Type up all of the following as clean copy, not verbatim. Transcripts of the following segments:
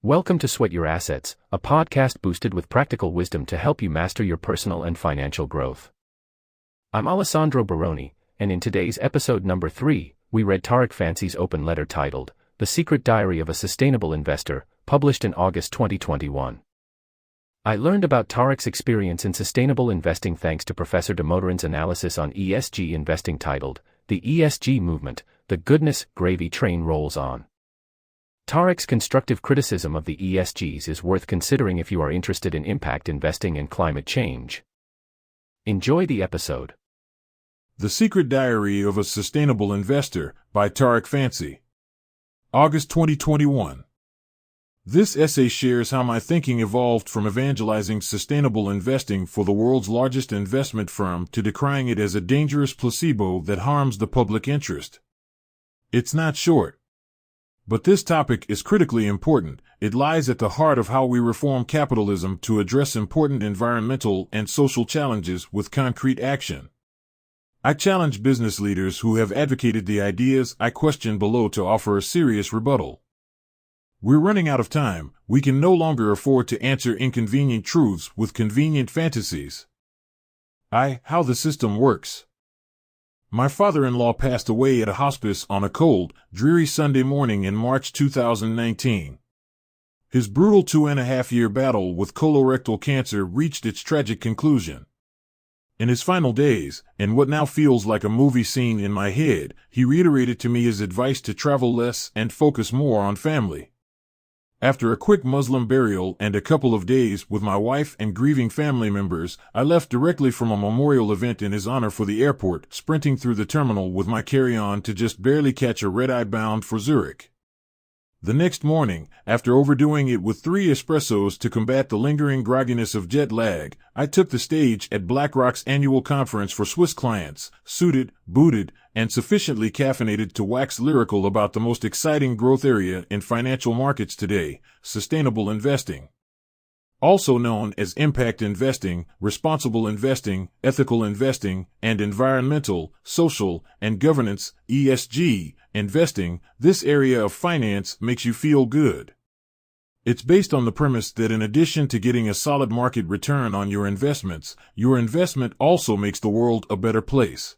Welcome to Sweat Your Assets, a podcast boosted with practical wisdom to help you master your personal and financial growth. I'm Alessandro Baroni, and in today's episode number 3, we read Tariq Fancy's open letter titled, The Secret Diary of a Sustainable Investor, published in August 2021. I learned about Tariq's experience in sustainable investing thanks to Professor Damodaran's analysis on ESG investing titled, The ESG Movement, The Goodness Gravy Train Rolls On. Tariq's constructive criticism of the ESGs is worth considering if you are interested in impact investing and climate change. Enjoy the episode. The Secret Diary of a Sustainable Investor by Tariq Fancy. August 2021. This essay shares how my thinking evolved from evangelizing sustainable investing for the world's largest investment firm to decrying it as a dangerous placebo that harms the public interest. It's not short. But this topic is critically important. It lies at the heart of how we reform capitalism to address important environmental and social challenges with concrete action. I challenge business leaders who have advocated the ideas I question below to offer a serious rebuttal. We're running out of time. We can no longer afford to answer inconvenient truths with convenient fantasies. How the system works. My father-in-law passed away at a hospice on a cold, dreary Sunday morning in March 2019. His brutal 2.5-year battle with colorectal cancer reached its tragic conclusion. In his final days, and what now feels like a movie scene in my head, he reiterated to me his advice to travel less and focus more on family. After a quick Muslim burial and a couple of days with my wife and grieving family members, I left directly from a memorial event in his honor for the airport, sprinting through the terminal with my carry-on to just barely catch a red-eye bound for Zurich. The next morning, after overdoing it with 3 espressos to combat the lingering grogginess of jet lag, I took the stage at BlackRock's annual conference for Swiss clients, suited, booted, and sufficiently caffeinated to wax lyrical about the most exciting growth area in financial markets today, sustainable investing. Also known as impact investing, responsible investing, ethical investing, and environmental, social, and governance, ESG, investing, this area of finance makes you feel good. It's based on the premise that in addition to getting a solid market return on your investment also makes the world a better place.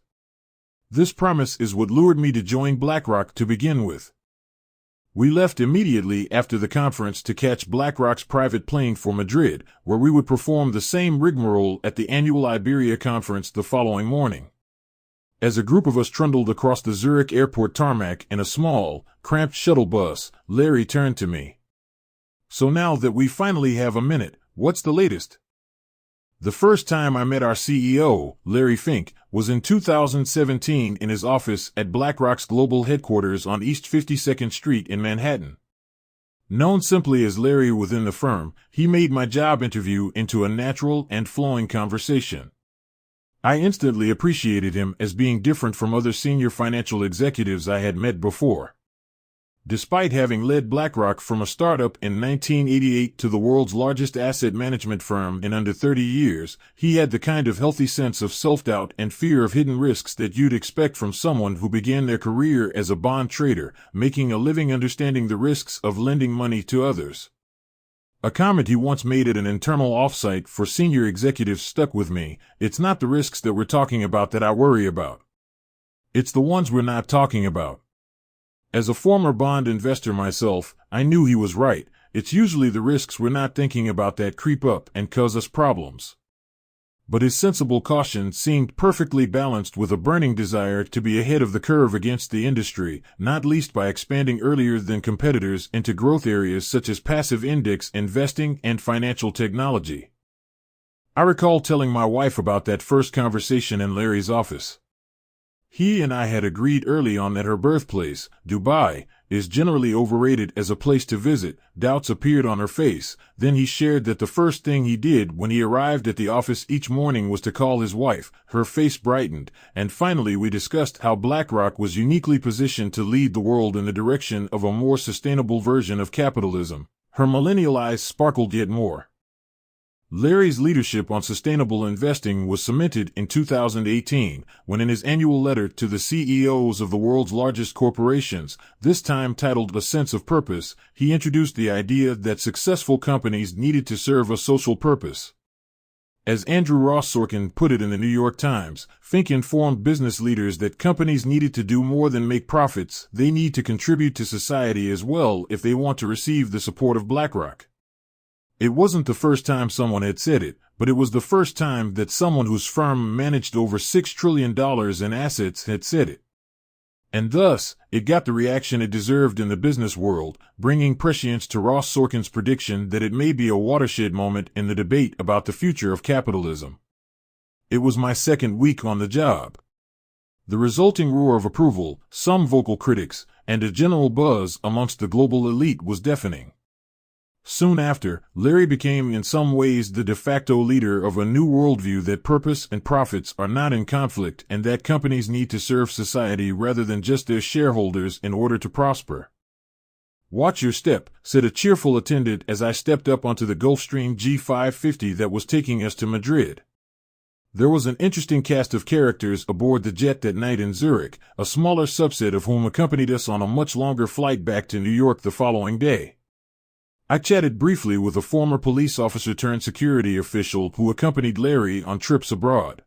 This premise is what lured me to join BlackRock to begin with. We left immediately after the conference to catch BlackRock's private plane for Madrid, where we would perform the same rigmarole at the annual Iberia conference the following morning. As a group of us trundled across the Zurich airport tarmac in a small, cramped shuttle bus, Larry turned to me. So now that we finally have a minute, what's the latest? The first time I met our CEO, Larry Fink, was in 2017 in his office at BlackRock's global headquarters on East 52nd Street in Manhattan. Known simply as Larry within the firm, he made my job interview into a natural and flowing conversation. I instantly appreciated him as being different from other senior financial executives I had met before. Despite having led BlackRock from a startup in 1988 to the world's largest asset management firm in under 30 years, he had the kind of healthy sense of self-doubt and fear of hidden risks that you'd expect from someone who began their career as a bond trader, making a living understanding the risks of lending money to others. A comment he once made at an internal offsite for senior executives stuck with me. It's not the risks that we're talking about that I worry about. It's the ones we're not talking about. As a former bond investor myself, I knew he was right. It's usually the risks we're not thinking about that creep up and cause us problems. But his sensible caution seemed perfectly balanced with a burning desire to be ahead of the curve against the industry, not least by expanding earlier than competitors into growth areas such as passive index investing and financial technology. I recall telling my wife about that first conversation in Larry's office. He and I had agreed early on that her birthplace, Dubai, is generally overrated as a place to visit. Doubts appeared on her face. Then he shared that the first thing he did when he arrived at the office each morning was to call his wife. Her face brightened, and finally we discussed how BlackRock was uniquely positioned to lead the world in the direction of a more sustainable version of capitalism. Her millennial eyes sparkled yet more. Larry's leadership on sustainable investing was cemented in 2018 when, in his annual letter to the CEOs of the world's largest corporations, this time titled A Sense of Purpose, he introduced the idea that successful companies needed to serve a social purpose. As Andrew Ross Sorkin put it in the New York Times, Fink informed business leaders that companies needed to do more than make profits. They need to contribute to society as well if they want to receive the support of BlackRock. It wasn't the first time someone had said it, but it was the first time that someone whose firm managed over $6 trillion in assets had said it. And thus, it got the reaction it deserved in the business world, bringing prescience to Ross Sorkin's prediction that it may be a watershed moment in the debate about the future of capitalism. It was my second week on the job. The resulting roar of approval, some vocal critics, and a general buzz amongst the global elite was deafening. Soon after, Larry became in some ways the de facto leader of a new worldview that purpose and profits are not in conflict and that companies need to serve society rather than just their shareholders in order to prosper. "Watch your step," said a cheerful attendant as I stepped up onto the Gulfstream G550 that was taking us to Madrid. There was an interesting cast of characters aboard the jet that night in Zurich, a smaller subset of whom accompanied us on a much longer flight back to New York the following day. I chatted briefly with a former police officer turned security official who accompanied Larry on trips abroad.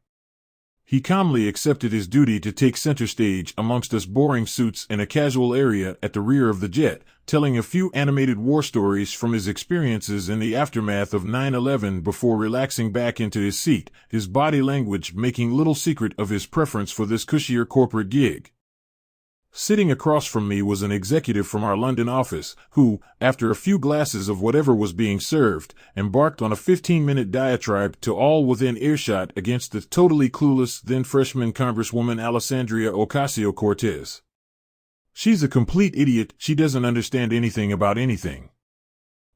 He calmly accepted his duty to take center stage amongst us boring suits in a casual area at the rear of the jet, telling a few animated war stories from his experiences in the aftermath of 9/11 before relaxing back into his seat, his body language making little secret of his preference for this cushier corporate gig. Sitting across from me was an executive from our London office who, after a few glasses of whatever was being served, embarked on a 15-minute diatribe to all within earshot against the totally clueless then-freshman Congresswoman Alessandria Ocasio-Cortez. "She's a complete idiot, she doesn't understand anything about anything."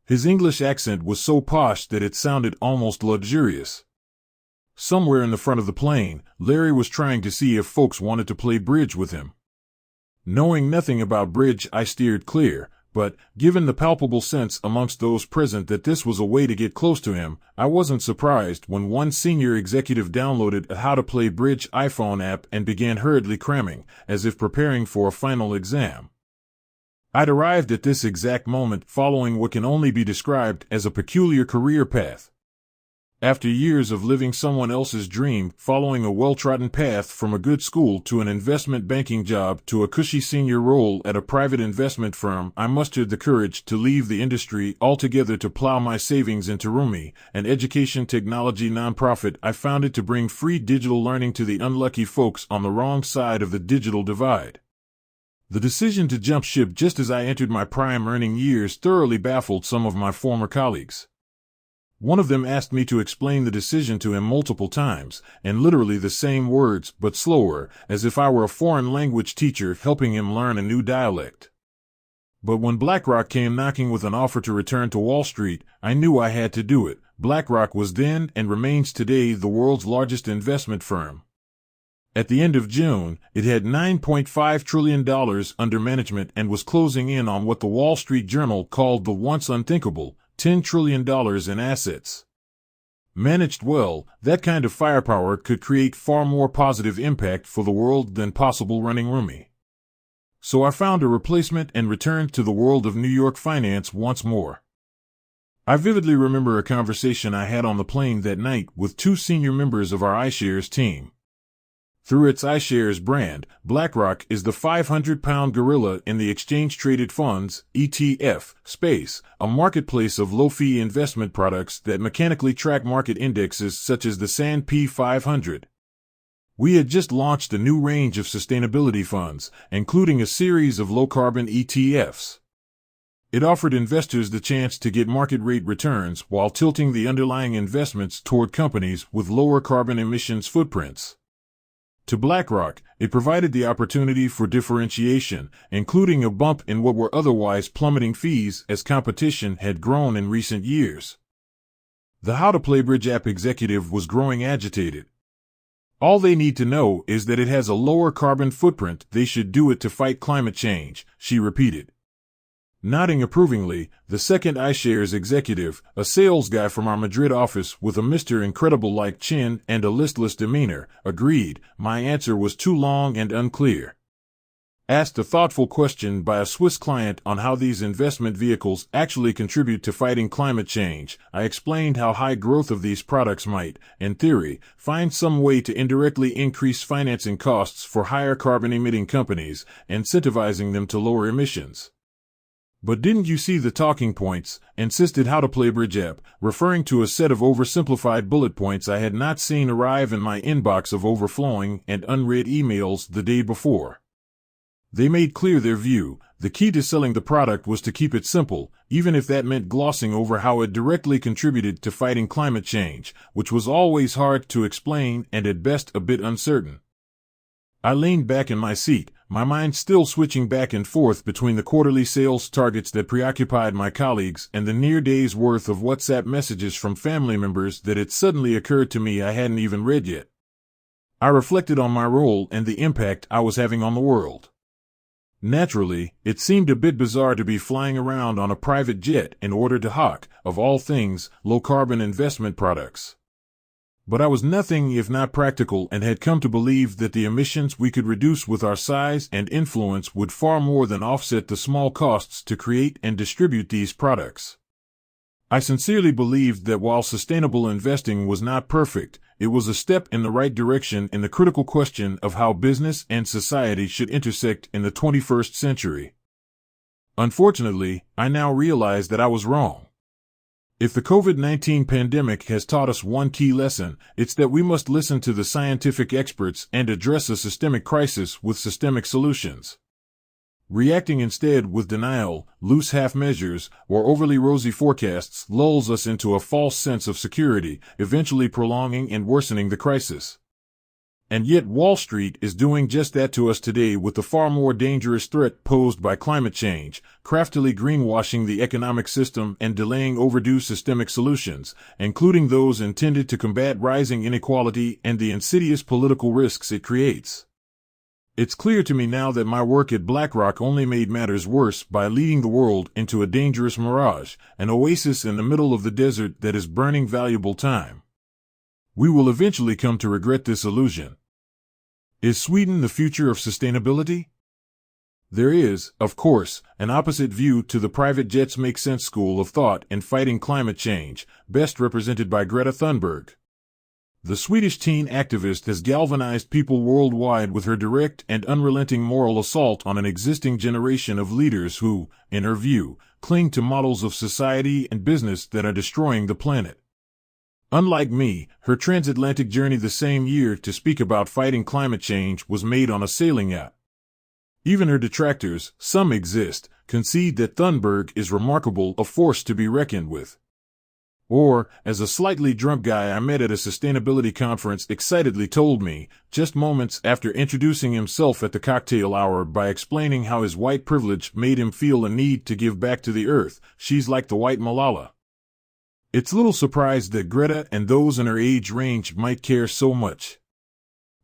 His English accent was so posh that it sounded almost luxurious. Somewhere in the front of the plane, Larry was trying to see if folks wanted to play bridge with him. Knowing nothing about bridge, I steered clear, but, given the palpable sense amongst those present that this was a way to get close to him, I wasn't surprised when one senior executive downloaded a How to Play Bridge iPhone app and began hurriedly cramming, as if preparing for a final exam. I'd arrived at this exact moment following what can only be described as a peculiar career path. After years of living someone else's dream, following a well-trodden path from a good school to an investment banking job to a cushy senior role at a private investment firm, I mustered the courage to leave the industry altogether to plow my savings into Rumi, an education technology nonprofit I founded to bring free digital learning to the unlucky folks on the wrong side of the digital divide. The decision to jump ship just as I entered my prime earning years thoroughly baffled some of my former colleagues. One of them asked me to explain the decision to him multiple times, and literally the same words, but slower, as if I were a foreign language teacher helping him learn a new dialect. But when BlackRock came knocking with an offer to return to Wall Street, I knew I had to do it. BlackRock was then and remains today the world's largest investment firm. At the end of June, it had $9.5 trillion under management and was closing in on what the Wall Street Journal called the once unthinkable $10 trillion in assets. Managed well, that kind of firepower could create far more positive impact for the world than possible running Rumi. So I found a replacement and returned to the world of New York finance once more. I vividly remember a conversation I had on the plane that night with two senior members of our iShares team. Through its iShares brand, BlackRock is the 500-pound gorilla in the exchange-traded funds (ETF) space, a marketplace of low-fee investment products that mechanically track market indexes such as the S&P 500. We had just launched a new range of sustainability funds, including a series of low-carbon ETFs. It offered investors the chance to get market-rate returns while tilting the underlying investments toward companies with lower carbon emissions footprints. To BlackRock, it provided the opportunity for differentiation, including a bump in what were otherwise plummeting fees as competition had grown in recent years. The How to Play Bridge app executive was growing agitated. "All they need to know is that it has a lower carbon footprint. They should do it to fight climate change," she repeated. Nodding approvingly, the second iShares executive, a sales guy from our Madrid office with a Mr. Incredible-like chin and a listless demeanor, agreed. My answer was too long and unclear. Asked a thoughtful question by a Swiss client on how these investment vehicles actually contribute to fighting climate change, I explained how high growth of these products might, in theory, find some way to indirectly increase financing costs for higher carbon-emitting companies, incentivizing them to lower emissions. But didn't you see the talking points? Insisted how to play bridge app, referring to a set of oversimplified bullet points I had not seen arrive in my inbox of overflowing and unread emails the day before. They made clear their view. The key to selling the product was to keep it simple, even if that meant glossing over how it directly contributed to fighting climate change, which was always hard to explain and at best a bit uncertain. I leaned back in my seat, my mind still switching back and forth between the quarterly sales targets that preoccupied my colleagues and the near day's worth of WhatsApp messages from family members that it suddenly occurred to me I hadn't even read yet. I reflected on my role and the impact I was having on the world. Naturally, it seemed a bit bizarre to be flying around on a private jet in order to hawk, of all things, low-carbon investment products. But I was nothing if not practical and had come to believe that the emissions we could reduce with our size and influence would far more than offset the small costs to create and distribute these products. I sincerely believed that while sustainable investing was not perfect, it was a step in the right direction in the critical question of how business and society should intersect in the 21st century. Unfortunately, I now realize that I was wrong. If the COVID-19 pandemic has taught us one key lesson, it's that we must listen to the scientific experts and address a systemic crisis with systemic solutions. Reacting instead with denial, loose half measures, or overly rosy forecasts lulls us into a false sense of security, eventually prolonging and worsening the crisis. And yet Wall Street is doing just that to us today with the far more dangerous threat posed by climate change, craftily greenwashing the economic system and delaying overdue systemic solutions, including those intended to combat rising inequality and the insidious political risks it creates. It's clear to me now that my work at BlackRock only made matters worse by leading the world into a dangerous mirage, an oasis in the middle of the desert that is burning valuable time. We will eventually come to regret this illusion. Is Sweden the future of sustainability? There is, of course, an opposite view to the private jets make sense school of thought in fighting climate change, best represented by Greta Thunberg. The Swedish teen activist has galvanized people worldwide with her direct and unrelenting moral assault on an existing generation of leaders who, in her view, cling to models of society and business that are destroying the planet. Unlike me, her transatlantic journey the same year to speak about fighting climate change was made on a sailing yacht. Even her detractors, some exist, concede that Thunberg is remarkable, a force to be reckoned with. Or, as a slightly drunk guy I met at a sustainability conference excitedly told me, just moments after introducing himself at the cocktail hour by explaining how his white privilege made him feel a need to give back to the earth, she's like the white Malala. It's little surprise that Greta and those in her age range might care so much.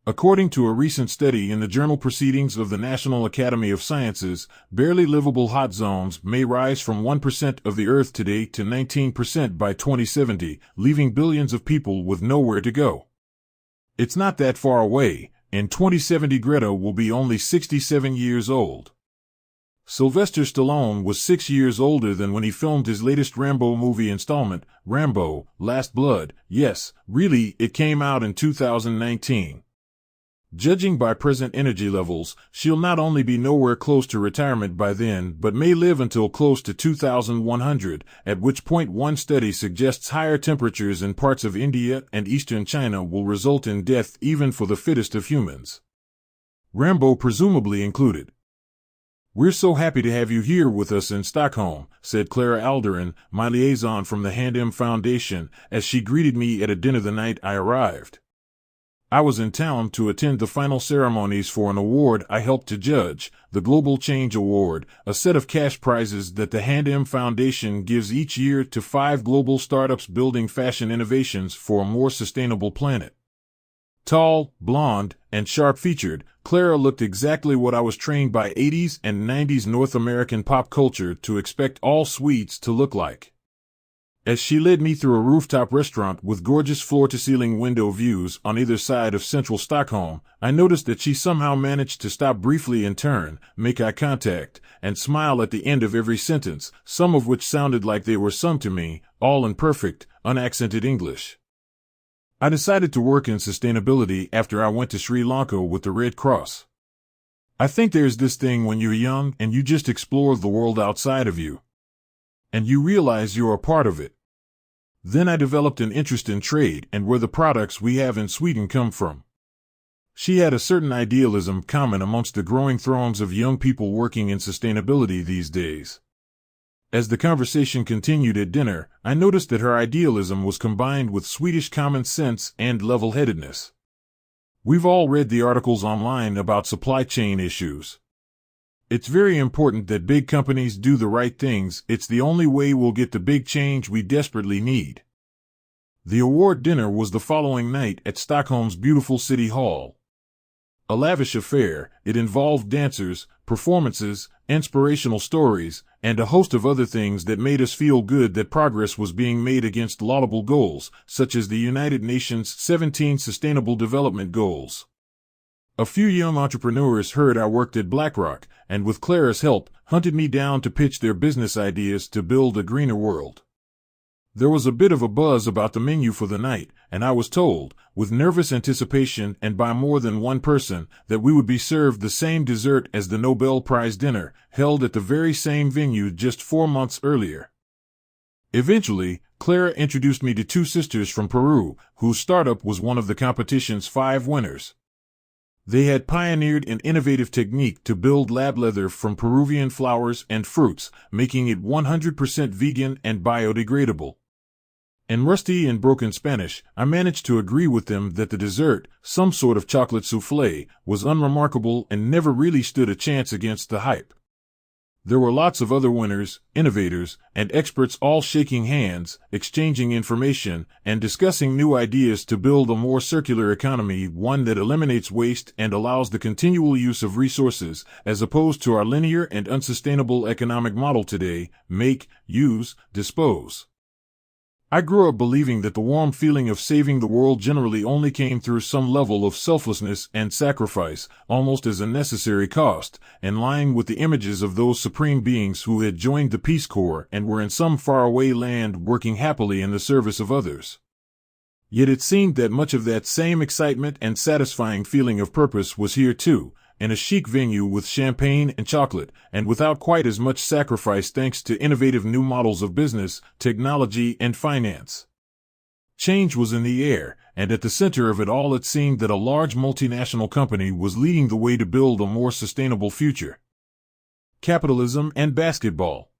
According to a recent study in the journal Proceedings of the National Academy of Sciences, barely livable hot zones may rise from 1% of the Earth today to 19% by 2070, leaving billions of people with nowhere to go. It's not that far away. In 2070 Greta will be only 67 years old. Sylvester Stallone was 6 years older than when he filmed his latest Rambo movie installment, Rambo: Last Blood. Yes, really, it came out in 2019. Judging by present energy levels, she'll not only be nowhere close to retirement by then but may live until close to 2100, at which point one study suggests higher temperatures in parts of India and eastern China will result in death even for the fittest of humans. Rambo presumably included. "We're so happy to have you here with us in Stockholm," said Clara Alderin, my liaison from the Hand-M Foundation, as she greeted me at a dinner the night I arrived. I was in town to attend the final ceremonies for an award I helped to judge, the Global Change Award, a set of cash prizes that the Hand-M Foundation gives each year to 5 global startups building fashion innovations for a more sustainable planet. Tall, blonde, and sharp-featured, Clara looked exactly what I was trained by 80s and 90s North American pop culture to expect all Swedes to look like. As she led me through a rooftop restaurant with gorgeous floor-to-ceiling window views on either side of central Stockholm, I noticed that she somehow managed to stop briefly and turn, make eye contact, and smile at the end of every sentence, some of which sounded like they were sung to me, all in perfect, unaccented English. I decided to work in sustainability after I went to Sri Lanka with the Red Cross. I think there's this thing when you're young and you just explore the world outside of you. And you realize you're a part of it. Then I developed an interest in trade and where the products we have in Sweden come from. She had a certain idealism common amongst the growing throngs of young people working in sustainability these days. As the conversation continued at dinner, I noticed that her idealism was combined with Swedish common sense and level-headedness. We've all read the articles online about supply chain issues. It's very important that big companies do the right things. It's the only way we'll get the big change we desperately need. The award dinner was the following night at Stockholm's beautiful City Hall. A lavish affair, it involved dancers, performances, inspirational stories, and a host of other things that made us feel good that progress was being made against laudable goals, such as the United Nations 17 Sustainable Development Goals. A few young entrepreneurs heard I worked at BlackRock, and with Clara's help, hunted me down to pitch their business ideas to build a greener world. There was a bit of a buzz about the menu for the night, and I was told, with nervous anticipation and by more than one person, that we would be served the same dessert as the Nobel Prize dinner, held at the very same venue just 4 months earlier. Eventually, Clara introduced me to 2 sisters from Peru, whose startup was one of the competition's 5 winners. They had pioneered an innovative technique to build lab leather from Peruvian flowers and fruits, making it 100% vegan and biodegradable. In rusty and broken Spanish, I managed to agree with them that the dessert, some sort of chocolate soufflé, was unremarkable and never really stood a chance against the hype. There were lots of other winners, innovators, and experts all shaking hands, exchanging information, and discussing new ideas to build a more circular economy, one that eliminates waste and allows the continual use of resources, as opposed to our linear and unsustainable economic model today: make, use, dispose. I grew up believing that the warm feeling of saving the world generally only came through some level of selflessness and sacrifice, almost as a necessary cost, in line with the images of those supreme beings who had joined the Peace Corps and were in some faraway land working happily in the service of others. Yet it seemed that much of that same excitement and satisfying feeling of purpose was here too, in a chic venue with champagne and chocolate, and without quite as much sacrifice thanks to innovative new models of business, technology, and finance. Change was in the air, and at the center of it all it seemed that a large multinational company was leading the way to build a more sustainable future. Capitalism and basketball.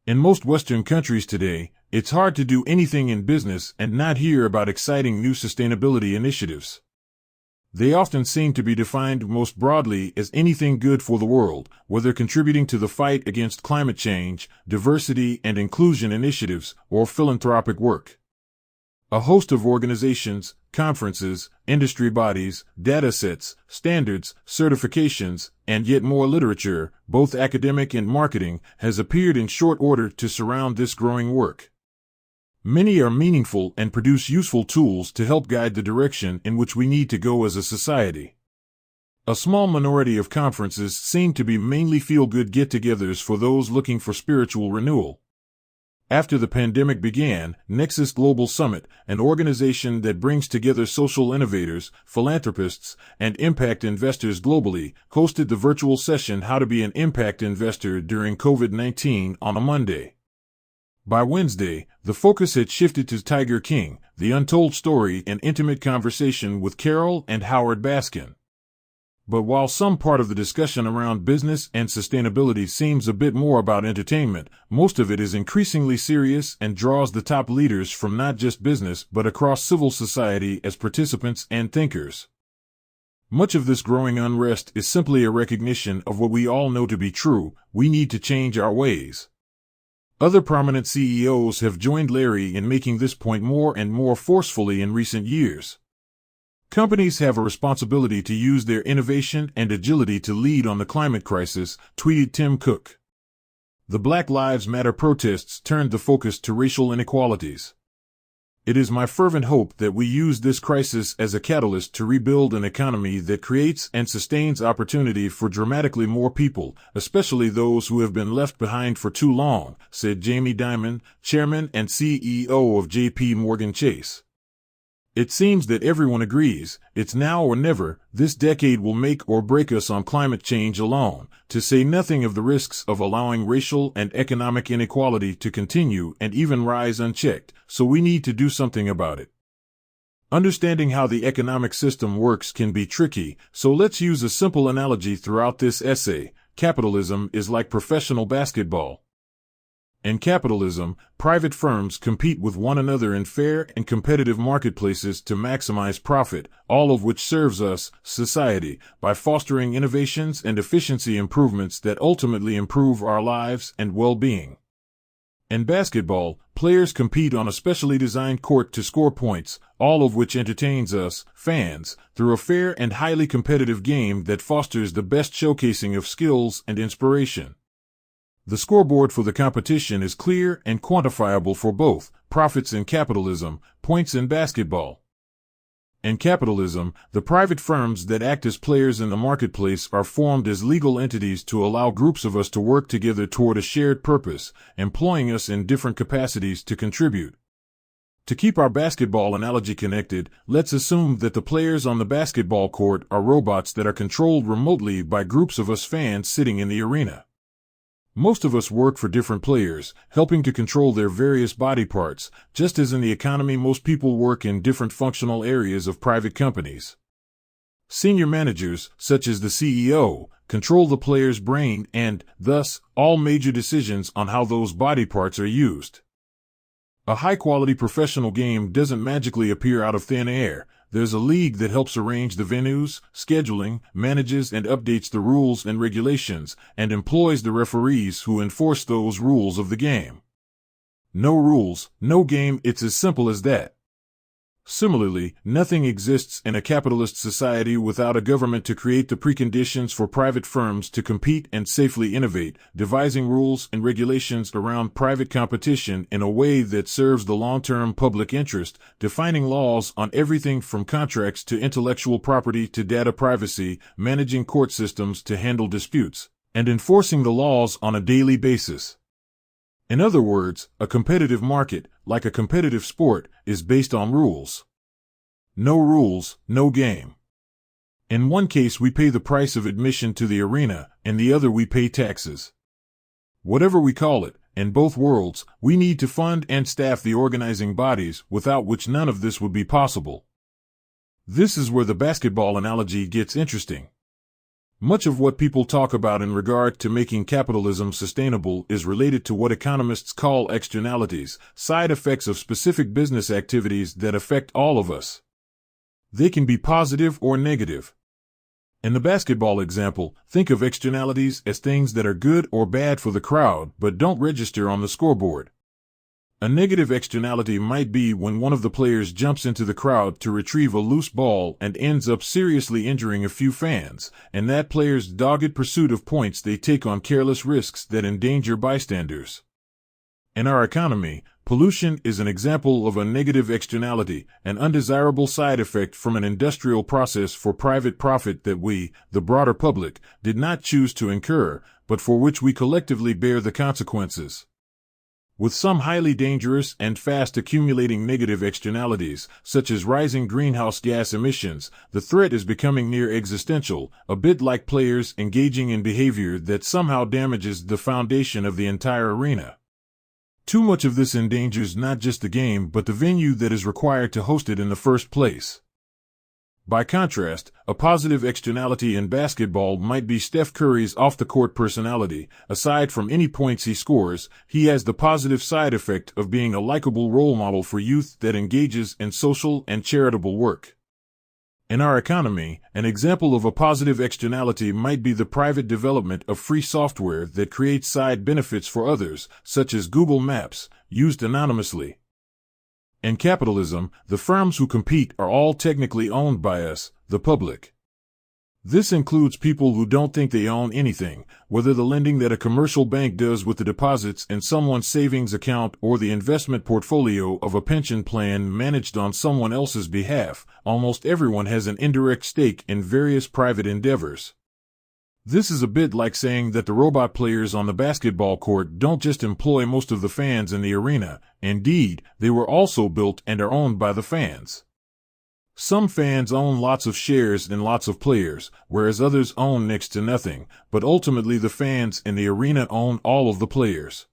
In most Western countries today, it's hard to do anything in business and not hear about exciting new sustainability initiatives. They often seem to be defined most broadly as anything good for the world, whether contributing to the fight against climate change, diversity and inclusion initiatives, or philanthropic work. A host of organizations, conferences, industry bodies, data sets, standards, certifications, and yet more literature, both academic and marketing, has appeared in short order to surround this growing work. Many are meaningful and produce useful tools to help guide the direction in which we need to go as a society. A small minority of conferences seem to be mainly feel-good get-togethers for those looking for spiritual renewal. After the pandemic began, Nexus Global Summit, an organization that brings together social innovators, philanthropists, and impact investors globally, hosted the virtual session How to Be an Impact Investor During COVID-19 on a Monday. By Wednesday, the focus had shifted to Tiger King, the untold story and intimate conversation with Carol and Howard Baskin. But while some part of the discussion around business and sustainability seems a bit more about entertainment, most of it is increasingly serious and draws the top leaders from not just business but across civil society as participants and thinkers. Much of this growing unrest is simply a recognition of what we all know to be true: we need to change our ways. Other prominent CEOs have joined Larry in making this point more and more forcefully in recent years. Companies have a responsibility to use their innovation and agility to lead on the climate crisis, tweeted Tim Cook. The Black Lives Matter protests turned the focus to racial inequalities. It is my fervent hope that we use this crisis as a catalyst to rebuild an economy that creates and sustains opportunity for dramatically more people, especially those who have been left behind for too long, said Jamie Dimon, chairman and CEO of J.P. Morgan Chase. It seems that everyone agrees, it's now or never. This decade will make or break us on climate change alone, to say nothing of the risks of allowing racial and economic inequality to continue and even rise unchecked, so we need to do something about it. Understanding how the economic system works can be tricky, so let's use a simple analogy throughout this essay. Capitalism is like professional basketball. In capitalism, private firms compete with one another in fair and competitive marketplaces to maximize profit, all of which serves us, society, by fostering innovations and efficiency improvements that ultimately improve our lives and well-being. In basketball, players compete on a specially designed court to score points, all of which entertains us, fans, through a fair and highly competitive game that fosters the best showcasing of skills and inspiration. The scoreboard for the competition is clear and quantifiable for both profits in capitalism, points in basketball. In capitalism, the private firms that act as players in the marketplace are formed as legal entities to allow groups of us to work together toward a shared purpose, employing us in different capacities to contribute. To keep our basketball analogy connected, let's assume that the players on the basketball court are robots that are controlled remotely by groups of us fans sitting in the arena. Most of us work for different players, helping to control their various body parts, just as in the economy most people work in different functional areas of private companies. Senior managers, such as the CEO, control the player's brain and, thus, all major decisions on how those body parts are used. A high-quality professional game doesn't magically appear out of thin air. There's a league that helps arrange the venues, scheduling, manages and updates the rules and regulations, and employs the referees who enforce those rules of the game. No rules, no game, it's as simple as that. Similarly, nothing exists in a capitalist society without a government to create the preconditions for private firms to compete and safely innovate, devising rules and regulations around private competition in a way that serves the long-term public interest, defining laws on everything from contracts to intellectual property to data privacy, managing court systems to handle disputes, and enforcing the laws on a daily basis. In other words, a competitive market, like a competitive sport, is based on rules. No rules, no game. In one case we pay the price of admission to the arena, in the other we pay taxes. Whatever we call it, in both worlds, we need to fund and staff the organizing bodies, without which none of this would be possible. This is where the basketball analogy gets interesting. Much of what people talk about in regard to making capitalism sustainable is related to what economists call externalities, side effects of specific business activities that affect all of us. They can be positive or negative. In the basketball example, think of externalities as things that are good or bad for the crowd but don't register on the scoreboard. A negative externality might be when one of the players jumps into the crowd to retrieve a loose ball and ends up seriously injuring a few fans, and that player's dogged pursuit of points they take on careless risks that endanger bystanders. In our economy, pollution is an example of a negative externality, an undesirable side effect from an industrial process for private profit that we, the broader public, did not choose to incur, but for which we collectively bear the consequences. With some highly dangerous and fast accumulating negative externalities, such as rising greenhouse gas emissions, the threat is becoming near existential, a bit like players engaging in behavior that somehow damages the foundation of the entire arena. Too much of this endangers not just the game but the venue that is required to host it in the first place. By contrast, a positive externality in basketball might be Steph Curry's off-the-court personality. Aside from any points he scores, he has the positive side effect of being a likable role model for youth that engages in social and charitable work. In our economy, an example of a positive externality might be the private development of free software that creates side benefits for others, such as Google Maps, used anonymously. In capitalism, the firms who compete are all technically owned by us, the public. This includes people who don't think they own anything, whether the lending that a commercial bank does with the deposits in someone's savings account or the investment portfolio of a pension plan managed on someone else's behalf. Almost everyone has an indirect stake in various private endeavors. This is a bit like saying that the robot players on the basketball court don't just employ most of the fans in the arena. Indeed, they were also built and are owned by the fans. Some fans own lots of shares in lots of players, whereas others own next to nothing, but ultimately the fans in the arena own all of the players.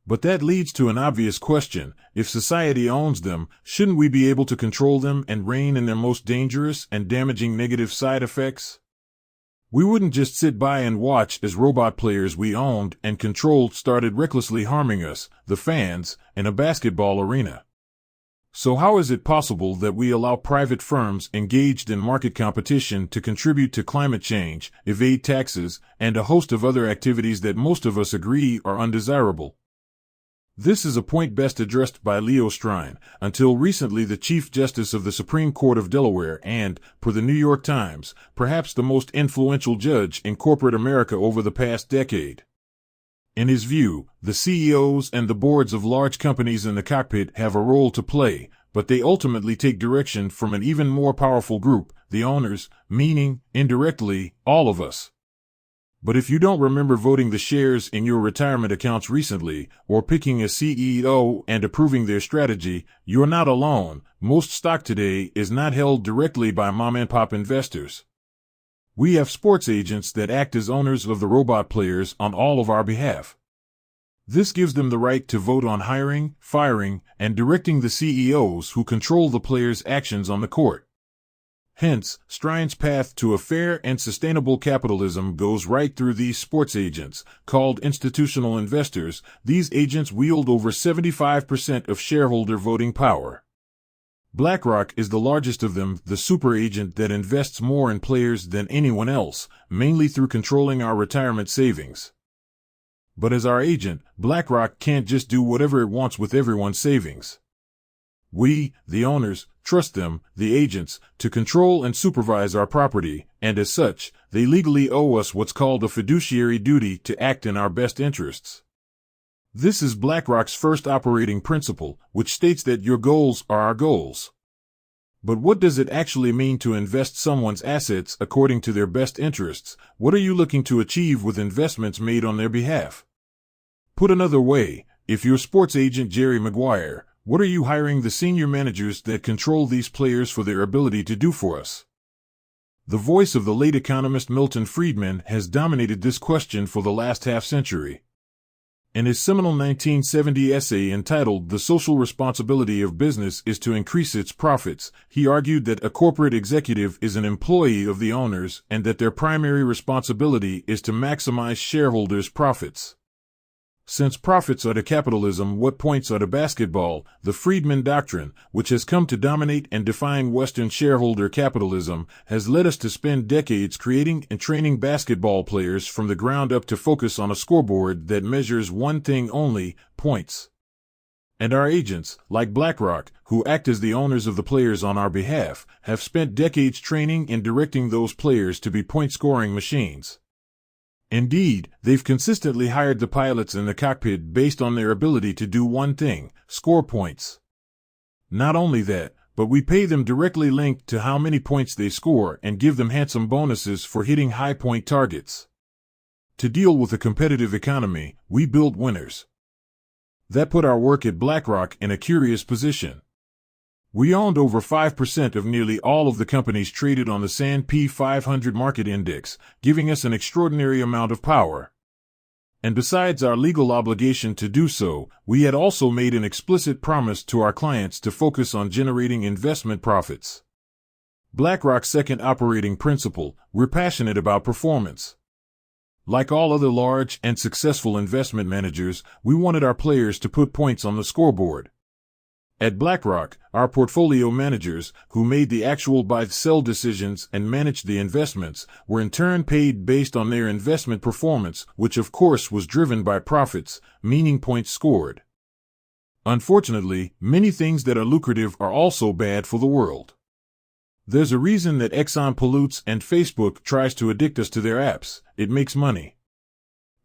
But that leads to an obvious question: if society owns them, shouldn't we be able to control them and rein in their most dangerous and damaging negative side effects? We wouldn't just sit by and watch as robot players we owned and controlled started recklessly harming us, the fans, in a basketball arena. So how is it possible that we allow private firms engaged in market competition to contribute to climate change, evade taxes, and a host of other activities that most of us agree are undesirable? This is a point best addressed by Leo Strine, until recently the Chief Justice of the Supreme Court of Delaware and, per the New York Times, perhaps the most influential judge in corporate America over the past decade. In his view, the CEOs and the boards of large companies in the cockpit have a role to play, but they ultimately take direction from an even more powerful group, the owners, meaning, indirectly, all of us. But if you don't remember voting the shares in your retirement accounts recently, or picking a CEO and approving their strategy, you're not alone. Most stock today is not held directly by mom-and-pop investors. We have sports agents that act as owners of the robot players on all of our behalf. This gives them the right to vote on hiring, firing, and directing the CEOs who control the players' actions on the court. Hence, Strine's path to a fair and sustainable capitalism goes right through these sports agents, called institutional investors. These agents wield over 75% of shareholder voting power. BlackRock is the largest of them, the super agent that invests more in players than anyone else, mainly through controlling our retirement savings. But as our agent, BlackRock can't just do whatever it wants with everyone's savings. We, the owners, trust them, the agents, to control and supervise our property, and as such, they legally owe us what's called a fiduciary duty to act in our best interests. This is BlackRock's first operating principle, which states that your goals are our goals. But what does it actually mean to invest someone's assets according to their best interests? What are you looking to achieve with investments made on their behalf? Put another way, if you're sports agent Jerry Maguire, what are you hiring the senior managers that control these players for their ability to do for us? The voice of the late economist Milton Friedman has dominated this question for the last half-century. In his seminal 1970 essay entitled "The Social Responsibility of Business is to Increase Its Profits," he argued that a corporate executive is an employee of the owners and that their primary responsibility is to maximize shareholders' profits. Since profits are to capitalism what points are to basketball, the Friedman Doctrine, which has come to dominate and define Western shareholder capitalism, has led us to spend decades creating and training basketball players from the ground up to focus on a scoreboard that measures one thing only: points. And our agents, like BlackRock, who act as the owners of the players on our behalf, have spent decades training and directing those players to be point-scoring machines. Indeed, they've consistently hired the pilots in the cockpit based on their ability to do one thing: score points. Not only that, but we pay them directly linked to how many points they score and give them handsome bonuses for hitting high-point targets. To deal with a competitive economy, we build winners. That put our work at BlackRock in a curious position. We owned over 5% of nearly all of the companies traded on the S&P 500 market index, giving us an extraordinary amount of power. And besides our legal obligation to do so, we had also made an explicit promise to our clients to focus on generating investment profits. BlackRock's second operating principle: we're passionate about performance. Like all other large and successful investment managers, we wanted our players to put points on the scoreboard. At BlackRock, our portfolio managers, who made the actual buy-sell decisions and managed the investments, were in turn paid based on their investment performance, which of course was driven by profits, meaning points scored. Unfortunately, many things that are lucrative are also bad for the world. There's a reason that Exxon pollutes and Facebook tries to addict us to their apps. It makes money.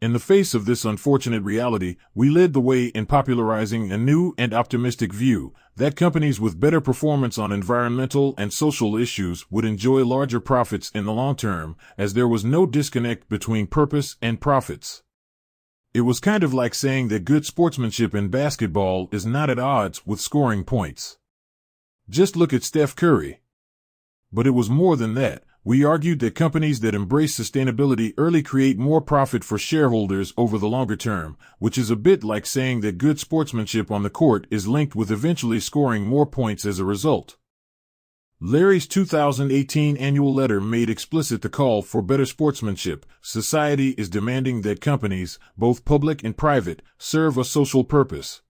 In the face of this unfortunate reality, we led the way in popularizing a new and optimistic view that companies with better performance on environmental and social issues would enjoy larger profits in the long term, as there was no disconnect between purpose and profits. It was kind of like saying that good sportsmanship in basketball is not at odds with scoring points. Just look at Steph Curry. But it was more than that. We argued that companies that embrace sustainability early create more profit for shareholders over the longer term, which is a bit like saying that good sportsmanship on the court is linked with eventually scoring more points as a result. Larry's 2018 annual letter made explicit the call for better sportsmanship. Society is demanding that companies, both public and private, serve a social purpose.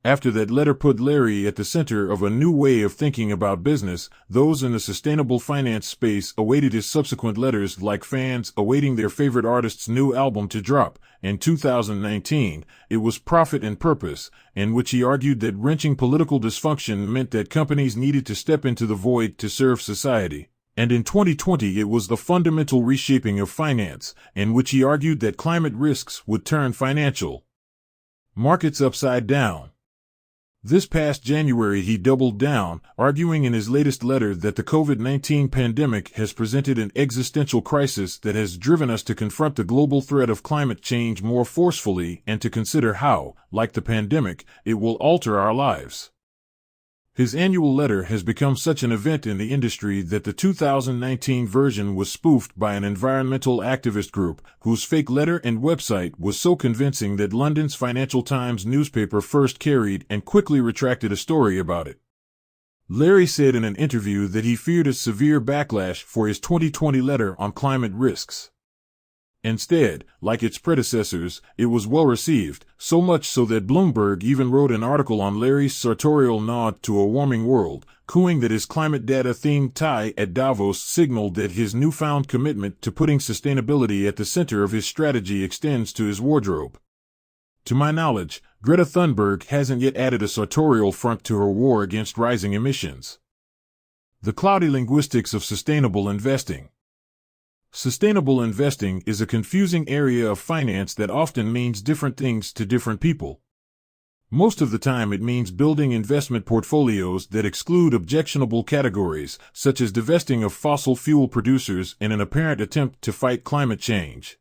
After that letter put Larry at the center of a new way of thinking about business, those in the sustainable finance space awaited his subsequent letters like fans awaiting their favorite artist's new album to drop. In 2019, it was Profit and Purpose, in which he argued that wrenching political dysfunction meant that companies needed to step into the void to serve society. And in 2020, it was the fundamental reshaping of finance, in which he argued that climate risks would turn financial markets upside down. This past January, he doubled down, arguing in his latest letter that the COVID-19 pandemic has presented an existential crisis that has driven us to confront the global threat of climate change more forcefully and to consider how, like the pandemic, it will alter our lives. His annual letter has become such an event in the industry that the 2019 version was spoofed by an environmental activist group whose fake letter and website was so convincing that London's Financial Times newspaper first carried and quickly retracted a story about it. Larry said in an interview that he feared a severe backlash for his 2020 letter on climate risks. Instead, like its predecessors, it was well received, so much so that Bloomberg even wrote an article on Larry's sartorial nod to a warming world, cooing that his climate data-themed tie at Davos signaled that his newfound commitment to putting sustainability at the center of his strategy extends to his wardrobe. To my knowledge, Greta Thunberg hasn't yet added a sartorial front to her war against rising emissions. The cloudy linguistics of sustainable investing. Sustainable investing is a confusing area of finance that often means different things to different people. Most of the time it means building investment portfolios that exclude objectionable categories, such as divesting of fossil fuel producers in an apparent attempt to fight climate change.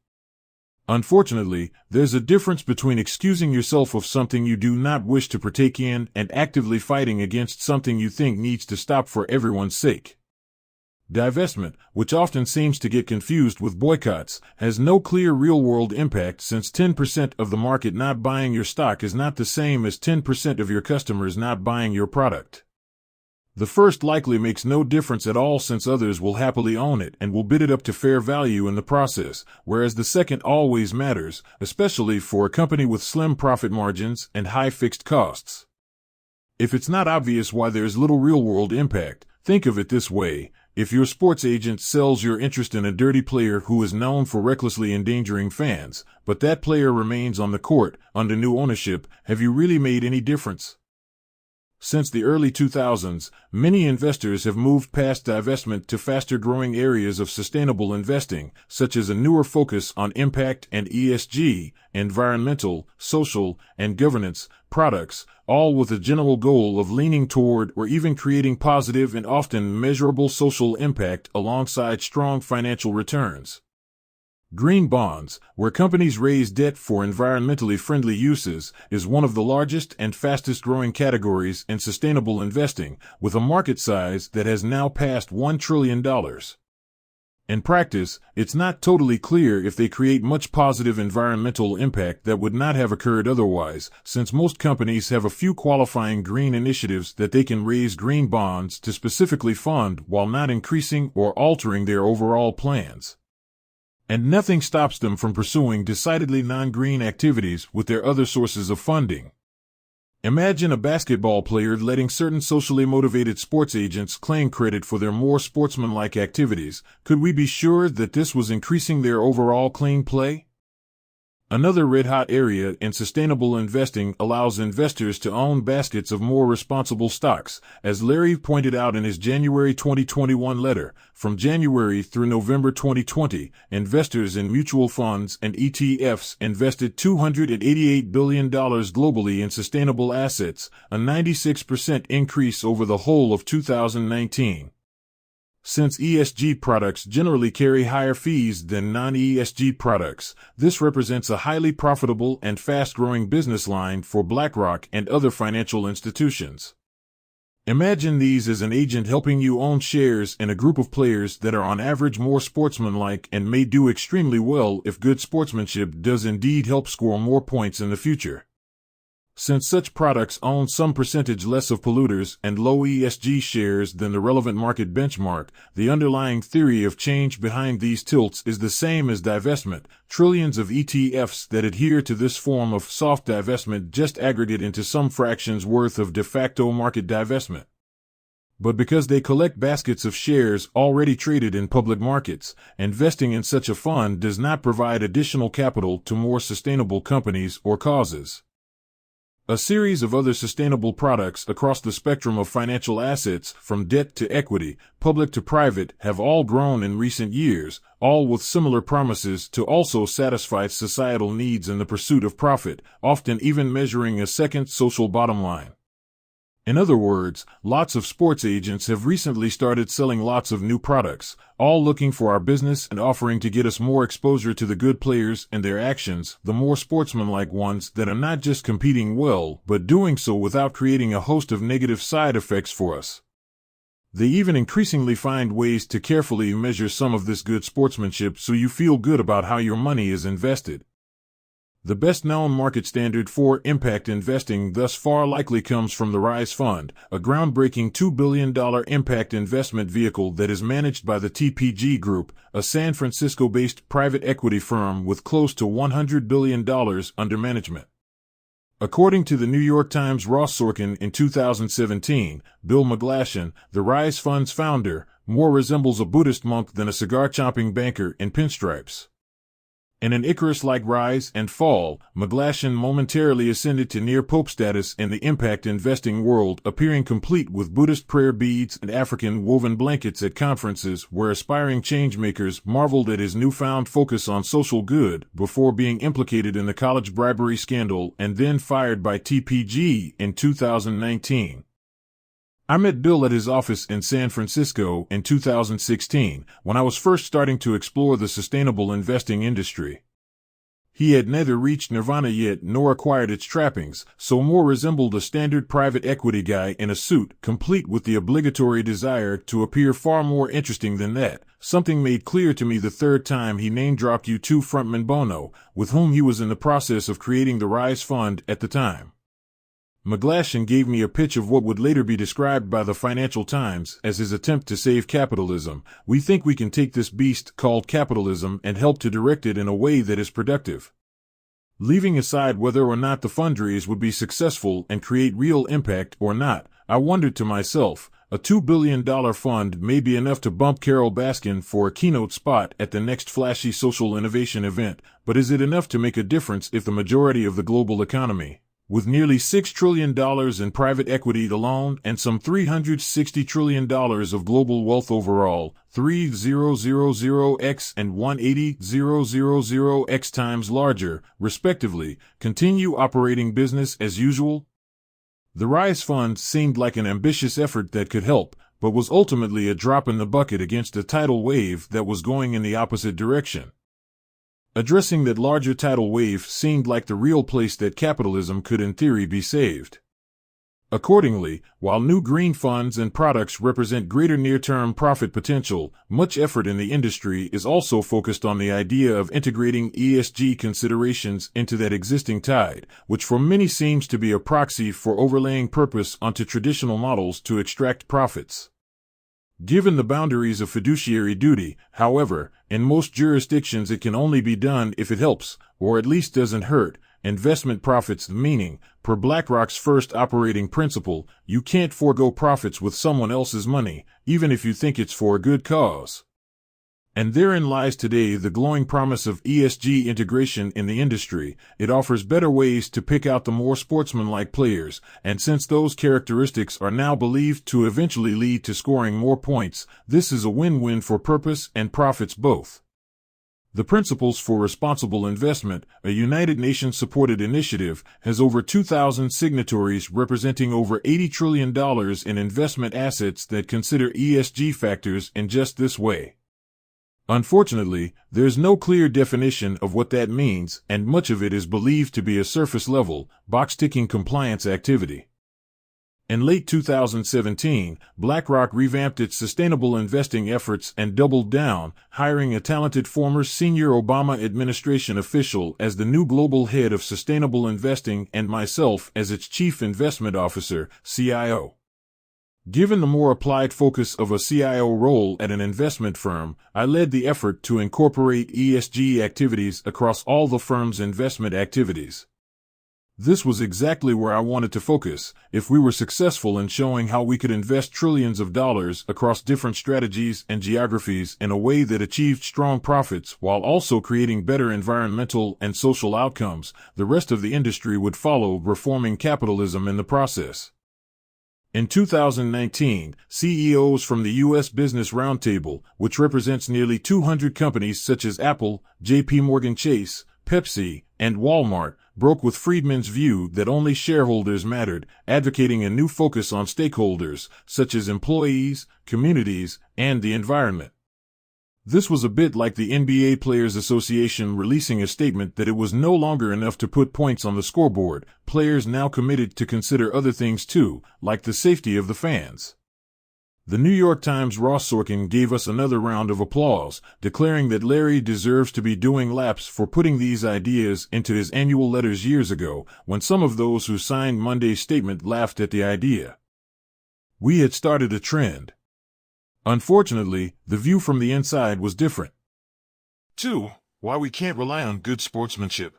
Unfortunately, there's a difference between excusing yourself of something you do not wish to partake in and actively fighting against something you think needs to stop for everyone's sake. Divestment, which often seems to get confused with boycotts, has no clear real-world impact since 10% of the market not buying your stock is not the same as 10% of your customers not buying your product. The first likely makes no difference at all since others will happily own it and will bid it up to fair value in the process, whereas the second always matters, especially for a company with slim profit margins and high fixed costs. If it's not obvious why there's little real-world impact, think of it this way. If your sports agent sells your interest in a dirty player who is known for recklessly endangering fans, but that player remains on the court under new ownership, have you really made any difference? Since the early 2000s, many investors have moved past divestment to faster-growing areas of sustainable investing, such as a newer focus on impact and ESG, environmental, social, and governance products, all with a general goal of leaning toward or even creating positive and often measurable social impact alongside strong financial returns. Green bonds, where companies raise debt for environmentally friendly uses, is one of the largest and fastest-growing categories in sustainable investing, with a market size that has now passed $1 trillion. In practice, it's not totally clear if they create much positive environmental impact that would not have occurred otherwise, since most companies have a few qualifying green initiatives that they can raise green bonds to specifically fund while not increasing or altering their overall plans. And nothing stops them from pursuing decidedly non-green activities with their other sources of funding. Imagine a basketball player letting certain socially motivated sports agents claim credit for their more sportsmanlike activities. Could we be sure that this was increasing their overall clean play? Another red-hot area in sustainable investing allows investors to own baskets of more responsible stocks. As Larry pointed out in his January 2021 letter, from January through November 2020, investors in mutual funds and ETFs invested $288 billion globally in sustainable assets, a 96% increase over the whole of 2019. Since ESG products generally carry higher fees than non-ESG products, this represents a highly profitable and fast-growing business line for BlackRock and other financial institutions. Imagine these as an agent helping you own shares in a group of players that are on average more sportsmanlike and may do extremely well if good sportsmanship does indeed help score more points in the future. Since such products own some percentage less of polluters and low ESG shares than the relevant market benchmark, the underlying theory of change behind these tilts is the same as divestment. Trillions of ETFs that adhere to this form of soft divestment just aggregate into some fractions worth of de facto market divestment. But because they collect baskets of shares already traded in public markets, investing in such a fund does not provide additional capital to more sustainable companies or causes. A series of other sustainable products across the spectrum of financial assets, from debt to equity, public to private, have all grown in recent years, all with similar promises to also satisfy societal needs in the pursuit of profit, often even measuring a second social bottom line. In other words, lots of sports agents have recently started selling lots of new products, all looking for our business and offering to get us more exposure to the good players and their actions, the more sportsmanlike ones that are not just competing well, but doing so without creating a host of negative side effects for us. They even increasingly find ways to carefully measure some of this good sportsmanship so you feel good about how your money is invested. The best-known market standard for impact investing thus far likely comes from the Rise Fund, a groundbreaking $2 billion impact investment vehicle that is managed by the TPG Group, a San Francisco-based private equity firm with close to $100 billion under management. According to the New York Times' Ross Sorkin in 2017, Bill McGlashan, the Rise Fund's founder, more resembles a Buddhist monk than a cigar-chomping banker in pinstripes. In an Icarus-like rise and fall, McGlashan momentarily ascended to near-pope status in the impact investing world, appearing complete with Buddhist prayer beads and African woven blankets at conferences where aspiring changemakers marveled at his newfound focus on social good before being implicated in the college bribery scandal and then fired by TPG in 2019. I met Bill at his office in San Francisco in 2016, when I was first starting to explore the sustainable investing industry. He had neither reached nirvana yet nor acquired its trappings, so more resembled a standard private equity guy in a suit, complete with the obligatory desire to appear far more interesting than that, something made clear to me the third time he name-dropped U2 frontman Bono, with whom he was in the process of creating the Rise Fund at the time. McGlashan gave me a pitch of what would later be described by the Financial Times as his attempt to save capitalism. We think we can take this beast called capitalism and help to direct it in a way that is productive. Leaving aside whether or not the fundraise would be successful and create real impact or not, I wondered to myself, a $2 billion fund may be enough to bump Carol Baskin for a keynote spot at the next flashy social innovation event, but is it enough to make a difference if the majority of the global economy, with nearly $6 trillion in private equity alone and some $360 trillion of global wealth overall, 3000x and 180,000x times larger, respectively, continue operating business as usual? The Rise Fund seemed like an ambitious effort that could help, but was ultimately a drop in the bucket against a tidal wave that was going in the opposite direction. Addressing that larger tidal wave seemed like the real place that capitalism could in theory be saved. Accordingly, while new green funds and products represent greater near-term profit potential, much effort in the industry is also focused on the idea of integrating ESG considerations into that existing tide, which for many seems to be a proxy for overlaying purpose onto traditional models to extract profits. Given the boundaries of fiduciary duty, however, in most jurisdictions it can only be done if it helps, or at least doesn't hurt, investment profits, meaning, per BlackRock's first operating principle, you can't forego profits with someone else's money, even if you think it's for a good cause. And therein lies today the glowing promise of ESG integration in the industry. It offers better ways to pick out the more sportsmanlike players, and since those characteristics are now believed to eventually lead to scoring more points, this is a win-win for purpose and profits both. The Principles for Responsible Investment, a United Nations-supported initiative, has over 2,000 signatories representing over $80 trillion in investment assets that consider ESG factors in just this way. Unfortunately, there's no clear definition of what that means, and much of it is believed to be a surface-level, box-ticking compliance activity. In late 2017, BlackRock revamped its sustainable investing efforts and doubled down, hiring a talented former senior Obama administration official as the new global head of sustainable investing and myself as its chief investment officer, CIO. Given the more applied focus of a CIO role at an investment firm, I led the effort to incorporate ESG activities across all the firm's investment activities. This was exactly where I wanted to focus, if we were successful in showing how we could invest trillions of dollars across different strategies and geographies in a way that achieved strong profits while also creating better environmental and social outcomes, the rest of the industry would follow, reforming capitalism in the process. In 2019, CEOs from the U.S. Business Roundtable, which represents nearly 200 companies such as Apple, J.P. Morgan Chase, Pepsi, and Walmart, broke with Friedman's view that only shareholders mattered, advocating a new focus on stakeholders, such as employees, communities, and the environment. This was a bit like the NBA Players Association releasing a statement that it was no longer enough to put points on the scoreboard. Players now committed to consider other things too, like the safety of the fans. The New York Times' Ross Sorkin gave us another round of applause, declaring that Larry deserves to be doing laps for putting these ideas into his annual letters years ago, when some of those who signed Monday's statement laughed at the idea. We had started a trend. Unfortunately, the view from the inside was different. 2. Why we can't rely on good sportsmanship.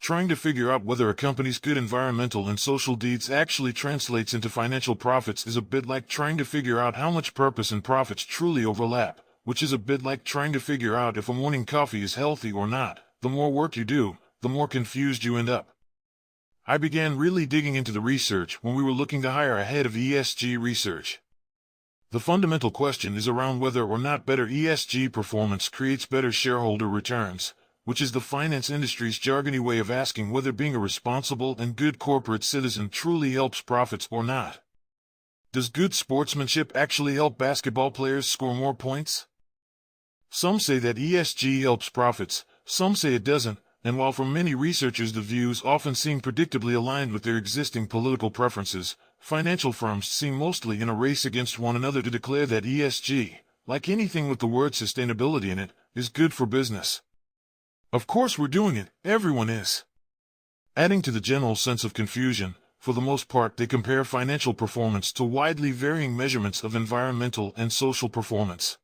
Trying to figure out whether a company's good environmental and social deeds actually translates into financial profits is a bit like trying to figure out how much purpose and profits truly overlap, which is a bit like trying to figure out if a morning coffee is healthy or not. The more work you do, the more confused you end up. I began really digging into the research when we were looking to hire a head of ESG research. The fundamental question is around whether or not better ESG performance creates better shareholder returns, which is the finance industry's jargony way of asking whether being a responsible and good corporate citizen truly helps profits or not. Does good sportsmanship actually help basketball players score more points? Some say that ESG helps profits, some say it doesn't, and while for many researchers the views often seem predictably aligned with their existing political preferences, financial firms seem mostly in a race against one another to declare that ESG, like anything with the word sustainability in it, is good for business. Of course we're doing it, everyone is. Adding to the general sense of confusion, for the most part they compare financial performance to widely varying measurements of environmental and social performance.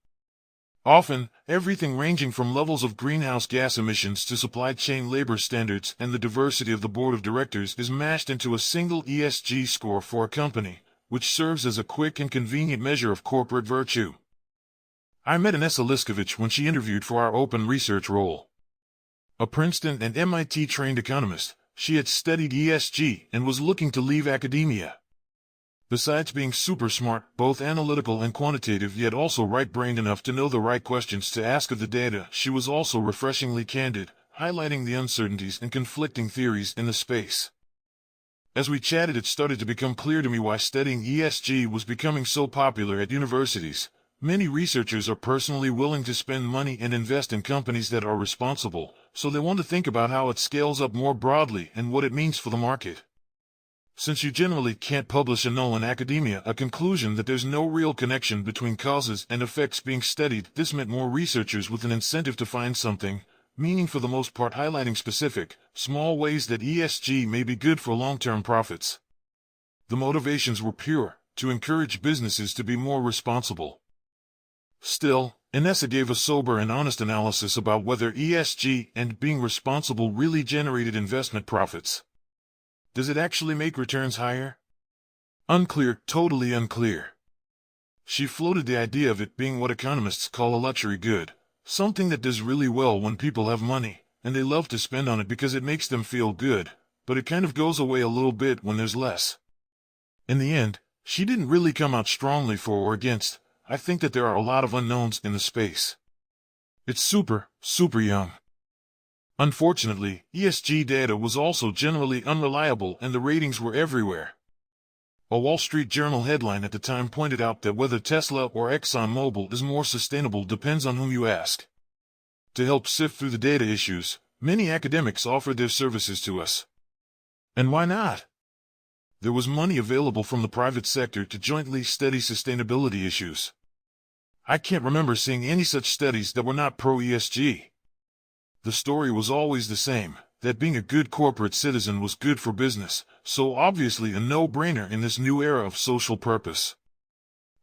Often, everything ranging from levels of greenhouse gas emissions to supply chain labor standards and the diversity of the board of directors is mashed into a single ESG score for a company, which serves as a quick and convenient measure of corporate virtue. I met Inessa Liskovich when she interviewed for our open research role. A Princeton and MIT trained economist, she had studied ESG and was looking to leave academia. Besides being super smart, both analytical and quantitative, yet also right-brained enough to know the right questions to ask of the data, she was also refreshingly candid, highlighting the uncertainties and conflicting theories in the space. As we chatted, it started to become clear to me why studying ESG was becoming so popular at universities. Many researchers are personally willing to spend money and invest in companies that are responsible, so they want to think about how it scales up more broadly and what it means for the market. Since you generally can't publish in academia a conclusion that there's no real connection between causes and effects being studied, this meant more researchers with an incentive to find something, meaning for the most part highlighting specific, small ways that ESG may be good for long-term profits. The motivations were pure, to encourage businesses to be more responsible. Still, Inessa gave a sober and honest analysis about whether ESG and being responsible really generated investment profits. Does it actually make returns higher? Unclear, totally unclear. She floated the idea of it being what economists call a luxury good, something that does really well when people have money, and they love to spend on it because it makes them feel good, but it kind of goes away a little bit when there's less. In the end, she didn't really come out strongly for or against. I think that there are a lot of unknowns in the space. It's super young. Unfortunately, ESG data was also generally unreliable and the ratings were everywhere. A Wall Street Journal headline at the time pointed out that whether Tesla or ExxonMobil is more sustainable depends on whom you ask. To help sift through the data issues, many academics offered their services to us. And why not? There was money available from the private sector to jointly study sustainability issues. I can't remember seeing any such studies that were not pro-ESG. The story was always the same, that being a good corporate citizen was good for business, so obviously a no-brainer in this new era of social purpose.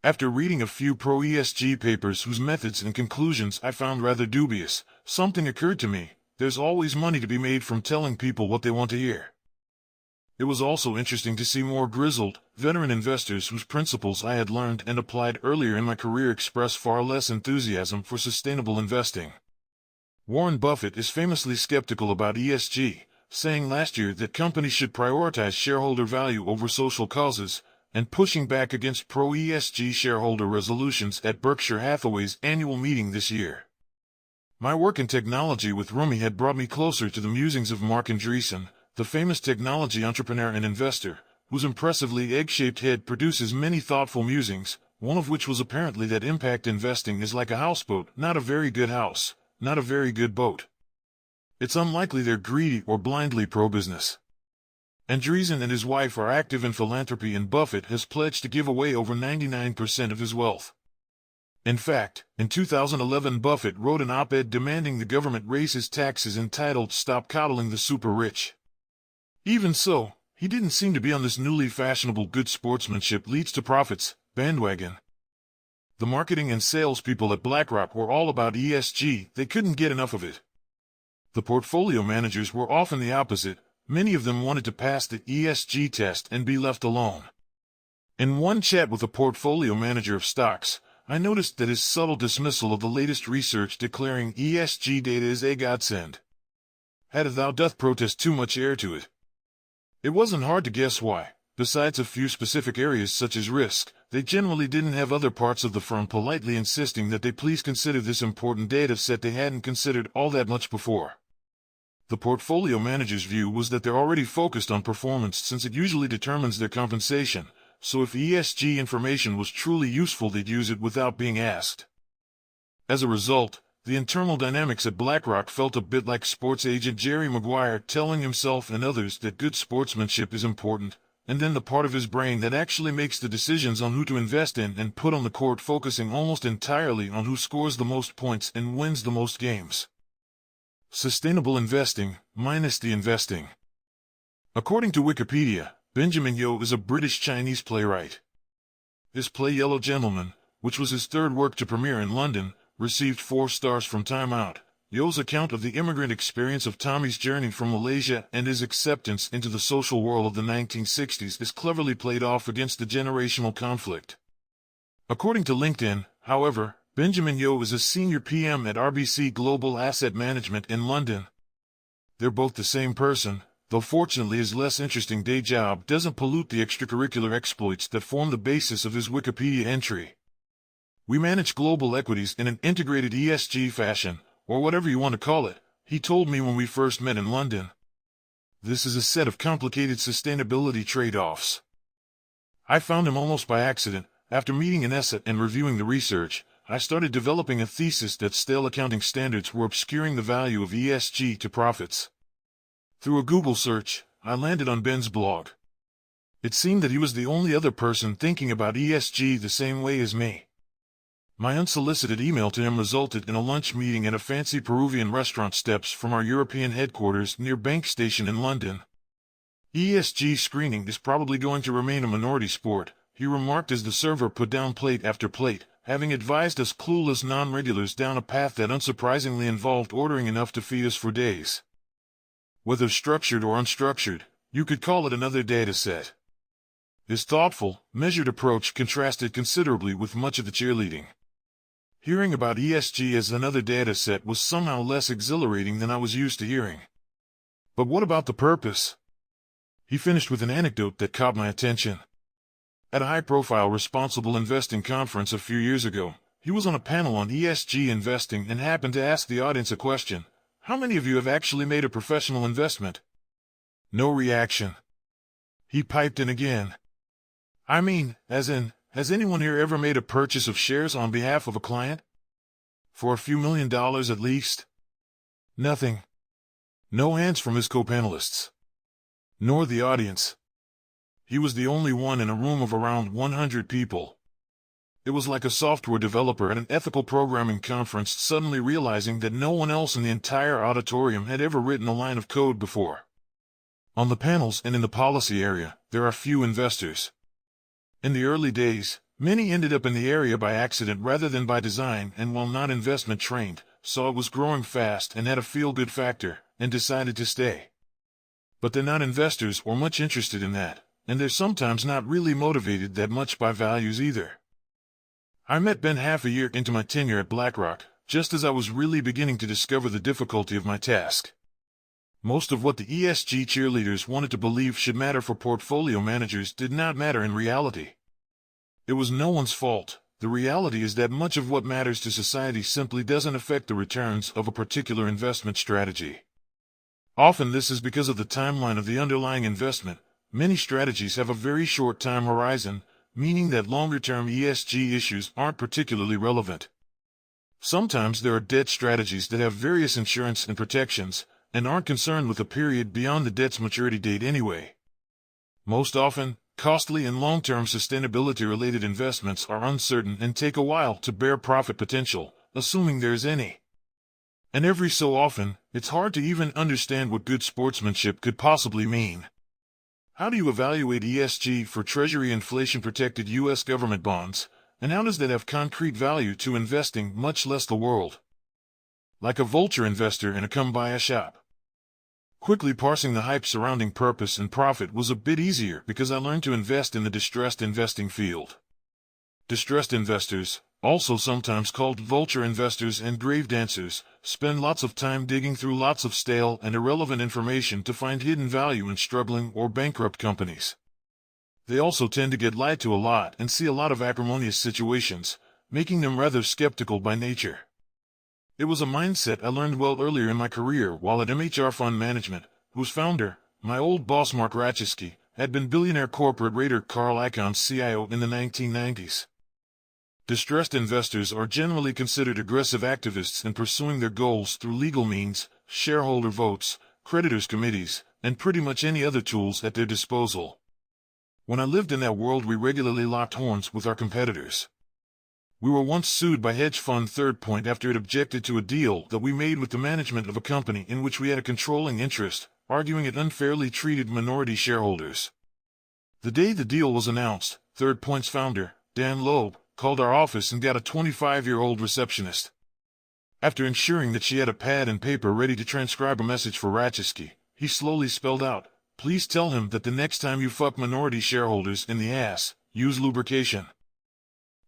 After reading a few pro-ESG papers whose methods and conclusions I found rather dubious, something occurred to me: there's always money to be made from telling people what they want to hear. It was also interesting to see more grizzled, veteran investors whose principles I had learned and applied earlier in my career express far less enthusiasm for sustainable investing. Warren Buffett is famously skeptical about ESG, saying last year that companies should prioritize shareholder value over social causes, and pushing back against pro-ESG shareholder resolutions at Berkshire Hathaway's annual meeting this year. My work in technology with Rumi had brought me closer to the musings of Marc Andreessen, the famous technology entrepreneur and investor, whose impressively egg-shaped head produces many thoughtful musings, one of which was apparently that impact investing is like a houseboat, not a very good house, not a very good boat. It's unlikely they're greedy or blindly pro-business. Andreessen and his wife are active in philanthropy, and Buffett has pledged to give away over 99% of his wealth. In fact, in 2011 Buffett wrote an op-ed demanding the government raise his taxes entitled "Stop Coddling the Super Rich." Even so, he didn't seem to be on this newly fashionable good sportsmanship leads to profits bandwagon. The marketing and salespeople at BlackRock were all about ESG, they couldn't get enough of it. The portfolio managers were often the opposite, many of them wanted to pass the ESG test and be left alone. In one chat with a portfolio manager of stocks, I noticed that his subtle dismissal of the latest research declaring ESG data is a godsend had a thou doth protest too much air to it. It wasn't hard to guess why. Besides a few specific areas such as risk, they generally didn't have other parts of the firm politely insisting that they please consider this important data set they hadn't considered all that much before. The portfolio manager's view was that they're already focused on performance since it usually determines their compensation, so if ESG information was truly useful they'd use it without being asked. As a result, the internal dynamics at BlackRock felt a bit like sports agent Jerry Maguire telling himself and others that good sportsmanship is important, and then the part of his brain that actually makes the decisions on who to invest in and put on the court focusing almost entirely on who scores the most points and wins the most games. Sustainable investing, minus the investing. According to Wikipedia, Benjamin Yeo is a British-Chinese playwright. His play Yellow Gentleman, which was his third work to premiere in London, received 4 stars from Time Out. Yeo's account of the immigrant experience of Tommy's journey from Malaysia and his acceptance into the social world of the 1960s is cleverly played off against the generational conflict. According to LinkedIn, however, Benjamin Yeo is a senior PM at RBC Global Asset Management in London. They're both the same person, though fortunately his less interesting day job doesn't pollute the extracurricular exploits that form the basis of his Wikipedia entry. We manage global equities in an integrated ESG fashion, or whatever you want to call it, he told me when we first met in London. This is a set of complicated sustainability trade-offs. I found him almost by accident. After meeting an asset and reviewing the research, I started developing a thesis that stale accounting standards were obscuring the value of ESG to profits. Through a Google search, I landed on Ben's blog. It seemed that he was the only other person thinking about ESG the same way as me. My unsolicited email to him resulted in a lunch meeting at a fancy Peruvian restaurant steps from our European headquarters near Bank Station in London. ESG screening is probably going to remain a minority sport, he remarked as the server put down plate after plate, having advised us clueless non-regulars down a path that unsurprisingly involved ordering enough to feed us for days. Whether structured or unstructured, you could call it another data set. His thoughtful, measured approach contrasted considerably with much of the cheerleading. Hearing about ESG as another data set was somehow less exhilarating than I was used to hearing. But what about the purpose? He finished with an anecdote that caught my attention. At a high-profile responsible investing conference a few years ago, he was on a panel on ESG investing and happened to ask the audience a question. How many of you have actually made a professional investment? No reaction. He piped in again. I mean, as in, has anyone here ever made a purchase of shares on behalf of a client? For a few $1 million at least? Nothing. No hands from his co-panelists. Nor the audience. He was the only one in a room of around 100 people. It was like a software developer at an ethical programming conference suddenly realizing that no one else in the entire auditorium had ever written a line of code before. On the panels and in the policy area, there are few investors. In the early days, many ended up in the area by accident rather than by design, and while not investment trained, saw it was growing fast and had a feel-good factor, and decided to stay. But they're not investors or much interested in that, and they're sometimes not really motivated that much by values either. I met Ben half a year into my tenure at BlackRock, just as I was really beginning to discover the difficulty of my task. Most of what the ESG cheerleaders wanted to believe should matter for portfolio managers did not matter in reality. It was no one's fault. The reality is that much of what matters to society simply doesn't affect the returns of a particular investment strategy. Often this is because of the timeline of the underlying investment. Many strategies have a very short time horizon, meaning that longer-term ESG issues aren't particularly relevant. Sometimes there are debt strategies that have various insurance and protections, and aren't concerned with a period beyond the debt's maturity date anyway. Most often, costly and long-term sustainability-related investments are uncertain and take a while to bear profit potential, assuming there is any. And every so often, it's hard to even understand what good sportsmanship could possibly mean. How do you evaluate ESG for Treasury inflation-protected U.S. government bonds, and how does that have concrete value to investing, much less the world? Like a vulture investor in a come-by-a shop. Quickly parsing the hype surrounding purpose and profit was a bit easier because I learned to invest in the distressed investing field. Distressed investors, also sometimes called vulture investors and grave dancers, spend lots of time digging through lots of stale and irrelevant information to find hidden value in struggling or bankrupt companies. They also tend to get lied to a lot and see a lot of acrimonious situations, making them rather skeptical by nature. It was a mindset I learned well earlier in my career while at MHR Fund Management, whose founder, my old boss Mark Rachesky, had been billionaire corporate raider Carl Icahn's CIO in the 1990s. Distressed investors are generally considered aggressive activists in pursuing their goals through legal means, shareholder votes, creditors' committees, and pretty much any other tools at their disposal. When I lived in that world, we regularly locked horns with our competitors. We were once sued by hedge fund Third Point after it objected to a deal that we made with the management of a company in which we had a controlling interest, arguing it unfairly treated minority shareholders. The day the deal was announced, Third Point's founder, Dan Loeb, called our office and got a 25-year-old receptionist. After ensuring that she had a pad and paper ready to transcribe a message for Rachesky, he slowly spelled out, "Please tell him that the next time you fuck minority shareholders in the ass, use lubrication."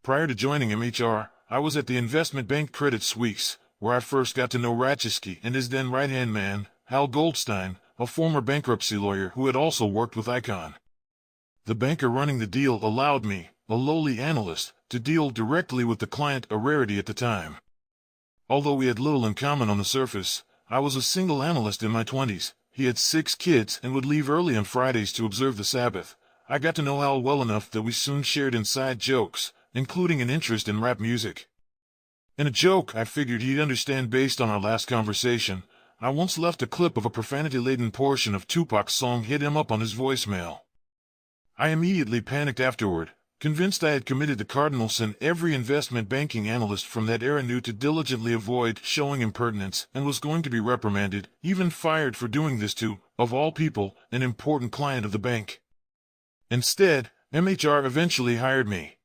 Prior to joining MHR, I was at the investment bank Credit Suisse, where I first got to know Rachesky and his then right-hand man, Hal Goldstein, a former bankruptcy lawyer who had also worked with Icahn. The banker running the deal allowed me, a lowly analyst, to deal directly with the client, a rarity at the time. Although we had little in common on the surface, I was a single analyst in my 20s, he had 6 kids and would leave early on Fridays to observe the Sabbath. I got to know Hal well enough that we soon shared inside jokes, including an interest in rap music. In a joke I figured he'd understand based on our last conversation, I once left a clip of a profanity-laden portion of Tupac's song hit him up on his voicemail. I immediately panicked afterward, convinced I had committed the cardinal sin every investment banking analyst from that era knew to diligently avoid showing impertinence, and was going to be reprimanded, even fired for doing this to, of all people, an important client of the bank. Instead, MHR eventually hired me.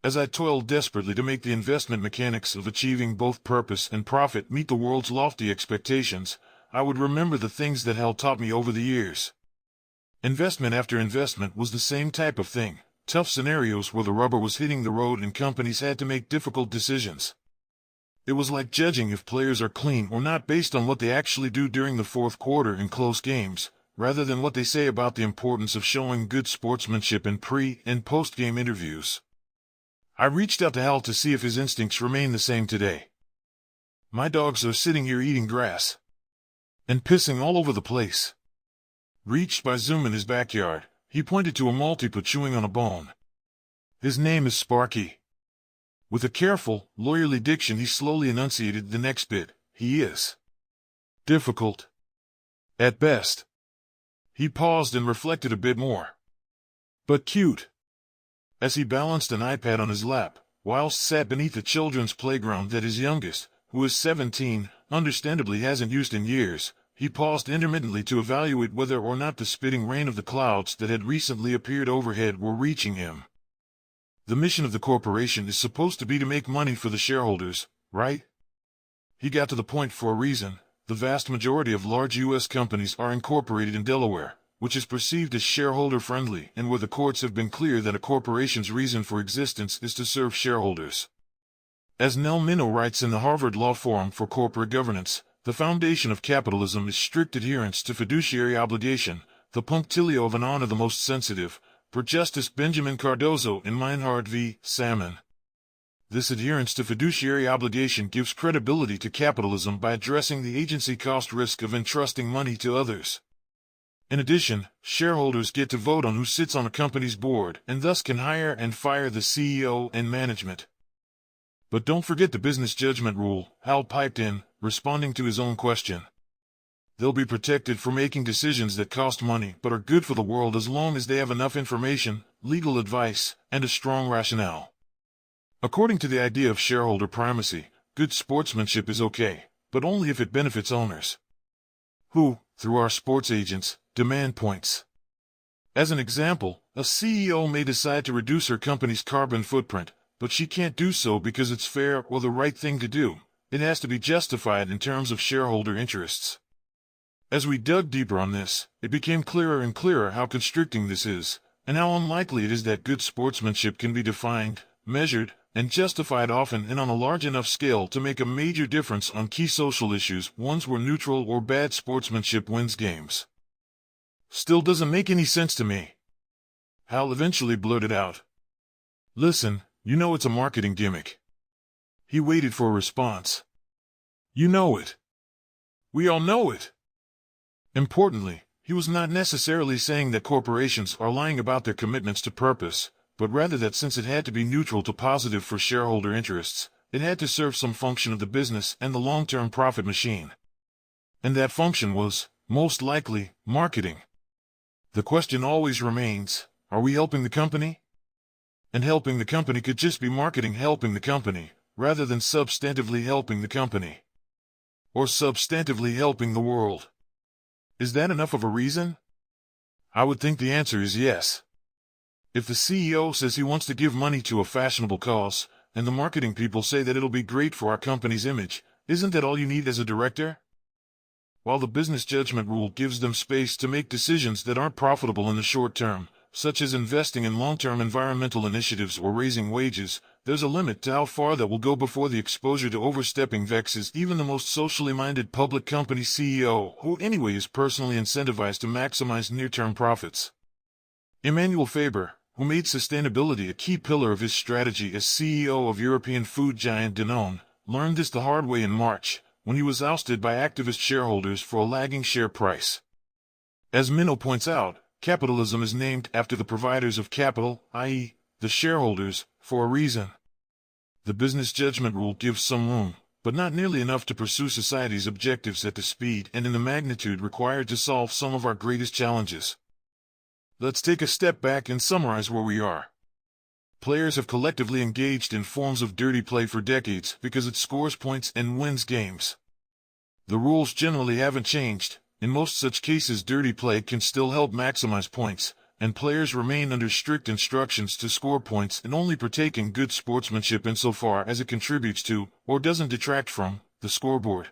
As I toiled desperately to make the investment mechanics of achieving both purpose and profit meet the world's lofty expectations, I would remember the things that Hal taught me over the years. Investment after investment was the same type of thing. Tough scenarios where the rubber was hitting the road and companies had to make difficult decisions. It was like judging if players are clean or not based on what they actually do during the fourth quarter in close games, rather than what they say about the importance of showing good sportsmanship in pre- and post-game interviews. I reached out to Hal to see if his instincts remain the same today. My dogs are sitting here eating grass and pissing all over the place. Reached by Zoom in his backyard, he pointed to a Maltipoo chewing on a bone. His name is Sparky. With a careful, lawyerly diction he slowly enunciated the next bit. He is difficult. At best. He paused and reflected a bit more. But cute. As he balanced an iPad on his lap, whilst sat beneath a children's playground that his youngest, who is 17, understandably hasn't used in years, he paused intermittently to evaluate whether or not the spitting rain of the clouds that had recently appeared overhead were reaching him. The mission of the corporation is supposed to be to make money for the shareholders, right? He got to the point for a reason. The vast majority of large U.S. companies are incorporated in Delaware, which is perceived as shareholder-friendly and where the courts have been clear that a corporation's reason for existence is to serve shareholders. As Nell Minow writes in the Harvard Law Forum for Corporate Governance, the foundation of capitalism is strict adherence to fiduciary obligation, the punctilio of an honor the most sensitive, per Justice Benjamin Cardozo in Meinhardt v. Salmon. This adherence to fiduciary obligation gives credibility to capitalism by addressing the agency cost risk of entrusting money to others. In addition, shareholders get to vote on who sits on a company's board and thus can hire and fire the CEO and management. But don't forget the business judgment rule, Hal piped in, responding to his own question. They'll be protected for making decisions that cost money but are good for the world as long as they have enough information, legal advice, and a strong rationale. According to the idea of shareholder primacy, good sportsmanship is okay, but only if it benefits owners, who, through our sports agents, demand points. As an example, a CEO may decide to reduce her company's carbon footprint, but she can't do so because it's fair or the right thing to do. It has to be justified in terms of shareholder interests. As we dug deeper on this, it became clearer and clearer how constricting this is, and how unlikely it is that good sportsmanship can be defined, measured, and justified often and on a large enough scale to make a major difference on key social issues, ones where neutral or bad sportsmanship wins games. Still doesn't make any sense to me. Hal eventually blurted out. Listen, you know it's a marketing gimmick. He waited for a response. You know it. We all know it. Importantly, he was not necessarily saying that corporations are lying about their commitments to purpose, but rather that since it had to be neutral to positive for shareholder interests, it had to serve some function of the business and the long-term profit machine. And that function was, most likely, marketing. The question always remains, are we helping the company? And helping the company could just be marketing helping the company, rather than substantively helping the company. Or substantively helping the world. Is that enough of a reason? I would think the answer is yes. If the CEO says he wants to give money to a fashionable cause, and the marketing people say that it'll be great for our company's image, isn't that all you need as a director? While the business judgment rule gives them space to make decisions that aren't profitable in the short term, such as investing in long-term environmental initiatives or raising wages, there's a limit to how far that will go before the exposure to overstepping vexes even the most socially minded public company CEO, who anyway is personally incentivized to maximize near-term profits. Emmanuel Faber, who made sustainability a key pillar of his strategy as CEO of European food giant Danone, learned this the hard way in March, when he was ousted by activist shareholders for a lagging share price. As Minow points out, capitalism is named after the providers of capital, i.e., the shareholders, for a reason. The business judgment rule gives some room, but not nearly enough to pursue society's objectives at the speed and in the magnitude required to solve some of our greatest challenges. Let's take a step back and summarize where we are. Players have collectively engaged in forms of dirty play for decades because it scores points and wins games. The rules generally haven't changed. In most such cases, dirty play can still help maximize points, and players remain under strict instructions to score points and only partake in good sportsmanship insofar as it contributes to, or doesn't detract from, the scoreboard.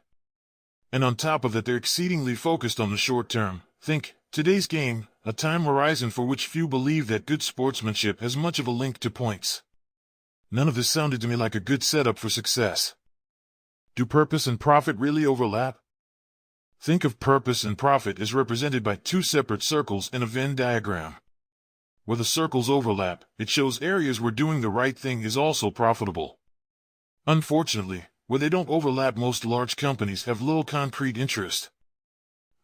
And on top of that, they're exceedingly focused on the short term. Think, today's game, a time horizon for which few believe that good sportsmanship has much of a link to points. None of this sounded to me like a good setup for success. Do purpose and profit really overlap? Think of purpose and profit as represented by two separate circles in a Venn diagram. Where the circles overlap, it shows areas where doing the right thing is also profitable. Unfortunately, where they don't overlap, most large companies have little concrete interest.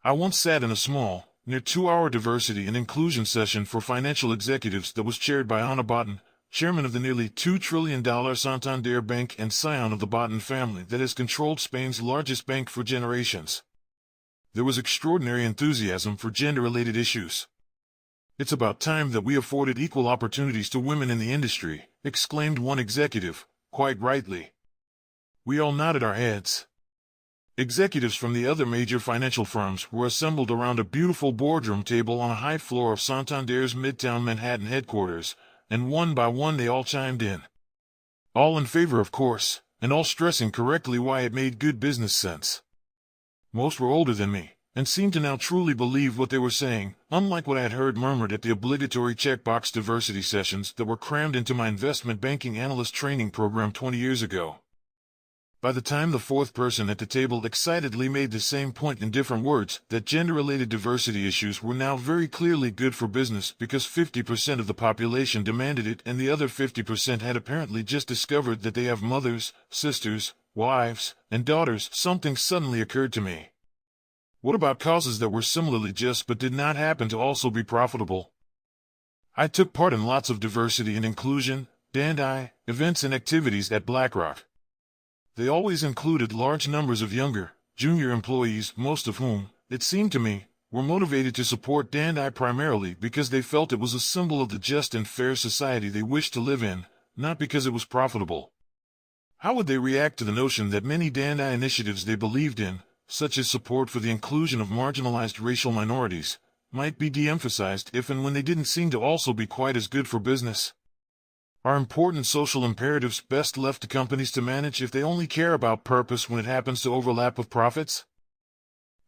I once sat in a small, near 2-hour diversity and inclusion session for financial executives that was chaired by Ana Botín, chairman of the nearly $2 trillion Santander Bank and scion of the Botín family that has controlled Spain's largest bank for generations. There was extraordinary enthusiasm for gender-related issues. "It's about time that we afforded equal opportunities to women in the industry," exclaimed one executive, quite rightly. We all nodded our heads. Executives from the other major financial firms were assembled around a beautiful boardroom table on a high floor of Santander's Midtown Manhattan headquarters, and one by one they all chimed in. All in favor, of course, and all stressing correctly why it made good business sense. Most were older than me, and seemed to now truly believe what they were saying, unlike what I had heard murmured at the obligatory checkbox diversity sessions that were crammed into my investment banking analyst training program 20 years ago. By the time the fourth person at the table excitedly made the same point in different words, that gender-related diversity issues were now very clearly good for business because 50% of the population demanded it and the other 50% had apparently just discovered that they have mothers, sisters, wives, and daughters, something suddenly occurred to me. What about causes that were similarly just but did not happen to also be profitable? I took part in lots of diversity and inclusion, D&I, events and activities at BlackRock. They always included large numbers of younger, junior employees, most of whom, it seemed to me, were motivated to support D&I primarily because they felt it was a symbol of the just and fair society they wished to live in, not because it was profitable. How would they react to the notion that many D&I initiatives they believed in, such as support for the inclusion of marginalized racial minorities, might be de-emphasized if and when they didn't seem to also be quite as good for business? Are important social imperatives best left to companies to manage if they only care about purpose when it happens to overlap with profits?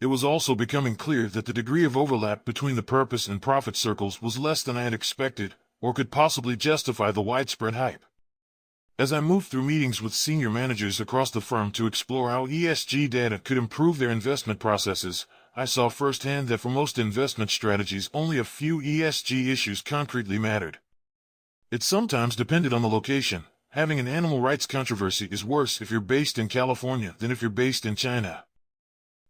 It was also becoming clear that the degree of overlap between the purpose and profit circles was less than I had expected, or could possibly justify the widespread hype. As I moved through meetings with senior managers across the firm to explore how ESG data could improve their investment processes, I saw firsthand that for most investment strategies only a few ESG issues concretely mattered. It sometimes depended on the location. Having an animal rights controversy is worse if you're based in California than if you're based in China.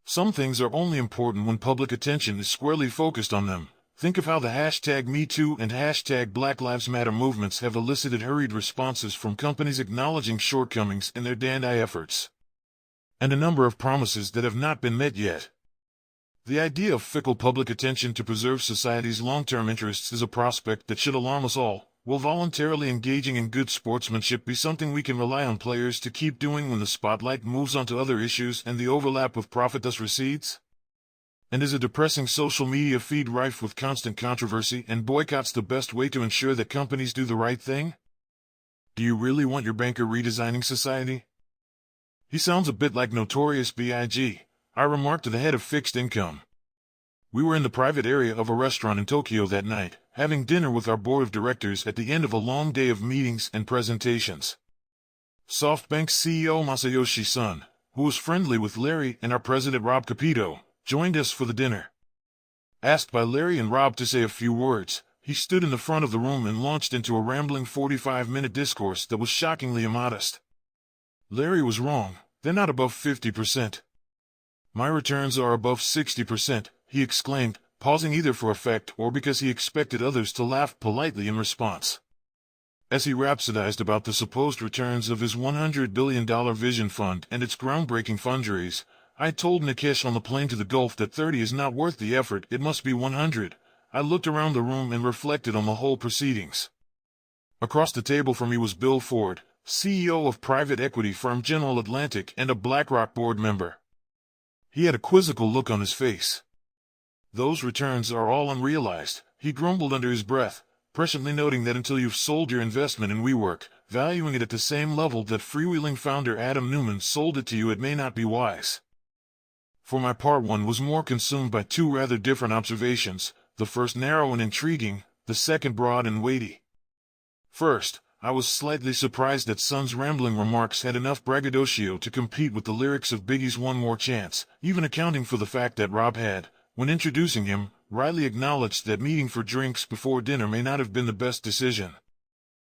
Some things are only important when public attention is squarely focused on them. Think of how the #MeToo and #BlackLivesMatter movements have elicited hurried responses from companies acknowledging shortcomings in their D&I efforts. And a number of promises that have not been met yet. The idea of fickle public attention to preserve society's long-term interests is a prospect that should alarm us all. Will voluntarily engaging in good sportsmanship be something we can rely on players to keep doing when the spotlight moves onto other issues and the overlap with profit thus recedes? And is a depressing social media feed rife with constant controversy and boycotts the best way to ensure that companies do the right thing? Do you really want your banker redesigning society? He sounds a bit like Notorious B.I.G., I remarked to the head of fixed income. We were in the private area of a restaurant in Tokyo that night, having dinner with our board of directors at the end of a long day of meetings and presentations. SoftBank's CEO Masayoshi Son, who was friendly with Larry and our president Rob Capito, joined us for the dinner. Asked by Larry and Rob to say a few words, he stood in the front of the room and launched into a rambling 45-minute discourse that was shockingly immodest. Larry was wrong, they're not above 50%. My returns are above 60%. He exclaimed, pausing either for effect or because he expected others to laugh politely in response. As he rhapsodized about the supposed returns of his $100 billion vision fund and its groundbreaking fundraise, I told Nikesh on the plane to the Gulf that 30 is not worth the effort, it must be 100. I looked around the room and reflected on the whole proceedings. Across the table from me was Bill Ford, CEO of private equity firm General Atlantic and a BlackRock board member. He had a quizzical look on his face. Those returns are all unrealized, he grumbled under his breath, presciently noting that until you've sold your investment in WeWork, valuing it at the same level that freewheeling founder Adam Neumann sold it to you, it may not be wise. For my part, one was more consumed by two rather different observations. the first narrow and intriguing, the second broad and weighty. First, I was slightly surprised that Son's rambling remarks had enough braggadocio to compete with the lyrics of Biggie's One More Chance, even accounting for the fact that Rob had, when introducing him, wryly acknowledged that meeting for drinks before dinner may not have been the best decision.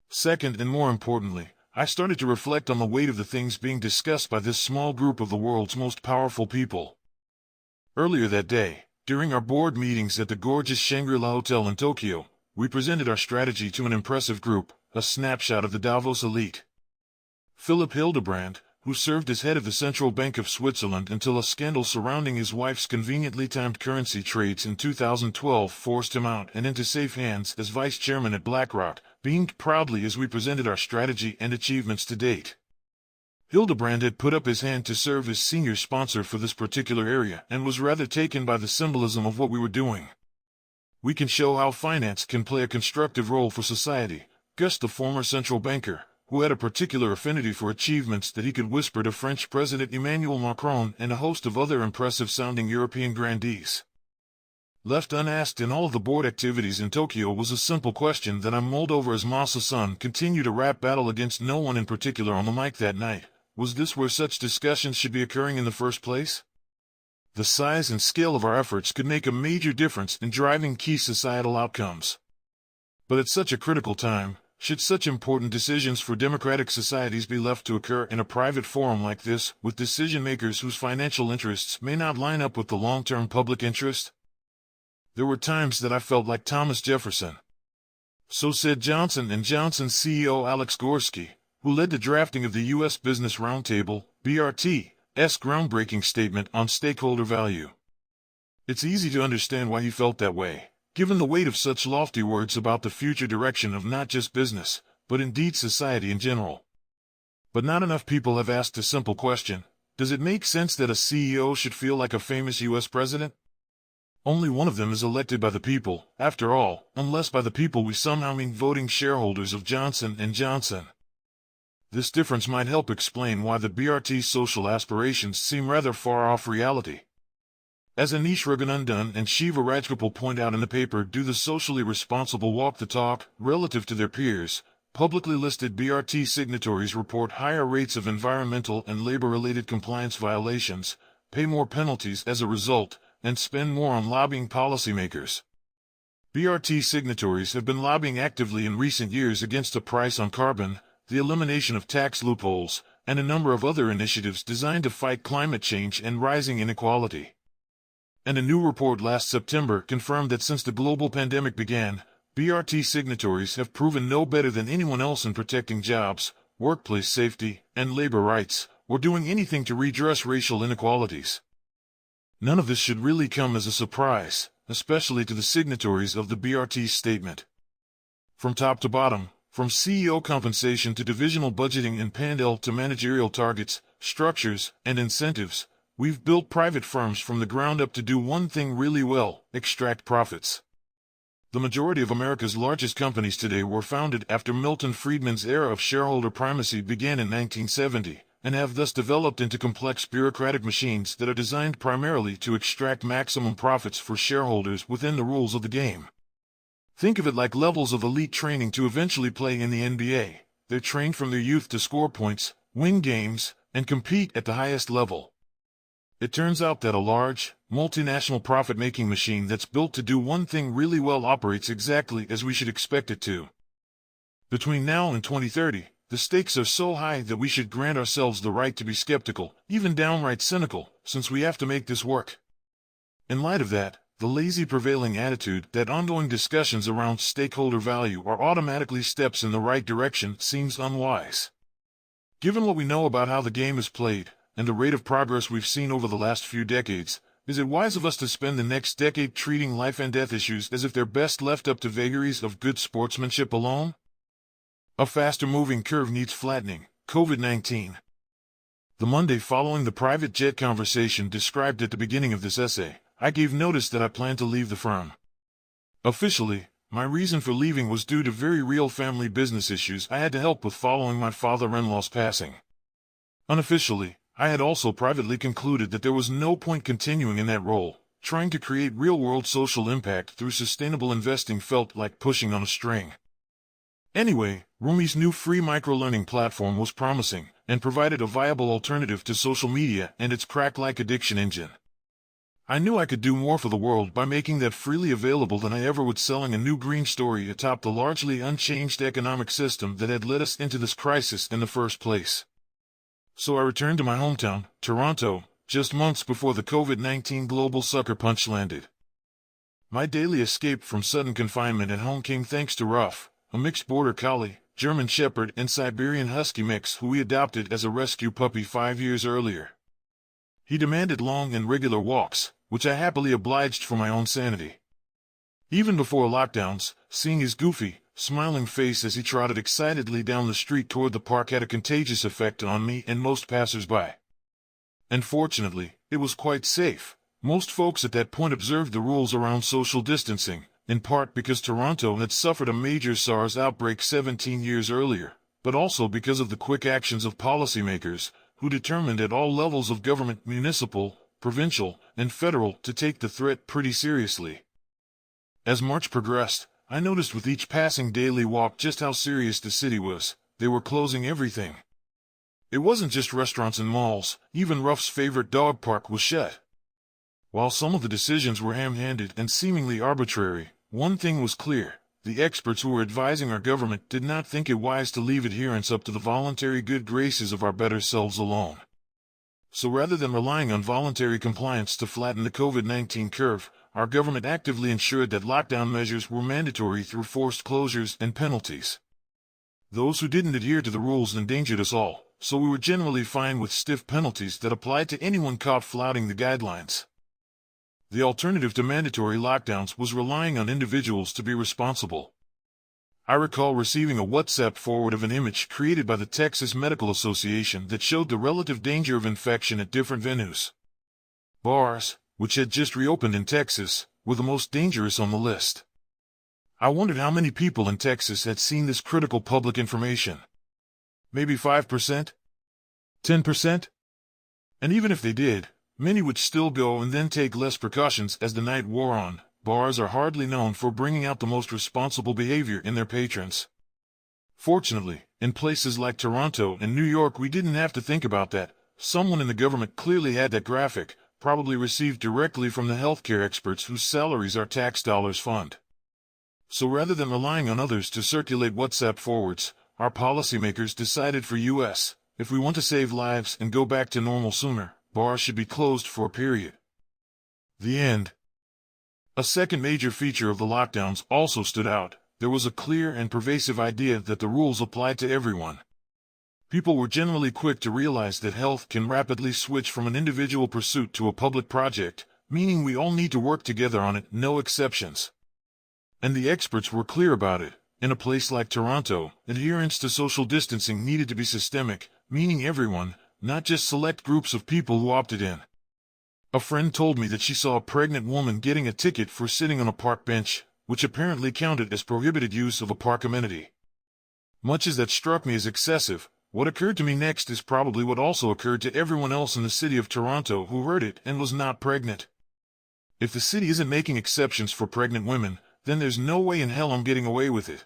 Second, and more importantly, I started to reflect on the weight of the things being discussed by this small group of the world's most powerful people. Earlier that day, during our board meetings at the gorgeous Shangri-La Hotel in Tokyo, we presented our strategy to an impressive group, a snapshot of the Davos elite. Philip Hildebrand, who served as head of the Central Bank of Switzerland until a scandal surrounding his wife's conveniently timed currency trades in 2012 forced him out and into safe hands as vice chairman at BlackRock, beamed proudly as we presented our strategy and achievements to date. Hildebrand had put up his hand to serve as senior sponsor for this particular area and was rather taken by the symbolism of what we were doing. We can show how finance can play a constructive role for society, Gus, the former central banker, who had a particular affinity for achievements that he could whisper to French President Emmanuel Macron and a host of other impressive-sounding European grandees. Left unasked in all of the board activities in Tokyo was a simple question that I mulled over as Masa-san continued a rap battle against no one in particular on the mic that night. Was this where such discussions should be occurring in the first place? The size and scale of our efforts could make a major difference in driving key societal outcomes. But at such a critical time, should such important decisions for democratic societies be left to occur in a private forum like this, with decision-makers whose financial interests may not line up with the long-term public interest? There were times that I felt like Thomas Jefferson. So said Johnson & Johnson's CEO Alex Gorski, who led the drafting of the U.S. Business Roundtable, BRT's groundbreaking statement on stakeholder value. It's easy to understand why he felt that way, given the weight of such lofty words about the future direction of not just business, but indeed society in general. But not enough people have asked a simple question: does it make sense that a CEO should feel like a famous U.S. president? Only one of them is elected by the people, after all, unless by the people we somehow mean voting shareholders of Johnson & Johnson. This difference might help explain why the BRT's social aspirations seem rather far off reality. As Anish Raghunandan and Shiva Rajgopal point out in the paper, do the socially responsible walk the talk, relative to their peers? Publicly listed BRT signatories report higher rates of environmental and labor-related compliance violations, pay more penalties as a result, and spend more on lobbying policymakers. BRT signatories have been lobbying actively in recent years against a price on carbon, the elimination of tax loopholes, and a number of other initiatives designed to fight climate change and rising inequality. And a new report last September confirmed that since the global pandemic began, BRT signatories have proven no better than anyone else in protecting jobs, workplace safety, and labor rights, or doing anything to redress racial inequalities. None of this should really come as a surprise, especially to the signatories of the BRT statement. From top to bottom, from CEO compensation to divisional budgeting and P&L to managerial targets, structures, and incentives, we've built private firms from the ground up to do one thing really well: extract profits. The majority of America's largest companies today were founded after Milton Friedman's era of shareholder primacy began in 1970, and have thus developed into complex bureaucratic machines that are designed primarily to extract maximum profits for shareholders within the rules of the game. Think of it like levels of elite training to eventually play in the NBA. They're trained from their youth to score points, win games, and compete at the highest level. It turns out that a large, multinational profit-making machine that's built to do one thing really well operates exactly as we should expect it to. Between now and 2030, the stakes are so high that we should grant ourselves the right to be skeptical, even downright cynical, since we have to make this work. In light of that, the lazy prevailing attitude that ongoing discussions around stakeholder value are automatically steps in the right direction seems unwise. Given what we know about how the game is played, and the rate of progress we've seen over the last few decades, is it wise of us to spend the next decade treating life and death issues as if they're best left up to vagaries of good sportsmanship alone? A faster moving curve needs flattening. COVID-19. The Monday following the private jet conversation described at the beginning of this essay, I gave notice that I planned to leave the firm. Officially, my reason for leaving was due to very real family business issues I had to help with following my father-in-law's passing. Unofficially, I had also privately concluded that there was no point continuing in that role, trying to create real-world social impact through sustainable investing felt like pushing on a string. Anyway, Rumi's new free microlearning platform was promising, and provided a viable alternative to social media and its crack-like addiction engine. I knew I could do more for the world by making that freely available than I ever would selling a new green story atop the largely unchanged economic system that had led us into this crisis in the first place. So I returned to my hometown, Toronto, just months before the COVID-19 global sucker punch landed. My daily escape from sudden confinement at home came thanks to Ruff, a mixed border collie, German Shepherd and Siberian Husky mix who we adopted as a rescue puppy 5 years earlier. He demanded long and regular walks, which I happily obliged for my own sanity. Even before lockdowns, seeing his goofy, smiling face as he trotted excitedly down the street toward the park had a contagious effect on me and most passers-by. And fortunately, it was quite safe. Most folks at that point observed the rules around social distancing, in part because Toronto had suffered a major SARS outbreak 17 years earlier, but also because of the quick actions of policymakers, who determined at all levels of government, municipal, provincial, and federal, to take the threat pretty seriously. As March progressed, I noticed with each passing daily walk just how serious the city was. They were closing everything. It wasn't just restaurants and malls, even Ruff's favorite dog park was shut. While some of the decisions were ham-handed and seemingly arbitrary, one thing was clear: the experts who were advising our government did not think it wise to leave adherence up to the voluntary good graces of our better selves alone. So rather than relying on voluntary compliance to flatten the COVID-19 curve, our government actively ensured that lockdown measures were mandatory through forced closures and penalties. Those who didn't adhere to the rules endangered us all, so we were generally fine with stiff penalties that applied to anyone caught flouting the guidelines. The alternative to mandatory lockdowns was relying on individuals to be responsible. I recall receiving a WhatsApp forward of an image created by the Texas Medical Association that showed the relative danger of infection at different venues. Bars, which had just reopened in Texas, were the most dangerous on the list. I wondered how many people in Texas had seen this critical public information. Maybe 5%? 10%? And even if they did, many would still go and then take less precautions as the night wore on. Bars are hardly known for bringing out the most responsible behavior in their patrons. Fortunately, in places like Toronto and New York we didn't have to think about that. Someone in the government clearly had that graphic, probably received directly from the healthcare experts whose salaries our tax dollars fund. So rather than relying on others to circulate WhatsApp forwards, our policymakers decided for US, if we want to save lives and go back to normal sooner, bars should be closed for a period. The end. A second major feature of the lockdowns also stood out. There was a clear and pervasive idea that the rules applied to everyone. People were generally quick to realize that health can rapidly switch from an individual pursuit to a public project, meaning we all need to work together on it, no exceptions. And the experts were clear about it. In a place like Toronto, adherence to social distancing needed to be systemic, meaning everyone, not just select groups of people who opted in. A friend told me that she saw a pregnant woman getting a ticket for sitting on a park bench, which apparently counted as prohibited use of a park amenity. Much as that struck me as excessive, what occurred to me next is probably what also occurred to everyone else in the city of Toronto who heard it and was not pregnant. If the city isn't making exceptions for pregnant women, then there's no way in hell I'm getting away with it.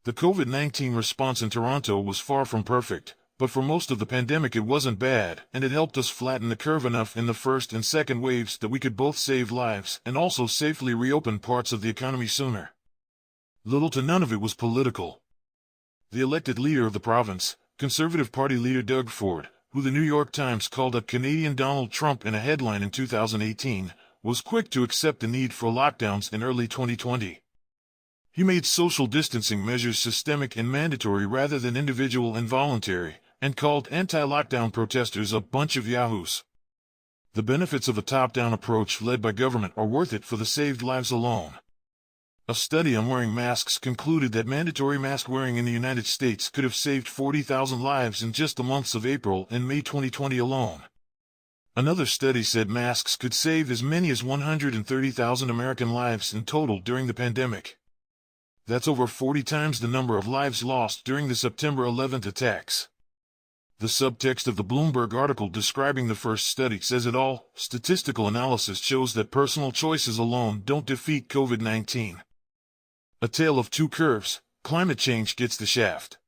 The COVID-19 response in Toronto was far from perfect, but for most of the pandemic it wasn't bad, and it helped us flatten the curve enough in the first and second waves that we could both save lives and also safely reopen parts of the economy sooner. Little to none of it was political. The elected leader of the province, Conservative Party leader Doug Ford, who the New York Times called a Canadian Donald Trump in a headline in 2018, was quick to accept the need for lockdowns in early 2020. He made social distancing measures systemic and mandatory rather than individual and voluntary, and called anti-lockdown protesters a bunch of yahoos. The benefits of a top-down approach led by government are worth it for the saved lives alone. A study on wearing masks concluded that mandatory mask wearing in the United States could have saved 40,000 lives in just the months of April and May 2020 alone. Another study said masks could save as many as 130,000 American lives in total during the pandemic. That's over 40 times the number of lives lost during the September 11th attacks. The subtext of the Bloomberg article describing the first study says it all. Statistical analysis shows that personal choices alone don't defeat COVID-19. A tale of two curves. Climate change gets the shaft.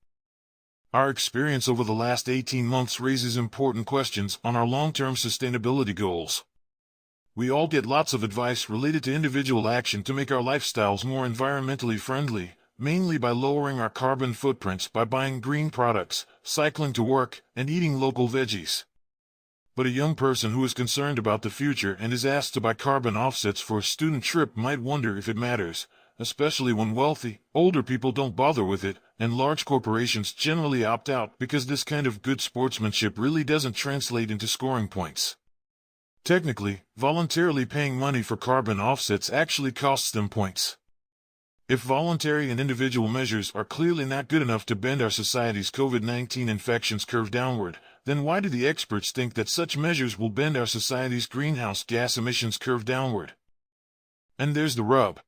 Our experience over the last 18 months raises important questions on our long-term sustainability goals. We all get lots of advice related to individual action to make our lifestyles more environmentally friendly, mainly by lowering our carbon footprints by buying green products, cycling to work, and eating local veggies. But a young person who is concerned about the future and is asked to buy carbon offsets for a student trip might wonder if it matters, especially when wealthy, older people don't bother with it, and large corporations generally opt out because this kind of good sportsmanship really doesn't translate into scoring points. Technically, voluntarily paying money for carbon offsets actually costs them points. If voluntary and individual measures are clearly not good enough to bend our society's COVID-19 infections curve downward, then why do the experts think that such measures will bend our society's greenhouse gas emissions curve downward? And there's the rub.